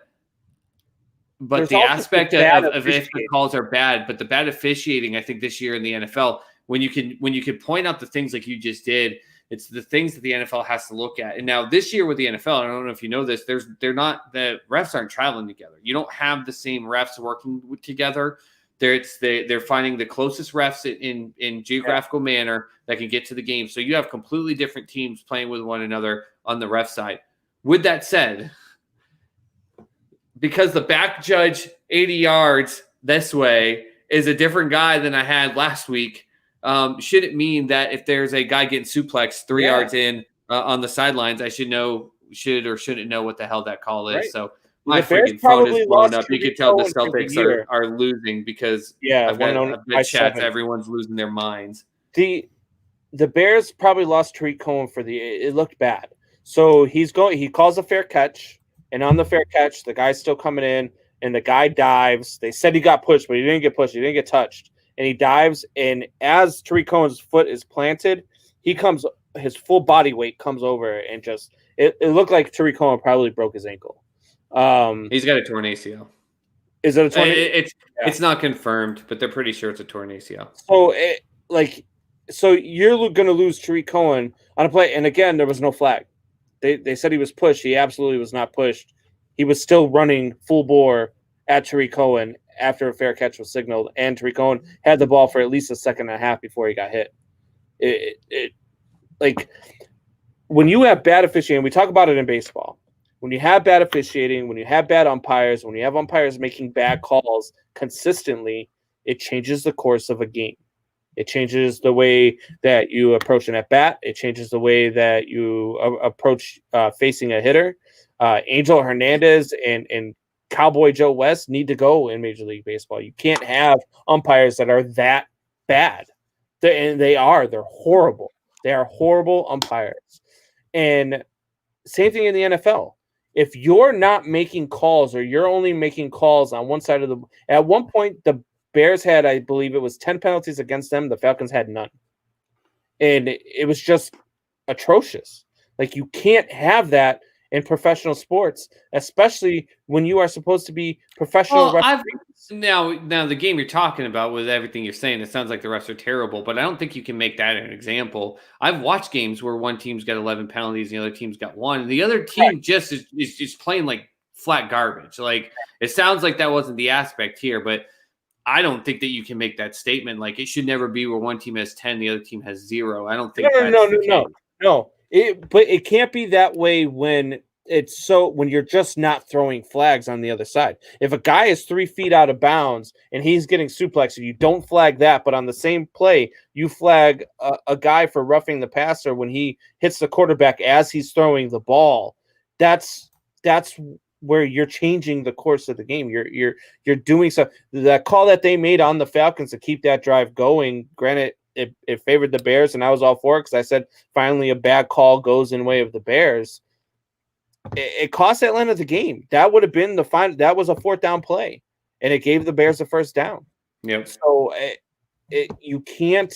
the aspect of if the calls are bad, but the bad officiating, I think this year in the NFL, when you can point out the things like you just did, it's the things that the NFL has to look at. And now this year with the NFL, I don't know if you know this, the refs aren't traveling together. You don't have the same refs working together. They're finding the closest refs in geographical manner that can get to the game. So you have completely different teams playing with one another on the ref side. With that said, because the back judge 80 yards this way is a different guy than I had last week, should it mean that if there's a guy getting suplexed 3 yards in on the sidelines, I should or shouldn't know what the hell that call is? Right. So my freaking phone is blown up. You can tell the Celtics are losing because I've got chats. Everyone's losing their minds. The Bears probably lost Tariq Cohen it looked bad. So he calls a fair catch. And on the fair catch, the guy's still coming in, and the guy dives. They said he got pushed, but he didn't get pushed. He didn't get touched. And he dives, and as Tariq Cohen's foot is planted, his full body weight comes over, and just it looked like Tariq Cohen probably broke his ankle. He's got a torn ACL. Is it a torn ACL? It's not confirmed, but they're pretty sure it's a torn ACL. So you're going to lose Tariq Cohen on a play, and again, there was no flag. They said he was pushed. He absolutely was not pushed. He was still running full bore at Tariq Cohen after a fair catch was signaled, and Tariq Cohen had the ball for at least a second and a half before he got hit. Like when you have bad officiating, we talk about it in baseball. When you have bad officiating, when you have bad umpires, when you have umpires making bad calls consistently, it changes the course of a game. It changes the way that you approach an at-bat. It changes the way that you approach facing a hitter. Angel Hernandez and Cowboy Joe West need to go in Major League Baseball. You can't have umpires that are that bad. They're horrible. They are horrible umpires. And same thing in the NFL. If you're not making calls or you're only making calls on one side of the – at one point, the Bears had, I believe it was 10 penalties against them. The Falcons had none. And it was just atrocious. Like, you can't have that in professional sports, especially when you are supposed to be professional referees. Now, the game you're talking about with everything you're saying, it sounds like the refs are terrible, but I don't think you can make that an example. I've watched games where one team's got 11 penalties and the other team's got 1. And the other team just is just playing like flat garbage. Like, it sounds like that wasn't the aspect here, but I don't think that you can make that statement. Like, it should never be where one team has 10, the other team has 0. I don't think No. But it can't be that way when it's so when you're just not throwing flags on the other side. If a guy is 3 feet out of bounds and he's getting suplexed, you don't flag that, but on the same play, you flag a guy for roughing the passer when he hits the quarterback as he's throwing the ball. That's where you're changing the course of the game. You're doing so. That call that they made on the Falcons to keep that drive going, granted, it favored the Bears, and I was all for it because I said finally a bad call goes in way of the Bears. It cost Atlanta the game. That would have been the final. That was a 4th down play, and it gave the Bears the 1st down. Yep. So you can't.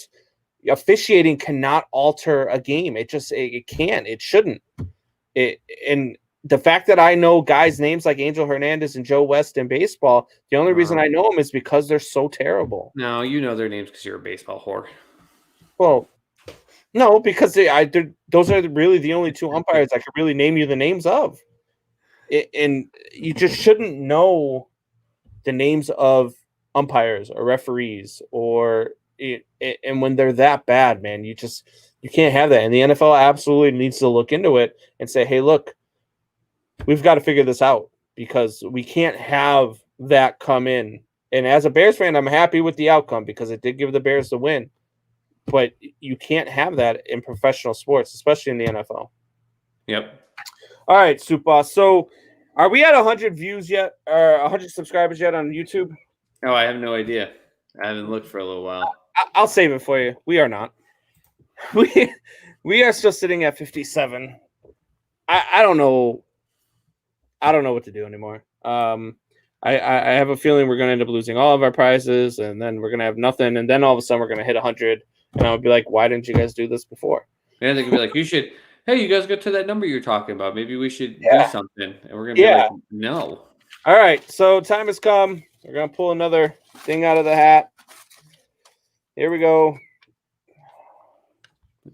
Officiating cannot alter a game. It can't. It shouldn't. And the fact that I know guys' names like Angel Hernandez and Joe West in baseball, the only reason I know them is because they're so terrible. No, you know their names because you're a baseball whore. Well, no, because those are really the only 2 umpires I could really name you the names of. And you just shouldn't know the names of umpires or referees and when they're that bad, man, you can't have that. And the NFL absolutely needs to look into it and say, hey, look, we've got to figure this out because we can't have that come in. And as a Bears fan, I'm happy with the outcome because it did give the Bears the win. But you can't have that in professional sports, especially in the NFL. Yep. All right, Soup Boss. So are we at 100 views yet or 100 subscribers yet on YouTube? Oh, I have no idea. I haven't looked for a little while. I'll save it for you. We are not. We are still sitting at 57. I don't know. I don't know what to do anymore. I have a feeling we're going to end up losing all of our prizes, and then we're going to have nothing, and then all of a sudden we're going to hit 100, and I'll be like, why didn't you guys do this before? Yeah, they could be like, hey, you guys got to that number you're talking about. Maybe we should do something. And we're going to be like, no. All right, so time has come. We're going to pull another thing out of the hat. Here we go.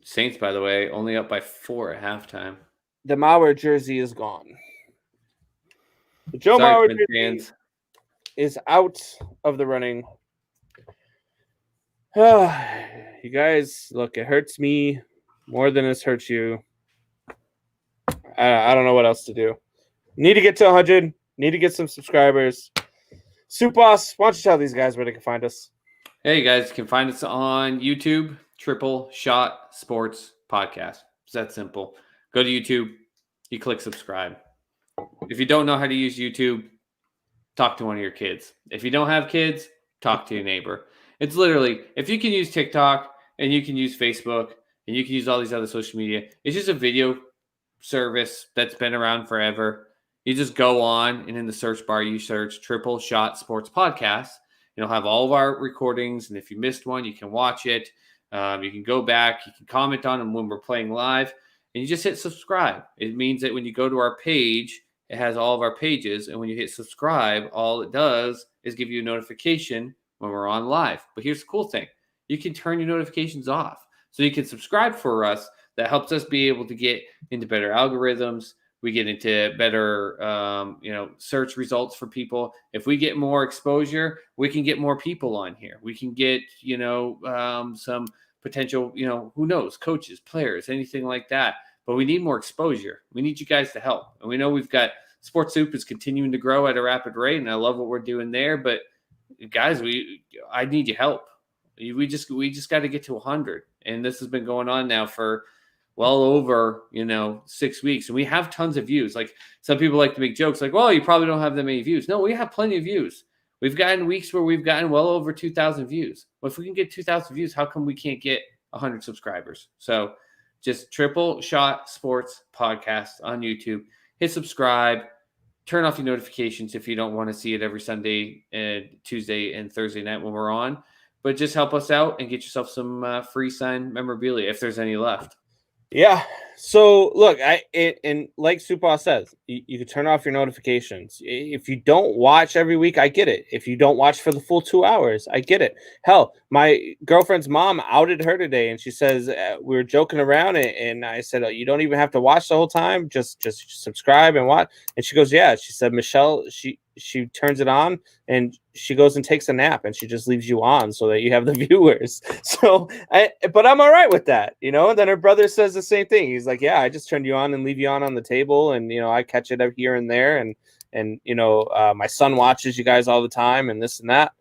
Saints, by the way, only up by 4 at halftime. The Mauer jersey is gone. The Joe Mauer jersey is out of the running. You guys, look, it hurts me more than it's hurt you. I don't know what else to do. Need to get to 100. Need to get some subscribers. Soup Boss, why don't you tell these guys where they can find us? Hey, you guys can find us on YouTube, Triple Shot Sports Podcast. It's that simple. Go to YouTube. You click subscribe. If you don't know how to use YouTube, talk to one of your kids. If you don't have kids, talk to your neighbor. It's literally, if you can use TikTok and you can use Facebook and you can use all these other social media, it's just a video service that's been around forever. You just go on and in the search bar, you search Triple Shot Sports Podcast. You'll have all of our recordings. And if you missed one, you can watch it. You can go back. You can comment on them when we're playing live. And you just hit subscribe. It means that when you go to our page, it has all of our pages. And when you hit subscribe, all it does is give you a notification when we're on live. But here's the cool thing. You can turn your notifications off. So you can subscribe for us. That helps us be able to get into better algorithms. We get into better, search results for people. If we get more exposure, we can get more people on here. We can get, some potential, who knows, coaches, players, anything like that. But we need more exposure. We need you guys to help. And we know we've got Sports Soup is continuing to grow at a rapid rate, and I love what we're doing there. But guys, I need your help. We just got to get to 100, and this has been going on now for well over 6 weeks, and we have tons of views. Like some people like to make jokes, like, "Well, you probably don't have that many views." No, we have plenty of views. We've gotten weeks where we've gotten well over 2,000 views. Well, if we can get 2,000 views, how come we can't get 100 subscribers? So, just Triple Shot Sports Podcast on YouTube. Hit subscribe. Turn off your notifications if you don't want to see it every Sunday and Tuesday and Thursday night when we're on. But just help us out and get yourself some free signed memorabilia if there's any left. Yeah. So look, and like Supa says, you can turn off your notifications. If you don't watch every week, I get it. If you don't watch for the full 2 hours, I get it. Hell, my girlfriend's mom outed her today, and she says we were joking around, and I said, you don't even have to watch the whole time. Just subscribe and watch. And she goes, yeah. She said Michelle, she turns it on and she goes and takes a nap and she just leaves you on so that you have the viewers. So but I'm all right with that, you know. And then her brother says the same thing. He's like, yeah, I just turned you on and leave you on the table, and you know, I catch it up here and there, and you know, my son watches you guys all the time and this and that.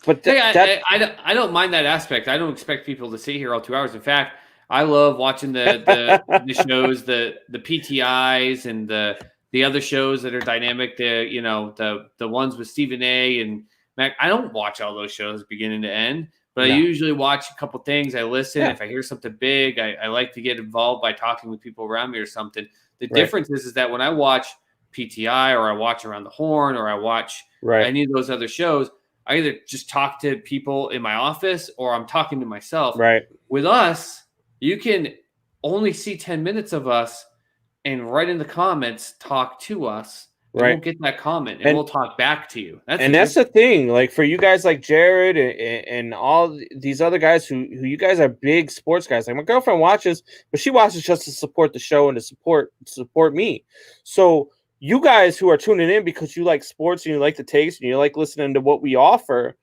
But I don't mind that aspect. I don't expect people to sit here all 2 hours. In fact, I love watching the shows, the PTIs and the other shows that are dynamic. The ones with Stephen A. and Mac. I don't watch all those shows beginning to end, but I usually watch a couple things. I listen. If I hear something big, I like to get involved by talking with people around me or something. The difference is that when I watch PTI or I watch Around the Horn or I watch any of those other shows, I either just talk to people in my office or I'm talking to myself. Right. With us, you can only see 10 minutes of us and right in the comments talk to us. Right. We'll get that comment and we'll talk back to you. That's the thing. Like for you guys like Jared and all these other guys who you guys are big sports guys. Like my girlfriend watches, but she watches just to support the show and to support me. So you guys who are tuning in because you like sports and you like the takes and you like listening to what we offer,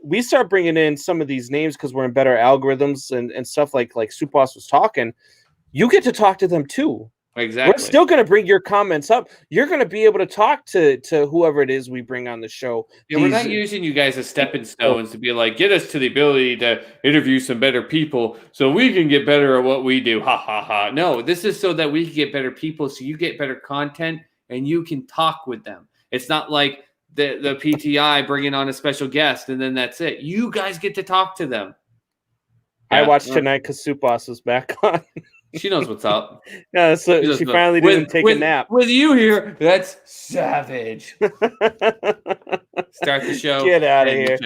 we start bringing in some of these names because we're in better algorithms and stuff like Supas was talking. You get to talk to them too. Exactly. We're still going to bring your comments up. You're going to be able to talk to whoever it is we bring on the show. Yeah, we're not using you guys as stepping stones to be like, get us to the ability to interview some better people so we can get better at what we do. Ha, ha, ha. No, this is so that we can get better people so you get better content and you can talk with them. It's not like the PTI bringing on a special guest and then that's it. You guys get to talk to them. I watched tonight because Supas was back on. She knows what's up. Yeah, so she finally didn't take a nap. With you here, that's savage. Start the show. Get out of here.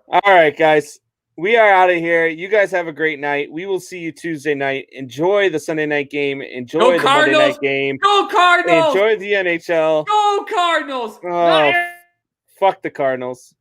All right, guys. We are out of here. You guys have a great night. We will see you Tuesday night. Enjoy the Sunday night game. Enjoy the Monday night game. Go Cardinals! Enjoy the NHL. Go Cardinals! Oh, fuck the Cardinals.